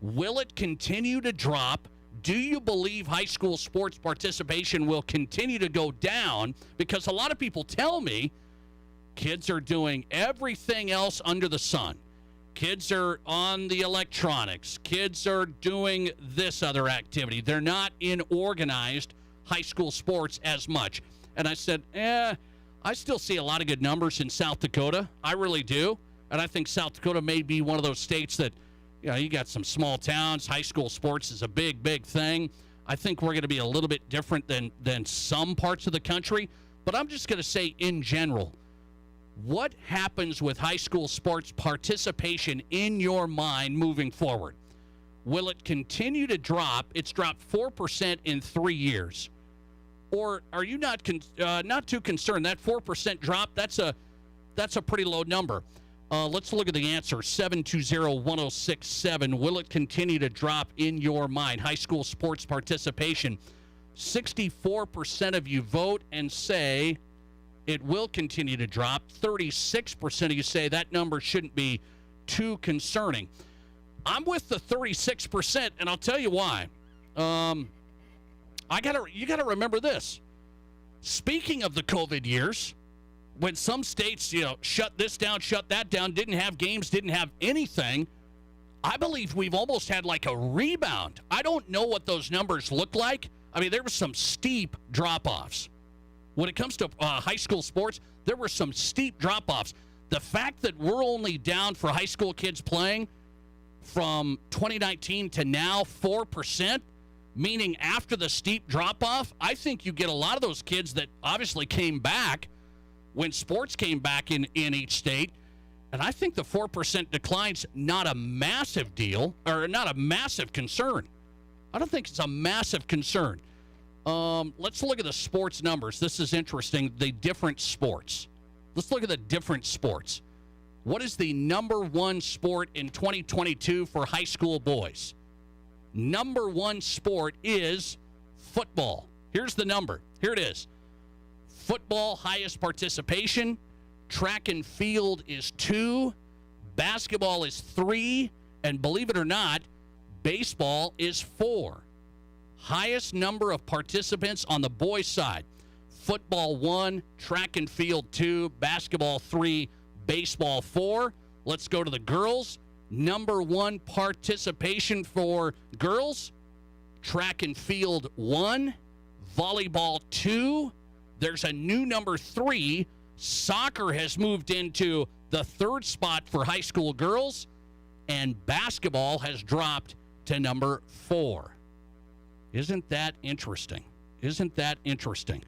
Will it continue to drop? Do you believe high school sports participation will continue to go down? Because a lot of people tell me kids are doing everything else under the sun. Kids are on the electronics. Kids are doing this other activity. They're not in organized high school sports as much. And I said, I still see a lot of good numbers in South Dakota. I really do. And I think South Dakota may be one of those states that, you got some small towns. High school sports is a big, big thing. I think we're going to be a little bit different than some parts of the country. But I'm just going to say in general, what happens with high school sports participation in your mind moving forward? Will it continue to drop? It's dropped 4% in 3 years. Or are you not too concerned? That 4% drop, that's a pretty low number. Let's look at the answer. 720-1067. Will it continue to drop in your mind? High school sports participation. 64% of you vote and say it will continue to drop. 36% of you say that number shouldn't be too concerning. I'm with the 36%, and I'll tell you why. You gotta remember this. Speaking of the COVID years, when some states, shut this down, shut that down, didn't have games, didn't have anything, I believe we've almost had like a rebound. I don't know what those numbers look like. I mean, there were some steep drop-offs. When it comes to high school sports, there were some steep drop-offs. The fact that we're only down for high school kids playing from 2019 to now 4%, meaning after the steep drop-off, I think you get a lot of those kids that obviously came back when sports came back in each state. And I think the 4% decline's not a massive deal, or not a massive concern. I don't think it's a massive concern. Let's look at the sports numbers. This is interesting, the different sports. Let's look at the different sports. What is the number one sport in 2022 for high school boys? Number one sport is football. Here's the number. Here it is. Football, highest participation. Track and field is 2. Basketball is 3. And believe it or not, baseball is 4. Highest number of participants on the boys' side. Football 1, track and field 2, basketball 3, baseball 4. Let's go to the girls. Number 1 participation for girls, track and field 1, volleyball 2. There's a new number 3. Soccer has moved into the 3rd spot for high school girls, and basketball has dropped to number 4. Isn't that interesting? Isn't that interesting?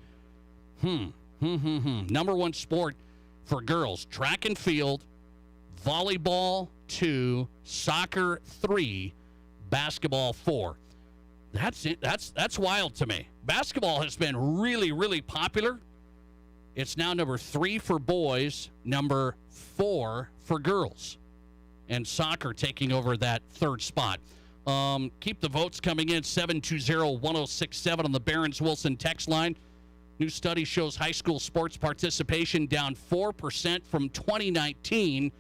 Number 1 sport for girls, track and field, volleyball 2, soccer 3, basketball 4. That's it. That's wild to me. Basketball has been really, really popular. It's now number 3 for boys, number 4 for girls. And soccer taking over that 3rd spot. Keep the votes coming in, 720-1067 on the Barron's Wilson text line. New study shows high school sports participation down 4% from 2019.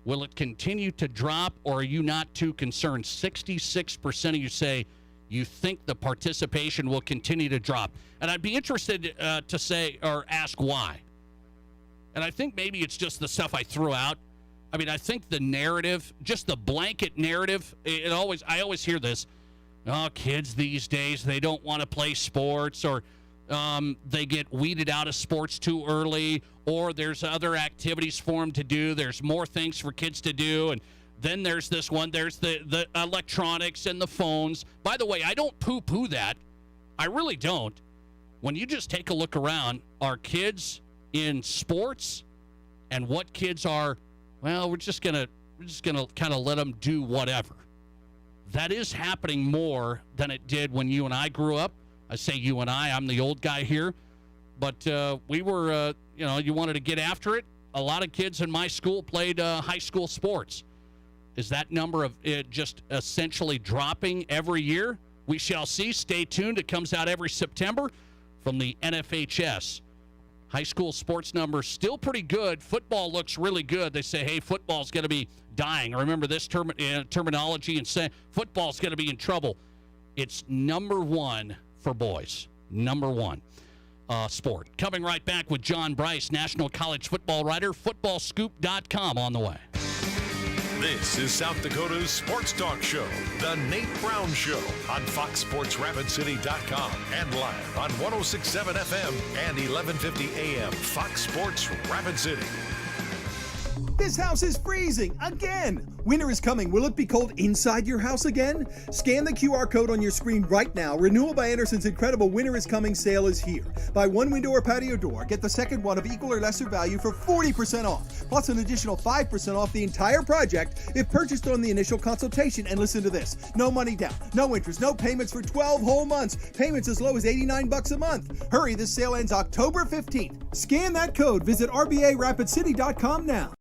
Will it continue to drop, or are you not too concerned? 66% of you say you think the participation will continue to drop. And I'd be interested to say or ask why. And I think maybe it's just the stuff I threw out. I mean, I think the narrative, just the blanket narrative, I always hear this. Oh, kids these days, they don't want to play sports, or they get weeded out of sports too early, or there's other activities for them to do. There's more things for kids to do. And then there's this one. There's the electronics and the phones. By the way, I don't poo-poo that. I really don't. When you just take a look around, are kids in sports and what kids are, well, we're just gonna kind of let them do whatever. That is happening more than it did when you and I grew up. I say you and I'm the old guy here, but we were, you wanted to get after it. A lot of kids in my school played high school sports. Is that number of it just essentially dropping every year? We shall see. Stay tuned. It comes out every September from the NFHS. High school sports numbers still pretty good. Football looks really good. They say, hey, football's going to be dying. Remember this terminology, and say football's going to be in trouble. It's number 1 for boys. Number 1 sport. Coming right back with John Bryce, National College Football writer, footballscoop.com on the way. This is South Dakota's Sports Talk Show, The Nate Brown Show, on FoxSportsRapidCity.com and live on 106.7 FM and 1150 AM. Fox Sports Rapid City. This house is freezing again. Winter is coming. Will it be cold inside your house again? Scan the QR code on your screen right now. Renewal by Anderson's incredible Winter is Coming sale is here. Buy one window or patio door. Get the second one of equal or lesser value for 40% off. Plus an additional 5% off the entire project if purchased on the initial consultation. And listen to this. No money down, no interest, no payments for 12 whole months. Payments as low as $89 a month. Hurry, this sale ends October 15th. Scan that code. Visit RBARapidCity.com now.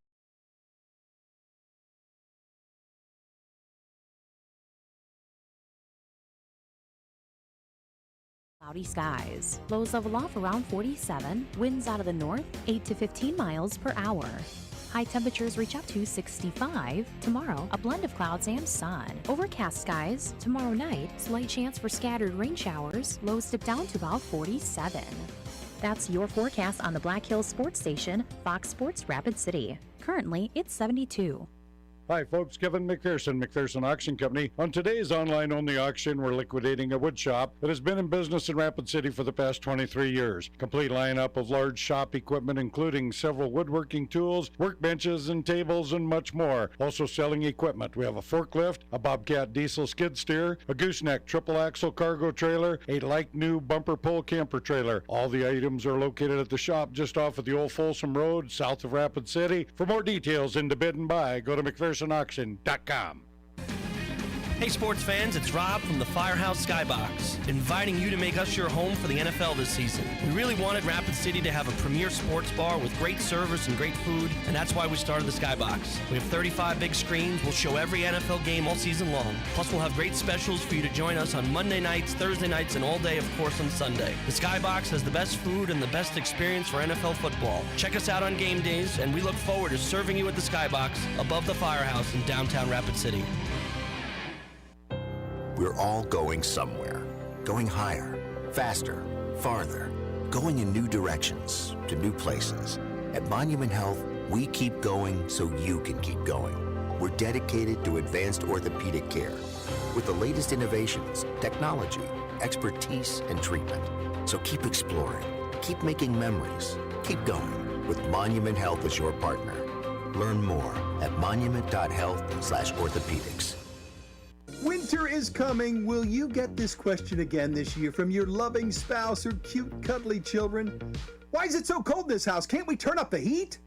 Cloudy skies. Lows level off around 47. Winds out of the north, 8 to 15 miles per hour. High temperatures reach up to 65. Tomorrow, a blend of clouds and sun. Overcast skies. Tomorrow night, slight chance for scattered rain showers. Lows dip down to about 47. That's your forecast on the Black Hills Sports Station, Fox Sports Rapid City. Currently, it's 72. Hi folks, Kevin McPherson, McPherson Auction Company. On today's online-only auction, we're liquidating a wood shop that has been in business in Rapid City for the past 23 years. Complete lineup of large shop equipment, including several woodworking tools, workbenches and tables, and much more. Also selling equipment. We have a forklift, a Bobcat diesel skid steer, a gooseneck triple axle cargo trailer, a like new bumper pull camper trailer. All the items are located at the shop just off of the Old Folsom Road, south of Rapid City. For more details and to bid and buy, go to McPhersonAuction.com. Hey sports fans, it's Rob from the Firehouse Skybox, inviting you to make us your home for the NFL this season. We really wanted Rapid City to have a premier sports bar with great service and great food, and that's why we started the Skybox. We have 35 big screens. We'll show every NFL game all season long. Plus, we'll have great specials for you to join us on Monday nights, Thursday nights, and all day, of course, on Sunday. The Skybox has the best food and the best experience for NFL football. Check us out on game days, and we look forward to serving you at the Skybox above the Firehouse in downtown Rapid City. We're all going somewhere. Going higher, faster, farther. Going in new directions, to new places. At Monument Health, we keep going so you can keep going. we're dedicated to advanced orthopedic care with the latest innovations, technology, expertise, and treatment. So keep exploring, keep making memories, keep going with Monument Health as your partner. Learn more at monument.health/orthopedics. Winter is coming. Will you get this question again this year from your loving spouse or cute, cuddly children? Why is it so cold in this house? Can't we turn up the heat?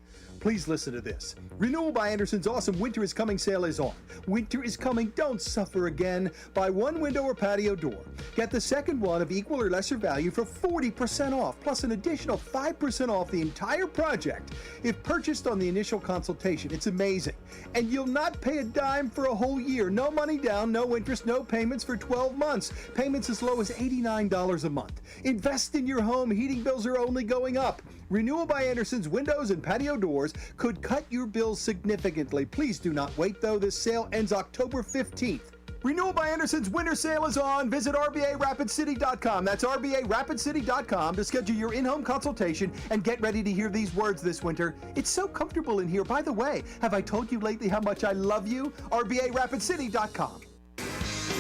Please listen to this. Renewal by Anderson's awesome Winter is Coming sale is on. Winter is coming. Don't suffer again. Buy one window or patio door. Get the second one of equal or lesser value for 40% off, plus an additional 5% off the entire project if purchased on the initial consultation. It's amazing. And you'll not pay a dime for a whole year. No money down, no interest, no payments for 12 months. Payments as low as $89 a month. Invest in your home. Heating bills are only going up. Renewal by Anderson's windows and patio doors could cut your bills significantly. Please do not wait, though. This sale ends October 15th. Renewal by Anderson's winter sale is on. Visit RBARapidCity.com. That's RBARapidCity.com to schedule your in-home consultation and get ready to hear these words this winter. It's so comfortable in here. By the way, have I told you lately how much I love you? RBARapidCity.com.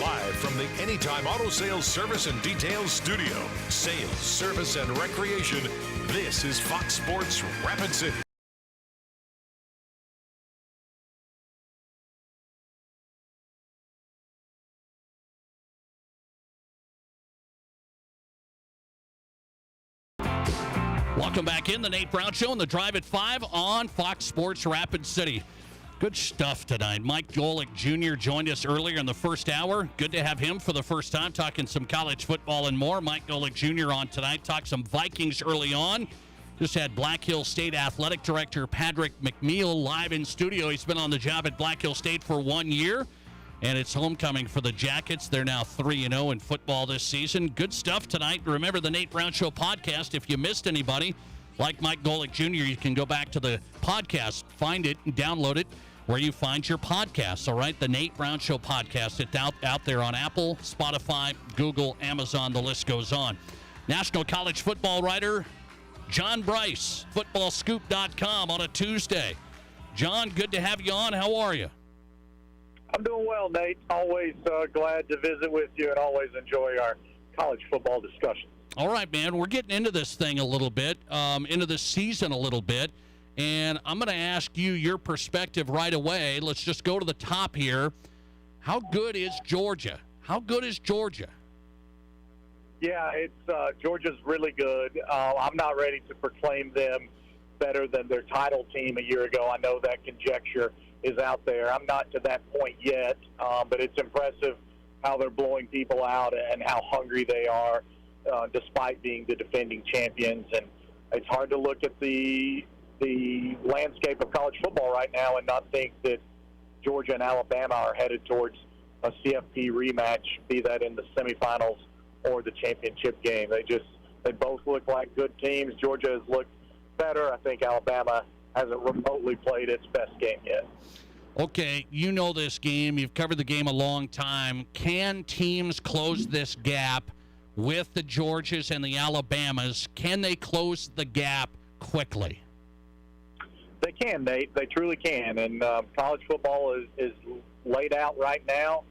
Live from the Anytime Auto Sales Service and Details Studio. Sales, service, and recreation. This is Fox Sports Rapid City. Welcome back in the Nate Brown Show and the Drive at 5 on Fox Sports Rapid City. Good stuff tonight. Mike Golic Jr. joined us earlier in the first hour. Good to have him for the first time, talking some college football and more. Mike Golic Jr. on tonight, talked some Vikings early on. Just had Black Hill State Athletic Director Patrick McNeil live in studio. He's been on the job at Black Hill State for 1 year, and it's homecoming for the Jackets. They're now 3-0 in football this season. Good stuff tonight. Remember the Nate Brown Show podcast. If you missed anybody, like Mike Golic Jr., you can go back to the podcast, find it, and download it where you find your podcasts, all right? The Nate Brown Show podcast. It's out there on Apple, Spotify, Google, Amazon, the list goes on. National college football writer John Bryce, footballscoop.com on a Tuesday. John, good to have you on. How are you? I'm doing well, Nate. Always glad to visit with you and always enjoy our college football discussion. All right, man. We're getting into this thing a little bit, into this season a little bit. And I'm going to ask you your perspective right away. Let's just go to the top here. How good is Georgia? How good is Georgia? Yeah, Georgia's really good. I'm not ready to proclaim them better than their title team a year ago. I know that conjecture is out there. I'm not to that point yet, but it's impressive how they're blowing people out and how hungry they are, despite being the defending champions. And it's hard to look at the landscape of college football right now and not think that Georgia and Alabama are headed towards a CFP rematch, be that in the semifinals or the championship game. They both look like good teams. Georgia has looked better. I think Alabama hasn't remotely played its best game yet. Okay, you know this game. You've covered the game a long time. Can teams close this gap with the Georgias and the Alabamas? Can they close the gap quickly? They can, Nate. They truly can. And college football is laid out right now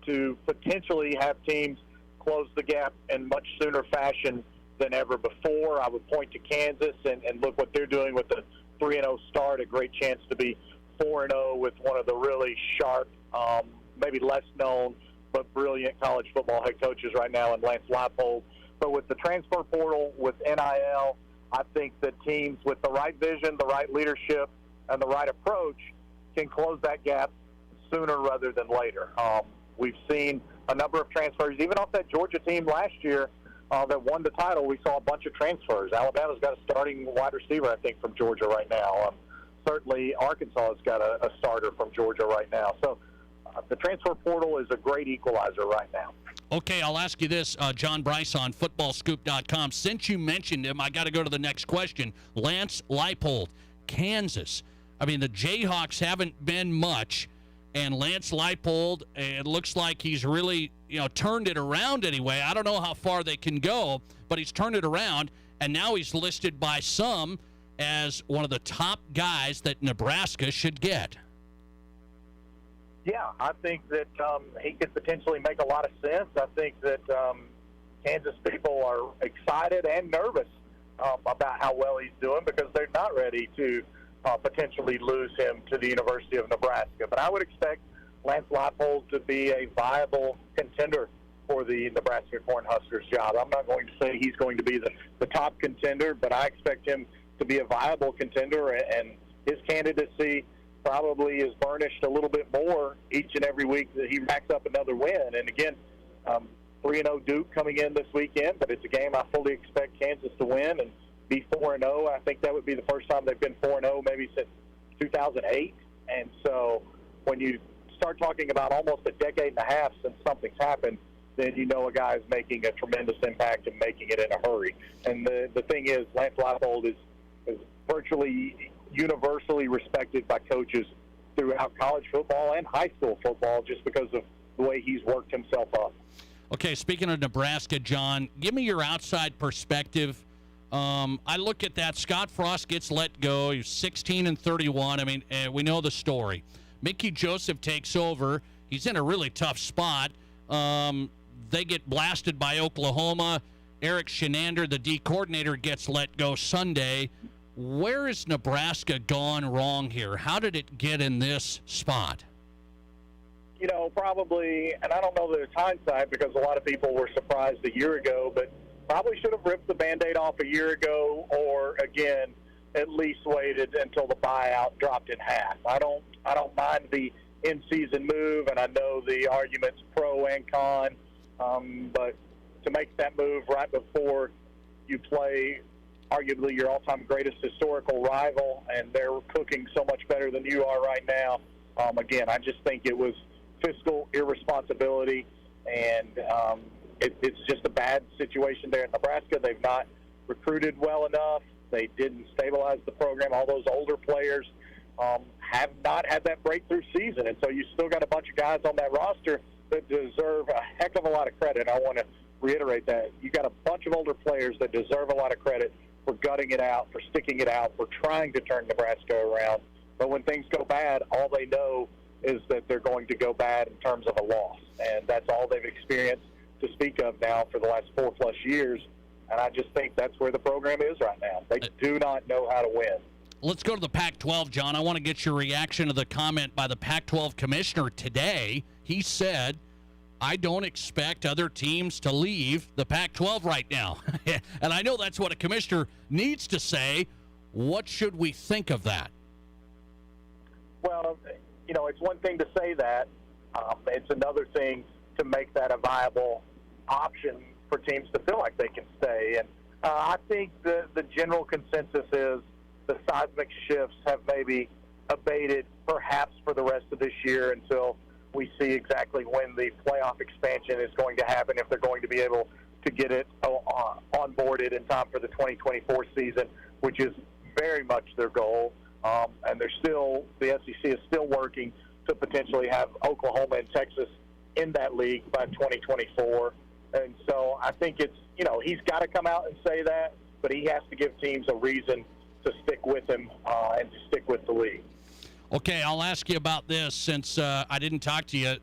to potentially have teams close the gap in much sooner fashion than ever before. I would point to Kansas and look what they're doing with the 3-0 start, a great chance to be 4-0 with one of the really sharp, maybe less known, but brilliant college football head coaches right now in Lance Leipold. But with the transfer portal, with NIL, I think that teams with the right vision, the right leadership, and the right approach can close that gap sooner rather than later. We've seen a number of transfers, even off that Georgia team last year that won the title. We saw a bunch of transfers. Alabama's got a starting wide receiver, I think, from Georgia right now. Certainly Arkansas has got a starter from Georgia right now. So the transfer portal is a great equalizer right now. Okay, I'll ask you this, John Bryce on footballscoop.com. Since you mentioned him, I got to go to the next question. Lance Leipold, Kansas. I mean, the Jayhawks haven't been much, and Lance Leipold, it looks like he's really, turned it around anyway. I don't know how far they can go, but he's turned it around, and now he's listed by some as one of the top guys that Nebraska should get. Yeah, I think that he could potentially make a lot of sense. I think that Kansas people are excited and nervous about how well he's doing because they're not ready to potentially lose him to the University of Nebraska. But I would expect Lance Leipold to be a viable contender for the Nebraska Cornhuskers job. I'm not going to say he's going to be the top contender, but I expect him to be a viable contender, and his candidacy probably is burnished a little bit more each and every week that he racks up another win. And again, 3-0 Duke coming in this weekend, but it's a game I fully expect Kansas to win and be 4-0. I think that would be the first time they've been 4-0 maybe since 2008. And so when you start talking about almost a decade and a half since something's happened, then you know a guy is making a tremendous impact and making it in a hurry. And the thing is, Lance Leipold is virtually universally respected by coaches throughout college football and high school football just because of the way he's worked himself up. Okay, speaking of Nebraska, John, give me your outside perspective. I look at that. Scott Frost gets let go. He's 16-31. I mean, we know the story. Mickey Joseph takes over. He's in a really tough spot. They get blasted by Oklahoma. Eric Shenander, the D coordinator, gets let go Sunday. Where is Nebraska gone wrong here? How did it get in this spot? You know, probably, and I don't know that it's hindsight because a lot of people were surprised a year ago, but probably should have ripped the Band-Aid off a year ago or, again, at least waited until the buyout dropped in half. I don't mind the in-season move, and I know the arguments pro and con, but to make that move right before you play arguably your all-time greatest historical rival, and they're cooking so much better than you are right now, again, I just think it was fiscal irresponsibility, and it's just a bad situation there in Nebraska. They've not recruited well enough. They didn't stabilize the program. All those older players have not had that breakthrough season, and so you still got a bunch of guys on that roster that deserve a heck of a lot of credit. I want to reiterate that. You got a bunch of older players that deserve a lot of credit for gutting it out, for sticking it out, for trying to turn Nebraska around. But when things go bad, all they know is that they're going to go bad in terms of a loss, and that's all they've experienced to speak of now for the last 4+ years. And I just think that's where the program is right now. They do not know how to win. Let's go to the Pac-12, John. I want to get your reaction to the comment by the Pac-12 commissioner today. He said, I don't expect other teams to leave the Pac-12 right now. And I know that's what a commissioner needs to say. What should we think of that? Well, you know, it's one thing to say that. It's another thing to make that a viable option for teams to feel like they can stay. And I think the general consensus is the seismic shifts have maybe abated perhaps for the rest of this year until we see exactly when the playoff expansion is going to happen, if they're going to be able to get it onboarded in time for the 2024 season, which is very much their goal. And the SEC is still working to potentially have Oklahoma and Texas in that league by 2024. And so I think it's, you know, he's got to come out and say that, but he has to give teams a reason to stick with him and to stick with the league. Okay, I'll ask you about this since I didn't talk to you.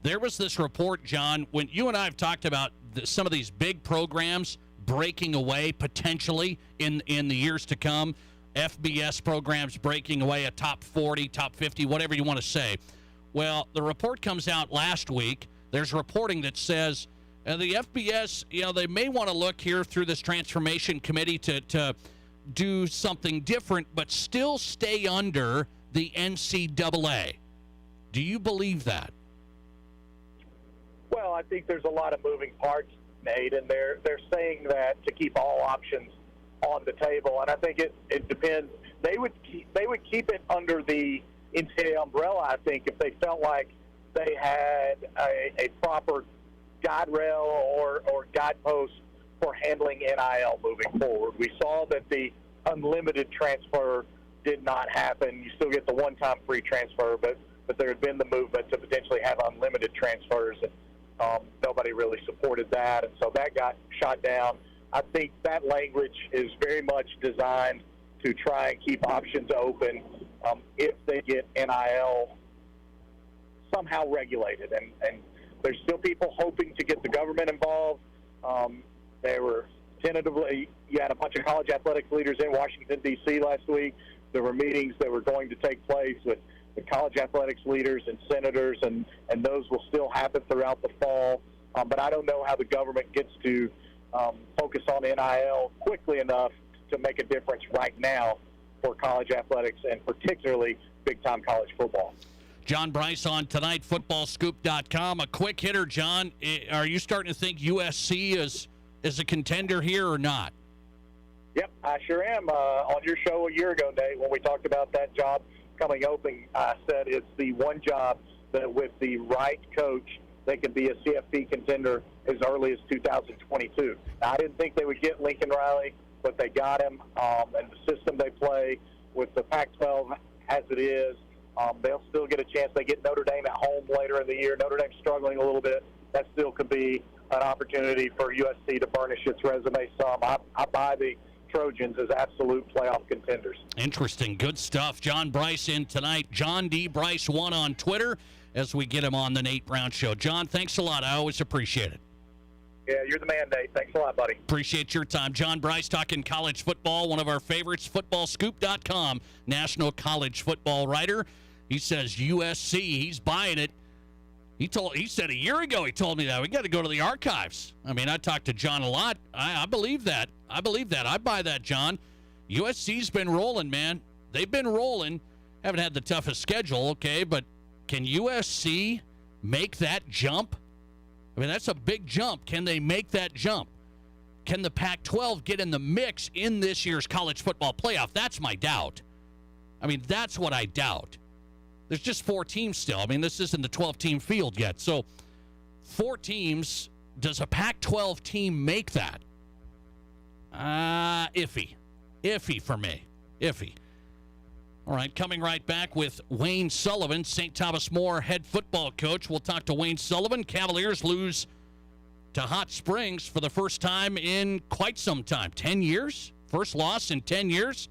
There was this report, John, when you and I have talked about some of these big programs breaking away potentially in the years to come. FBS programs breaking away, a top 40, top 50, whatever you want to say. Well, the report comes out last week. There's reporting that says the FBS, you know, they may want to look here through this transformation committee to do something different, but still stay under the NCAA. Do you believe that? Well, I think there's a lot of moving parts, Nate, and they're saying that to keep all options on the table, and I think it depends. They would keep it under the NCAA umbrella, I think, if they felt like they had a proper guide rail or guidepost for handling NIL moving forward. We saw that the unlimited transfer did not happen. You still get the one-time free transfer, but there had been the movement to potentially have unlimited transfers, and nobody really supported that, and so that got shot down. I think that language is very much designed to try and keep options open if they get NIL somehow regulated. And there's still people hoping to get the government involved. They were tentatively, you had a bunch of college athletics leaders in Washington, D.C. last week. There were meetings that were going to take place with the college athletics leaders and senators, and those will still happen throughout the fall. But I don't know how the government gets to focus on NIL quickly enough to make a difference right now for college athletics and particularly big-time college football. John Bryce on tonight, footballscoop.com. A quick hitter, John. Are you starting to think USC is a contender here or not? Yep, I sure am. On your show a year ago, Nate, when we talked about that job coming open, I said it's the one job that with the right coach, they can be a CFP contender as early as 2022. Now, I didn't think they would get Lincoln Riley, but they got him, and the system they play with the Pac-12 as it is, they'll still get a chance. They get Notre Dame at home later in the year. Notre Dame's struggling a little bit. That still could be an opportunity for USC to burnish its resume some. I buy the Trojans as absolute playoff contenders. Interesting. Good stuff. John Bryce in tonight. John D. Bryce 1 on Twitter as we get him on the Nate Brown Show. John, thanks a lot. I always appreciate it. Yeah, you're the man, Nate. Thanks a lot, buddy. Appreciate your time. John Bryce talking college football, one of our favorites, footballscoop.com, national college football writer. He says USC, he's buying it. He said a year ago, he told me that. We got to go to the archives. I mean, I talked to John a lot. I believe that. I buy that, John. USC's been rolling, man. They've been rolling. Haven't had the toughest schedule, okay, but can USC make that jump? I mean, that's a big jump. Can they make that jump? Can the Pac-12 get in the mix in this year's college football playoff? That's my doubt. I mean, that's what I doubt. There's just 4 teams still. I mean, this isn't the 12-team field yet. So 4 teams. Does a Pac-12 team make that? Iffy. Iffy for me. Iffy. All right, coming right back with Wayne Sullivan, St. Thomas More head football coach. We'll talk to Wayne Sullivan. Cavaliers lose to Hot Springs for the first time in quite some time. 10 years? First loss in 10 years?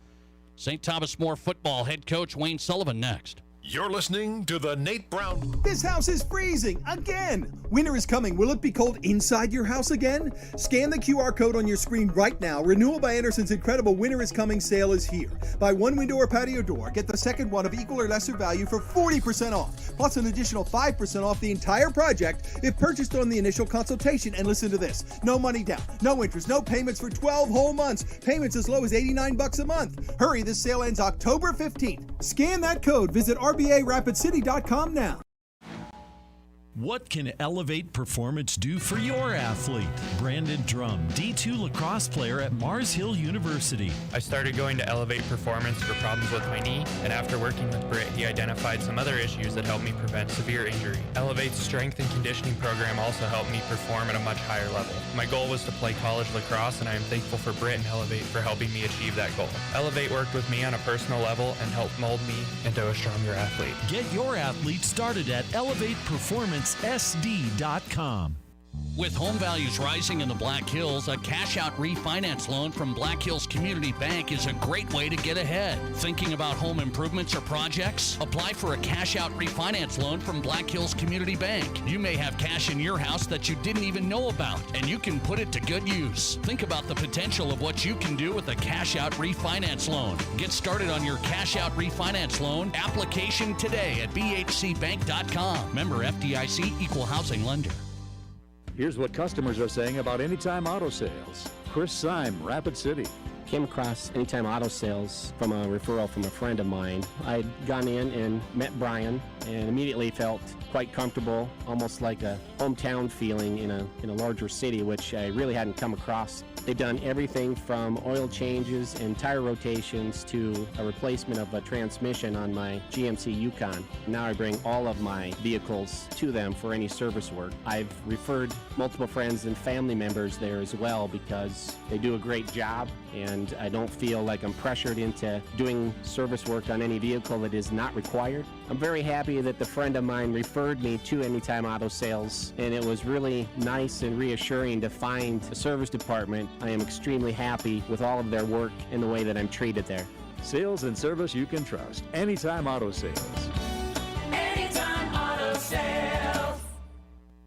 St. Thomas More football head coach Wayne Sullivan next. You're listening to the Nate Brown. This house is freezing again. Winter is coming. Will it be cold inside your house again? Scan the QR code on your screen right now. Renewal by Anderson's incredible Winter is Coming sale is here. Buy one window or patio door. Get the second one of equal or lesser value for 40% off. Plus an additional 5% off the entire project if purchased on the initial consultation. And listen to this. No money down, no interest, no payments for 12 whole months. Payments as low as $89 a month. Hurry, this sale ends October 15th. Scan that code. Visit RBARapidCity.com now. What can Elevate Performance do for your athlete? Brandon Drum, D2 lacrosse player at Mars Hill University. I started going to Elevate Performance for problems with my knee, and after working with Britt, he identified some other issues that helped me prevent severe injury. Elevate's strength and conditioning program also helped me perform at a much higher level. My goal was to play college lacrosse, and I am thankful for Britt and Elevate for helping me achieve that goal. Elevate worked with me on a personal level and helped mold me into a stronger athlete. Get your athlete started at ElevatePerformanceSD.com. With home values rising in the Black Hills, a cash-out refinance loan from Black Hills Community Bank is a great way to get ahead. Thinking about home improvements or projects? Apply for a cash-out refinance loan from Black Hills Community Bank. You may have cash in your house that you didn't even know about, and you can put it to good use. Think about the potential of what you can do with a cash-out refinance loan. Get started on your cash-out refinance loan application today at bhcbank.com. Member FDIC, Equal Housing Lender. Here's what customers are saying about Anytime Auto Sales. Chris Syme, Rapid City. Came across Anytime Auto Sales from a referral from a friend of mine. I'd gone in and met Brian and immediately felt quite comfortable, almost like a hometown feeling in a larger city, which I really hadn't come across. They've done everything from oil changes and tire rotations to a replacement of a transmission on my GMC Yukon. Now I bring all of my vehicles to them for any service work. I've referred multiple friends and family members there as well because they do a great job, and I don't feel like I'm pressured into doing service work on any vehicle that is not required. I'm very happy that the friend of mine referred me to Anytime Auto Sales, and it was really nice and reassuring to find a service department. I am extremely happy with all of their work and the way that I'm treated there. Sales and service you can trust. Anytime Auto Sales. Anytime Auto Sales.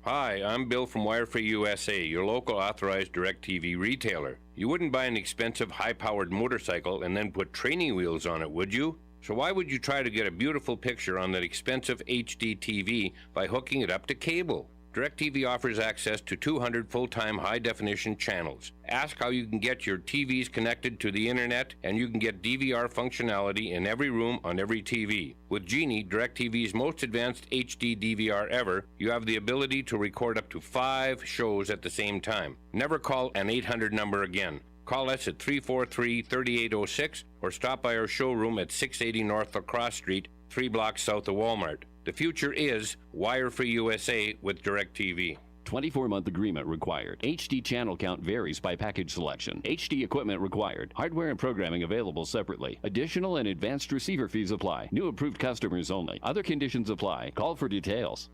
Hi, I'm Bill from Wirefree USA, your local authorized DirecTV retailer. You wouldn't buy an expensive, high-powered motorcycle and then put training wheels on it, would you? So why would you try to get a beautiful picture on that expensive HD TV by hooking it up to cable? DirecTV offers access to 200 full-time high-definition channels. Ask how you can get your TVs connected to the internet, and you can get DVR functionality in every room on every TV. With Genie, DirecTV's most advanced HD DVR ever, you have the ability to record up to 5 shows at the same time. Never call an 800 number again. Call us at 343-3806 or stop by our showroom at 680 North Lacrosse Street, 3 blocks south of Walmart. The future is Wirefree USA with DirecTV. 24-month agreement required. HD channel count varies by package selection. HD equipment required. Hardware and programming available separately. Additional and advanced receiver fees apply. New approved customers only. Other conditions apply. Call for details.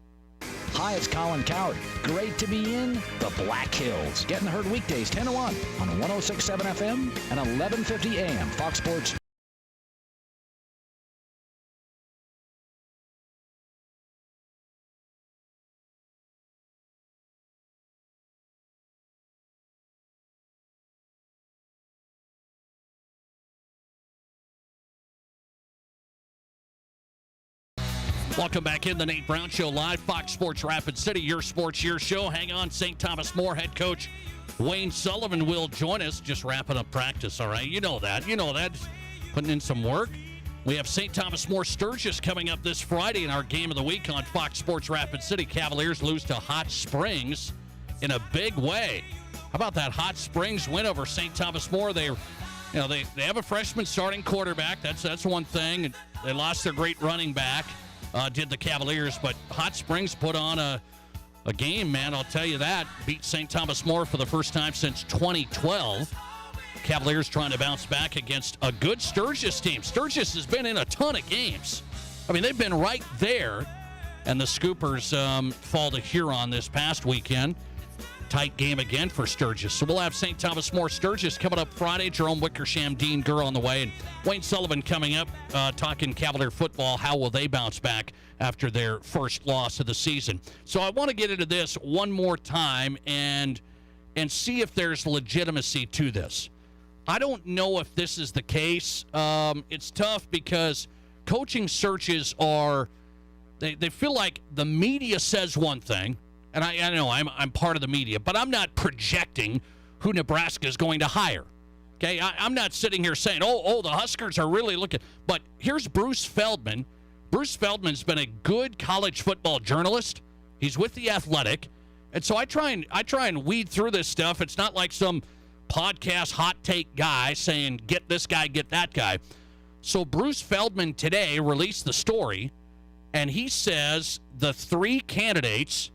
Hi, it's Colin Coward. Great to be in the Black Hills. Getting heard weekdays 10 to 1 on 106.7 FM and 1150 AM. Fox Sports. Welcome back in the Nate Brown Show live, Fox Sports Rapid City, your sports, your show. Hang on, St. Thomas More head coach Wayne Sullivan will join us. Just wrapping up practice, all right? You know that. Just putting in some work. We have St. Thomas More Sturgis coming up this Friday in our game of the week on Fox Sports Rapid City. Cavaliers lose to Hot Springs in a big way. How about that Hot Springs win over St. Thomas More? They have a freshman starting quarterback. That's one thing. They lost their great running back. Did the Cavaliers, but Hot Springs put on a game, man, I'll tell you that. Beat St. Thomas More for the first time since 2012. Cavaliers trying to bounce back against a good Sturgis team. Sturgis has been in a ton of games. I mean, they've been right there, and the Scoopers fall to Huron this past weekend. Tight game again for Sturgis. So we'll have St. Thomas More Sturgis coming up Friday. Jerome Wickersham, Dean Gurr on the way. And Wayne Sullivan coming up, talking Cavalier football. How will they bounce back after their first loss of the season? So I want to get into this one more time and see if there's legitimacy to this. I don't know if this is the case. It's tough because coaching searches they feel like the media says one thing. And I know I'm part of the media, but I'm not projecting who Nebraska is going to hire. Okay, I'm not sitting here saying, the Huskers are really looking. But here's Bruce Feldman. Bruce Feldman's been a good college football journalist. He's with The Athletic. And so I try and weed through this stuff. It's not like some podcast hot take guy saying, get this guy, get that guy. So Bruce Feldman today released the story, and he says the 3 candidates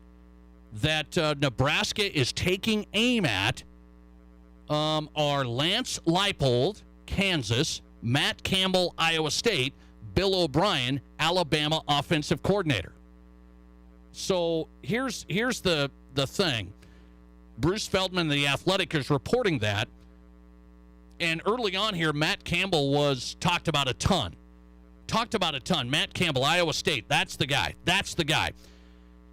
that Nebraska is taking aim at are Lance Leipold, Kansas, Matt Campbell, Iowa State, Bill O'Brien, Alabama offensive coordinator. So here's the thing. Bruce Feldman, The Athletic, is reporting that. And early on here, Matt Campbell was talked about a ton. Matt Campbell, Iowa State, that's the guy.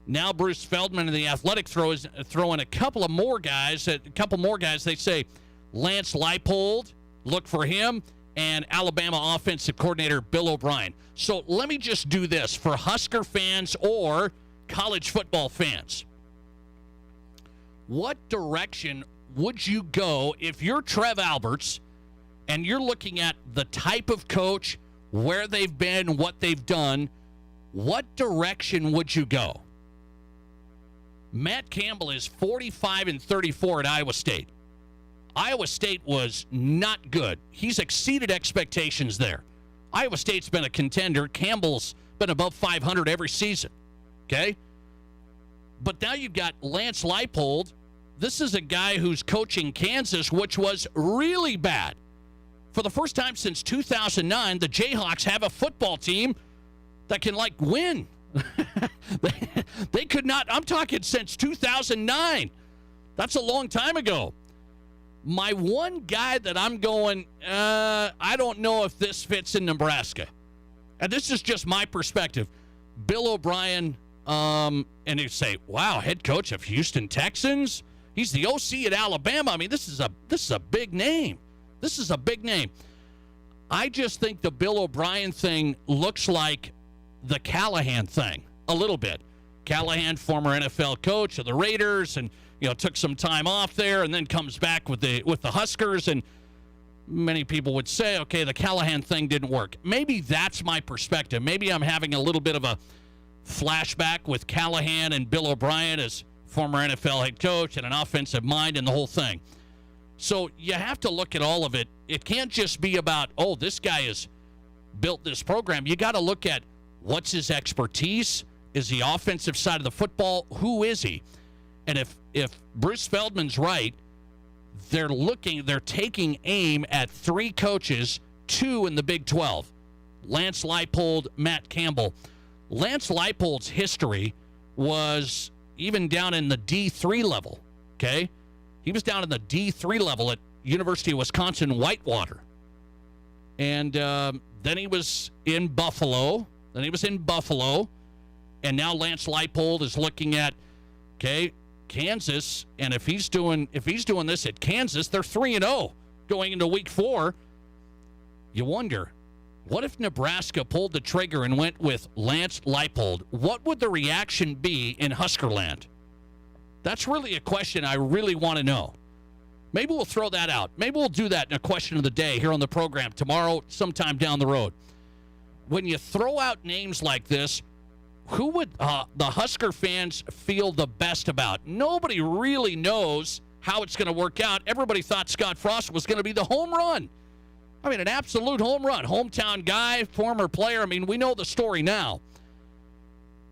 Now Bruce Feldman and The Athletic throw in a couple more guys. They say Lance Leipold, look for him, and Alabama offensive coordinator Bill O'Brien. So let me just do this for Husker fans or college football fans. What direction would you go if you're Trev Alberts and you're looking at the type of coach, where they've been, what they've done? What direction would you go? Matt Campbell is 45-34 at Iowa State. Iowa State was not good. He's exceeded expectations there. Iowa State's been a contender. Campbell's been above 500 every season. Okay? But now you've got Lance Leipold. This is a guy who's coaching Kansas, which was really bad. For the first time since 2009, the Jayhawks have a football team that can, win. They could not. I'm talking since 2009. That's a long time ago. My one guy that I'm going, I don't know if this fits in Nebraska. And this is just my perspective. Bill O'Brien, And you say, wow, head coach of Houston Texans? He's the OC at Alabama. I mean, this is a big name. This is a big name. I just think the Bill O'Brien thing looks like the Callahan thing a little bit. Callahan, former NFL coach of the Raiders, and took some time off there, and then comes back with the Huskers. And many people would say, okay, the Callahan thing didn't work. Maybe that's my perspective. Maybe I'm having a little bit of a flashback with Callahan and Bill O'Brien as former NFL head coach and an offensive mind and the whole thing. So you have to look at all of it. It can't just be about, oh, this guy has built this program. You got to look at what's his expertise. Is the offensive side of the football? Who is he? And if Bruce Feldman's right, they're taking aim at 3 coaches, 2 in the Big 12. Lance Leipold, Matt Campbell. Lance Leipold's history was even down in the D3 level, okay? He was down in the D3 level at University of Wisconsin-Whitewater. And then he was in Buffalo. And now Lance Leipold is looking at, okay, Kansas. And if he's doing this at Kansas, they're 3-0 going into week 4. You wonder, what if Nebraska pulled the trigger and went with Lance Leipold? What would the reaction be in Huskerland? That's really a question I really want to know. Maybe we'll throw that out. Maybe we'll do that in a question of the day here on the program tomorrow, sometime down the road. When you throw out names like this, who would the Husker fans feel the best about? Nobody really knows how it's going to work out. Everybody thought Scott Frost was going to be the home run. I mean, an absolute home run. Hometown guy, former player. I mean, we know the story now.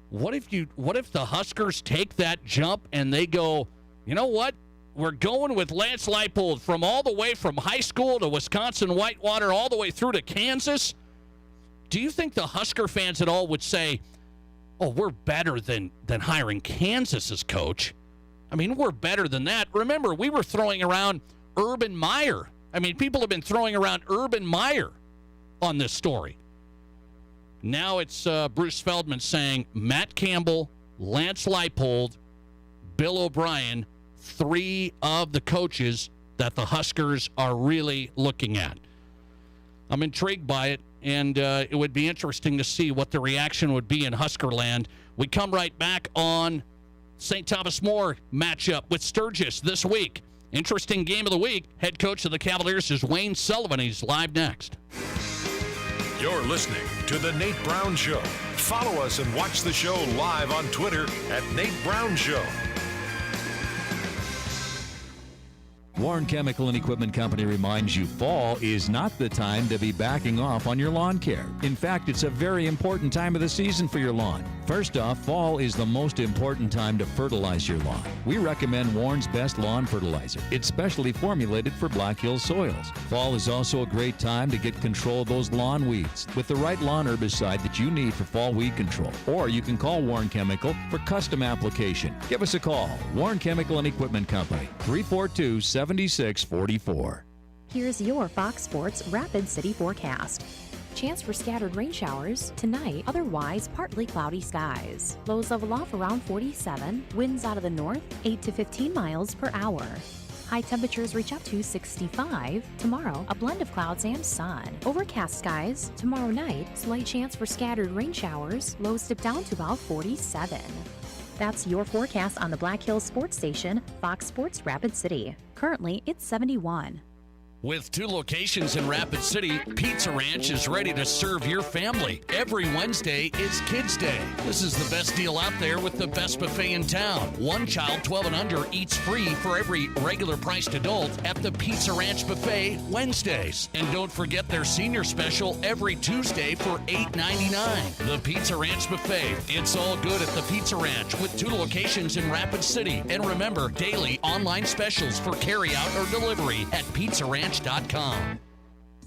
What if the Huskers take that jump and they go, you know what? We're going with Lance Leipold from all the way from high school to Wisconsin-Whitewater all the way through to Kansas. Do you think the Husker fans at all would say, oh, we're better than hiring Kansas's coach? I mean, we're better than that. Remember, we were throwing around Urban Meyer. I mean, people have been throwing around Urban Meyer on this story. Now it's Bruce Feldman saying Matt Campbell, Lance Leipold, Bill O'Brien, 3 of the coaches that the Huskers are really looking at. I'm intrigued by it, and it would be interesting to see what the reaction would be in Huskerland. We come right back on St. Thomas More matchup with Sturgis this week. Interesting game of the week. Head coach of the Cavaliers is Wayne Sullivan. He's live next. You're listening to The Nate Brown Show. Follow us and watch the show live on Twitter at Nate Brown Show. Warren Chemical and Equipment Company reminds you fall is not the time to be backing off on your lawn care. In fact, it's a very important time of the season for your lawn. First off, fall is the most important time to fertilize your lawn. We recommend Warren's Best Lawn Fertilizer. It's specially formulated for Black Hills soils. Fall is also a great time to get control of those lawn weeds with the right lawn herbicide that you need for fall weed control. Or you can call Warren Chemical for custom application. Give us a call. Warren Chemical and Equipment Company, 342-7644. Here's your Fox Sports Rapid City forecast. Chance for scattered rain showers tonight, otherwise partly cloudy skies. Lows level off around 47, winds out of the north 8 to 15 miles per hour. High temperatures reach up to 65. Tomorrow, a blend of clouds and sun. Overcast skies. Tomorrow night, slight chance for scattered rain showers. Lows dip down to about 47. That's your forecast on the Black Hills Sports Station, Fox Sports Rapid City. Currently, it's 71. With 2 locations in Rapid City, Pizza Ranch is ready to serve your family. Every Wednesday is Kids Day. This is the best deal out there with the best buffet in town. One child 12 and under eats free for every regular priced adult at the Pizza Ranch Buffet Wednesdays. And don't forget their senior special every Tuesday for $8.99. The Pizza Ranch Buffet. It's all good at the Pizza Ranch with 2 locations in Rapid City. And remember, daily online specials for carryout or delivery at PizzaRanch.com.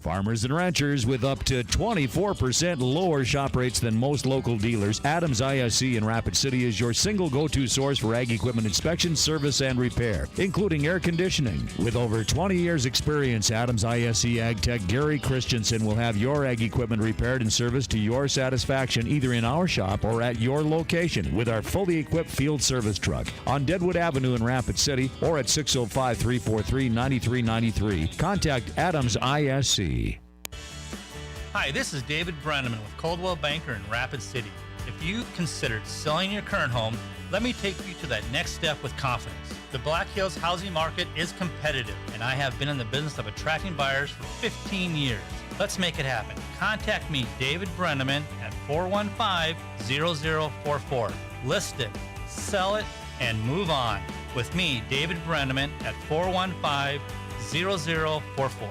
Farmers and ranchers with up to 24% lower shop rates than most local dealers. Adams ISC in Rapid City is your single go-to source for ag equipment inspection, service, and repair, including air conditioning. With over 20 years experience, Adams ISC Ag Tech Gary Christensen will have your ag equipment repaired and serviced to your satisfaction, either in our shop or at your location with our fully equipped field service truck on Deadwood Avenue in Rapid City or at 605-343-9393. Contact Adams ISC. Hi, this is David Brenneman with Coldwell Banker in Rapid City. If you considered selling your current home, let me take you to that next step with confidence. The Black Hills housing market is competitive, and I have been in the business of attracting buyers for 15 years. Let's make it happen. Contact me, David Brenneman, at 415-0044. List it, sell it, and move on. With me, David Brenneman, at 415-0044.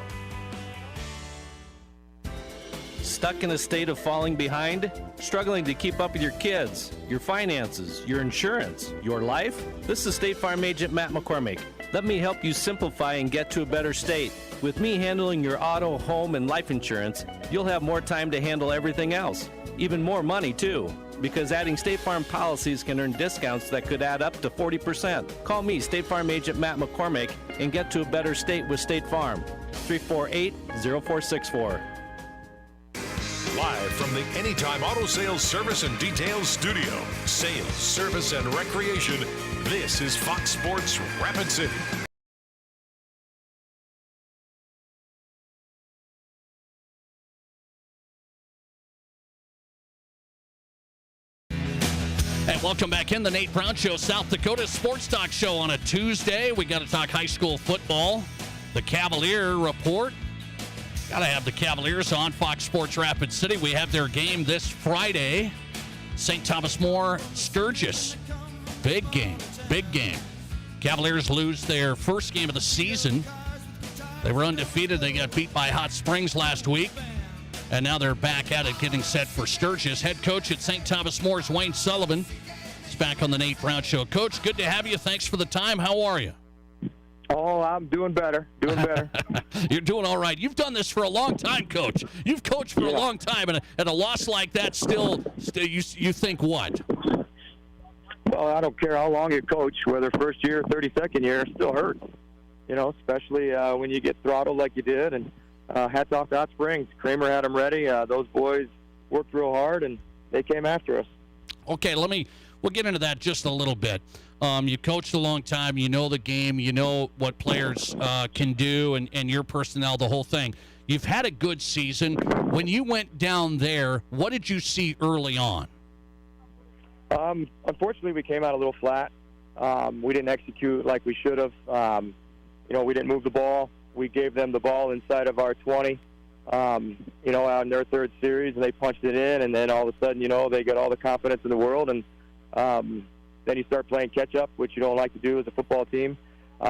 Stuck in a state of falling behind? Struggling to keep up with your kids, your finances, your insurance, your life? This is State Farm Agent Matt McCormick. Let me help you simplify and get to a better state. With me handling your auto, home, and life insurance, you'll have more time to handle everything else. Even more money, too. Because adding State Farm policies can earn discounts that could add up to 40%. Call me, State Farm Agent Matt McCormick, and get to a better state with State Farm. 348-0464. Live from the Anytime Auto Sales Service and Details Studio. Sales, service, and recreation. This is Fox Sports Rapid City. And welcome back in the Nate Brown Show, South Dakota Sports Talk Show on a Tuesday. We got to talk high school football. The Cavalier report. Got to have the Cavaliers on Fox Sports Rapid City. We have their game this Friday. St. Thomas More, Sturgis. Big game. Big game. Cavaliers lose their first game of the season. They were undefeated. They got beat by Hot Springs last week. And now they're back at it, getting set for Sturgis. Head coach at St. Thomas More is Wayne Sullivan. He's back on the Nate Brown Show. Coach, good to have you. Thanks for the time. How are you? Oh, I'm doing better. You're doing all right. You've done this for a long time, Coach. You've coached for a long time, and a loss like that still you think what? Well, I don't care how long you coach, whether first year or 32nd year, it still hurts. You know, especially when you get throttled like you did. And hats off to Hot Springs. Kramer had them ready. Those boys worked real hard, and they came after us. Okay, we'll get into that just a little bit. You coached a long time. You know the game. You know what players can do and your personnel, the whole thing. You've had a good season. When you went down there, what did you see early on? Unfortunately, we came out a little flat. We didn't execute like we should have. We didn't move the ball. We gave them the ball inside of our 20, out in their third series, and they punched it in. And then all of a sudden, they got all the confidence in the world. And then you start playing catch-up, which you don't like to do as a football team.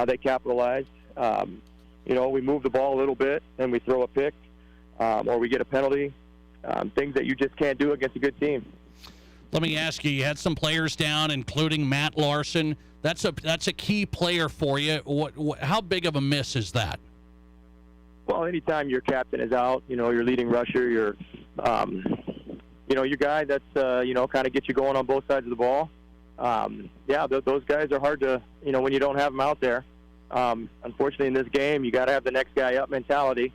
They capitalized. We move the ball a little bit, and we throw a pick, or we get a penalty, things that you just can't do against a good team. Let me ask you, you had some players down, including Matt Larson. That's a key player for you. How big of a miss is that? Well, anytime your captain is out, your leading rusher, your guy that's, kind of gets you going on both sides of the ball. Those guys are hard to, when you don't have them out there. Unfortunately, in this game, you got to have the next guy up mentality,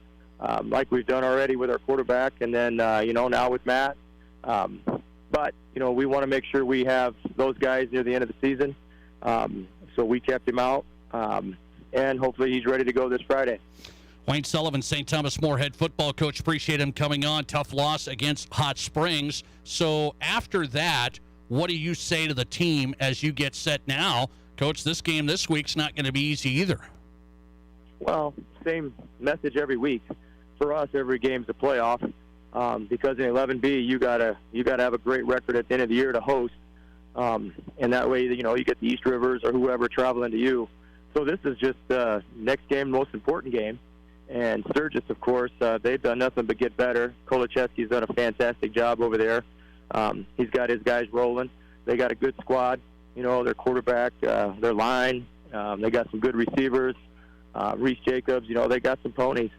like we've done already with our quarterback, and then, now with Matt. But we want to make sure we have those guys near the end of the season. So we kept him out, and hopefully he's ready to go this Friday. Wayne Sullivan, St. Thomas More head football coach. Appreciate him coming on. Tough loss against Hot Springs. So after that, what do you say to the team as you get set now? Coach, this game this week's not going to be easy either. Well, same message every week. For us, every game's a playoff. Because in 11B, you gotta have a great record at the end of the year to host, and that way, you get the East Rivers or whoever traveling to you. So this is just the next game, most important game. And Sturgis, of course, they've done nothing but get better. Kolochevsky's done a fantastic job over there. He's got his guys rolling. They got a good squad. Their quarterback, their line. They got some good receivers. Reese Jacobs, they got some ponies.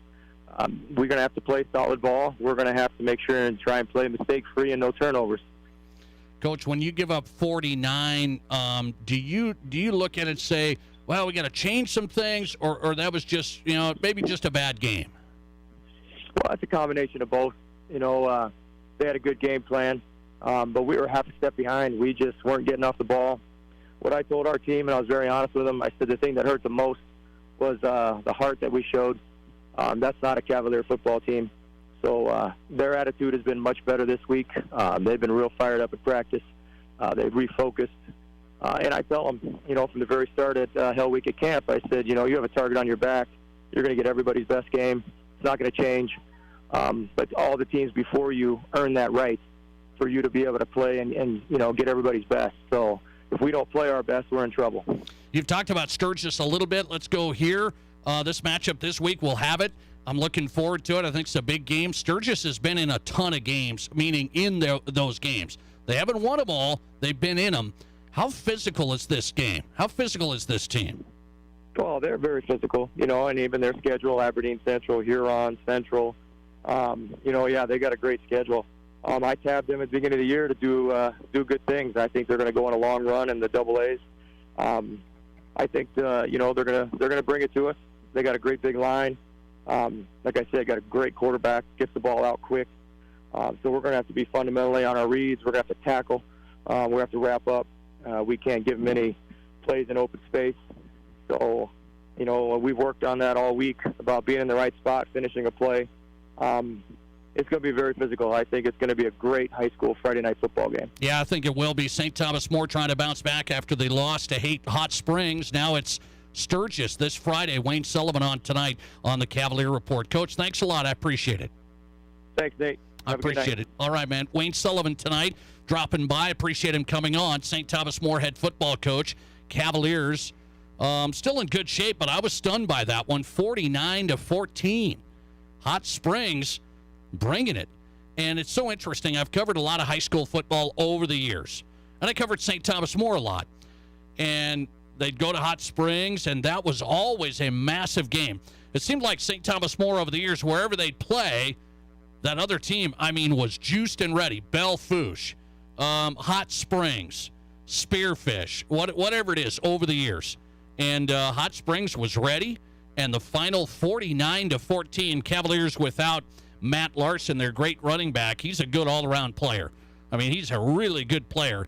we're going to have to play solid ball. We're going to have to make sure and try and play mistake-free and no turnovers. Coach, when you give up 49, do you look at it and say, well, we got to change some things, or that was just, maybe just a bad game? Well, it's a combination of both. They had a good game plan, but we were half a step behind. We just weren't getting off the ball. What I told our team, and I was very honest with them, I said the thing that hurt the most was the heart that we showed. That's not a Cavalier football team. So their attitude has been much better this week. They've been real fired up at practice. They've refocused. And I tell them, from the very start at Hell Week at camp, I said, you have a target on your back. You're going to get everybody's best game. It's not going to change. But all the teams before you earn that right for you to be able to play and get everybody's best. So if we don't play our best, we're in trouble. You've talked about Sturgis a little bit. Let's go here. This matchup this week, we'll have it. I'm looking forward to it. I think it's a big game. Sturgis has been in a ton of games, meaning in those games. They haven't won them all. They've been in them. How physical is this game? How physical is this team? Well, they're very physical, and even their schedule, Aberdeen Central, Huron Central, they got a great schedule. I tabbed them at the beginning of the year to do good things. I think they're going to go on a long run in the AA. I think they're going to bring it to us. They got a great big line. Like I said, got a great quarterback, gets the ball out quick. So we're going to have to be fundamentally on our reads. We're going to have to tackle. We have to wrap up. We can't give them any plays in open space. So, we've worked on that all week about being in the right spot, finishing a play. It's going to be very physical. I think it's going to be a great high school Friday night football game. Yeah, I think it will be. St. Thomas More trying to bounce back after they lost to Hot Springs. Now it's Sturgis this Friday. Wayne Sullivan on tonight on the Cavalier Report. Coach, thanks a lot. I appreciate it. Thanks, Nate. I appreciate it. All right, man. Wayne Sullivan tonight dropping by. Appreciate him coming on. St. Thomas More head football coach. Cavaliers still in good shape, but I was stunned by that one. 49-14. Hot Springs bringing it. And it's so interesting. I've covered a lot of high school football over the years. And I covered St. Thomas More a lot. And they'd go to Hot Springs, and that was always a massive game. It seemed like St. Thomas More over the years, wherever they'd play, that other team, was juiced and ready. Belle Fourche, Hot Springs, Spearfish, whatever it is over the years. And Hot Springs was ready, and the final 49-14, Cavaliers without Matt Larson, their great running back. He's a good all-around player. He's a really good player.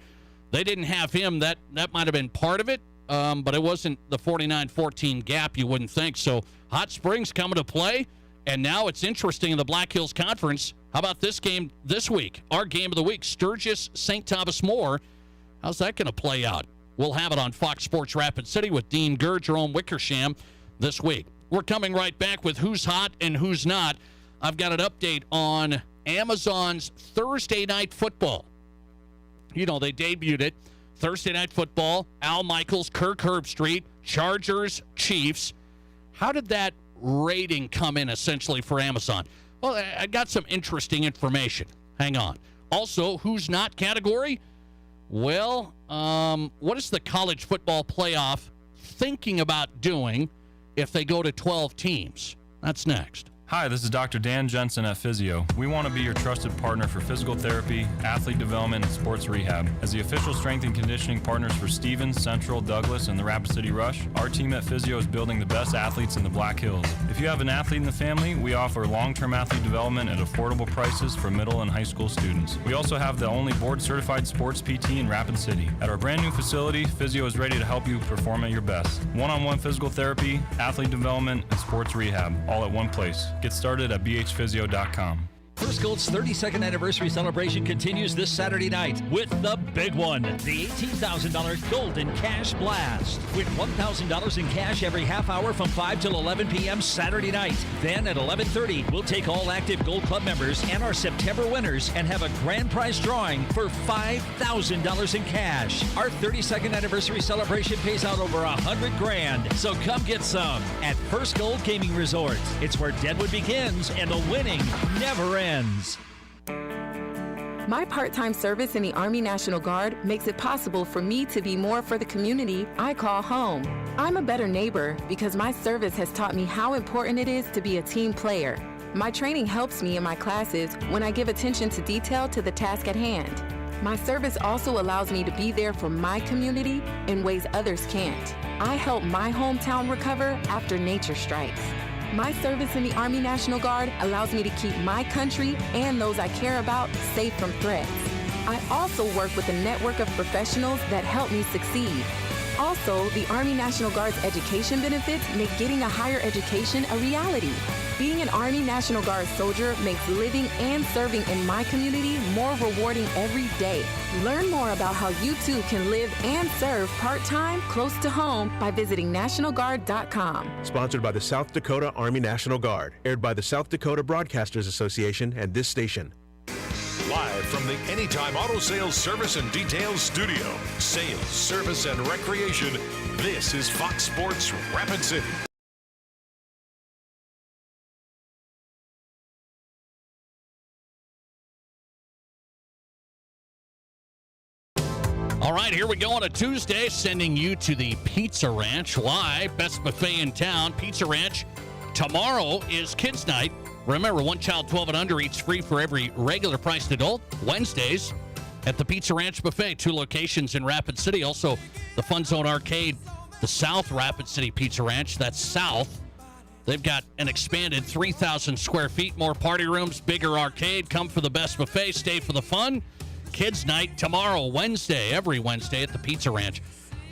They didn't have him. That might have been part of it, but it wasn't the 49-14 gap, you wouldn't think. So Hot Springs coming to play, and now it's interesting in the Black Hills Conference. How about this game this week? Our game of the week, Sturgis, St. Thomas More. How's that going to play out? We'll have it on Fox Sports Rapid City with Dean Gurr, Jerome Wickersham this week. We're coming right back with who's hot and who's not. I've got an update on Amazon's Thursday Night Football. They debuted it. Thursday Night Football, Al Michaels, Kirk Herbstreit, Chargers, Chiefs. How did that rating come in essentially for Amazon? Well, I got some interesting information. Hang on. Also, who's not category? Well, what is the college football playoff thinking about doing if they go to 12 teams? That's next. Hi, this is Dr. Dan Jensen at Physio. We want to be your trusted partner for physical therapy, athlete development, and sports rehab. As the official strength and conditioning partners for Stevens, Central, Douglas, and the Rapid City Rush, our team at Physio is building the best athletes in the Black Hills. If you have an athlete in the family, we offer long-term athlete development at affordable prices for middle and high school students. We also have the only board-certified sports PT in Rapid City. At our brand new facility, Physio is ready to help you perform at your best. One-on-one physical therapy, athlete development, and sports rehab, all at one place. Get started at bhphysio.com. First Gold's 32nd anniversary celebration continues this Saturday night with the big one, the $18,000 Golden Cash Blast. With $1,000 in cash every half hour from 5 till 11 p.m. Saturday night. Then at 11:30, we'll take all active Gold Club members and our September winners and have a grand prize drawing for $5,000 in cash. Our 32nd anniversary celebration pays out over $100,000, so come get some at First Gold Gaming Resort. It's where Deadwood begins and the winning never ends. My part-time service in the Army National Guard makes it possible for me to be more for the community I call home. I'm a better neighbor because my service has taught me how important it is to be a team player. My training helps me in my classes when I give attention to detail to the task at hand. My service also allows me to be there for my community in ways others can't. I help my hometown recover after nature strikes. My service in the Army National Guard allows me to keep my country and those I care about safe from threats. I also work with a network of professionals that help me succeed. Also, the Army National Guard's education benefits make getting a higher education a reality. Being an Army National Guard soldier makes living and serving in my community more rewarding every day. Learn more about how you too can live and serve part-time close to home by visiting NationalGuard.com. Sponsored by the South Dakota Army National Guard. Aired by the South Dakota Broadcasters Association and this station. Live from the Anytime Auto Sales Service and Details Studio. Sales, service, and recreation. This is Fox Sports Rapid City. All right, here we go on a Tuesday, sending you to the Pizza Ranch. Why? Best buffet in town. Pizza Ranch. Tomorrow is Kids Night. Remember, one child 12 and under eats free for every regular priced adult. Wednesdays at the Pizza Ranch Buffet, 2 locations in Rapid City. Also, the Fun Zone Arcade, the South Rapid City Pizza Ranch. That's south. They've got an expanded 3,000 square feet, more party rooms, bigger arcade. Come for the best buffet, stay for the fun. Kids Night tomorrow, Wednesday, every Wednesday at the Pizza Ranch.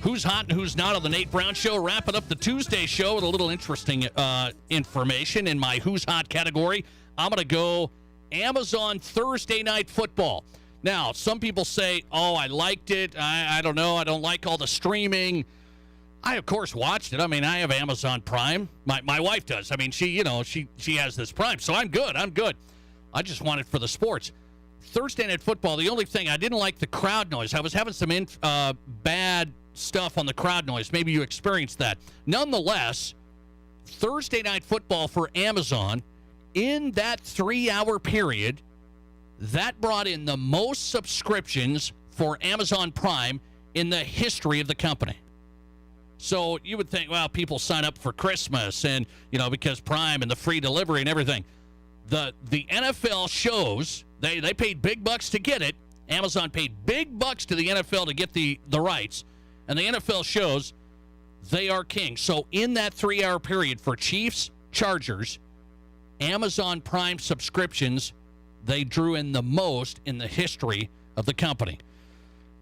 Who's hot and who's not on the Nate Brown Show? Wrapping up the Tuesday show with a little interesting information in my Who's Hot category. I'm going to go Amazon Thursday Night Football. Now, some people say, oh, I liked it. I don't know. I don't like all the streaming. I, of course, watched it. I mean, I have Amazon Prime. My wife does. I mean, she has this Prime, so I'm good. I just want it for the sports. Thursday Night Football, the only thing, I didn't like the crowd noise. I was having some bad stuff on the crowd noise. Maybe you experienced that. Nonetheless, Thursday Night Football for Amazon, in that 3-hour period, that brought in the most subscriptions for Amazon Prime in the history of the company. So you would think, well, people sign up for Christmas and, because Prime and the free delivery and everything. The NFL shows, they paid big bucks to get it. Amazon paid big bucks to the NFL to get the rights. And the NFL shows they are king. So in that 3-hour period for Chiefs, Chargers, Amazon Prime subscriptions, they drew in the most in the history of the company.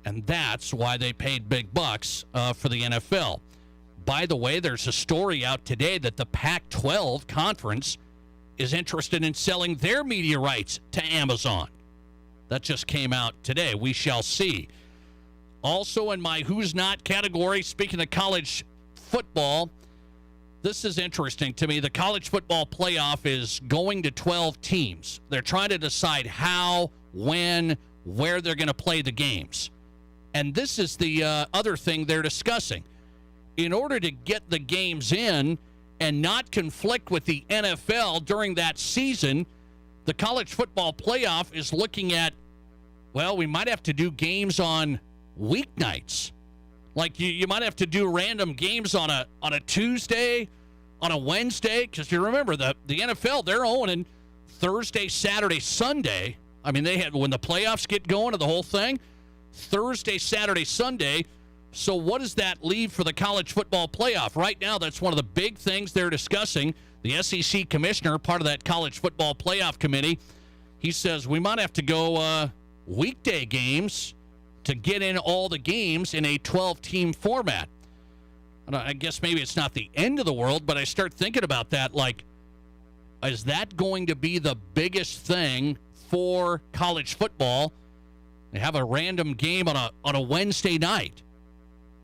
And that's why they paid big bucks for the NFL. By the way, there's a story out today that the Pac-12 conference is interested in selling their media rights to Amazon. That just came out today. We shall see. Also in my Who's Not category, speaking of college football, this is interesting to me. The college football playoff is going to 12 teams. They're trying to decide how, when, where they're going to play the games. And this is the other thing they're discussing. In order to get the games in and not conflict with the NFL during that season, the college football playoff is looking at, well, we might have to do games on weeknights. Like you might have to do random games on a Tuesday, on a Wednesday, because you remember the NFL, they're owning Thursday, Saturday, Sunday. I mean, they had, when the playoffs get going to the whole thing, Thursday, Saturday, Sunday. So what does that leave for the college football playoff? Right now, that's one of the big things they're discussing. The SEC commissioner, part of that college football playoff committee, he says we might have to go weekday games to get in all the games in a 12-team format. And I guess maybe it's not the end of the world, but I start thinking about that, like, is that going to be the biggest thing for college football? They have a random game on a Wednesday night.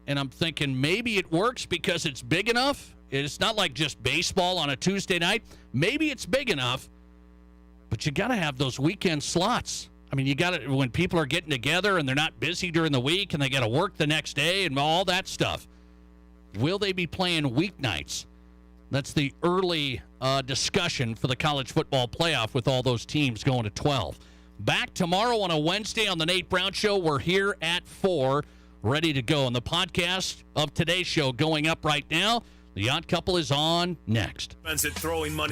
And I'm thinking maybe it works because it's big enough. It's not like just baseball on a Tuesday night. Maybe it's big enough, but you got to have those weekend slots. I mean, you got to, when people are getting together and they're not busy during the week and they got to work the next day and all that stuff. Will they be playing weeknights? That's the early discussion for the college football playoff with all those teams going to 12. Back tomorrow on a Wednesday on the Nate Brown Show. We're here at 4. ready to go. And the podcast of today's show going up right now. The Odd Couple is on next. Throwing money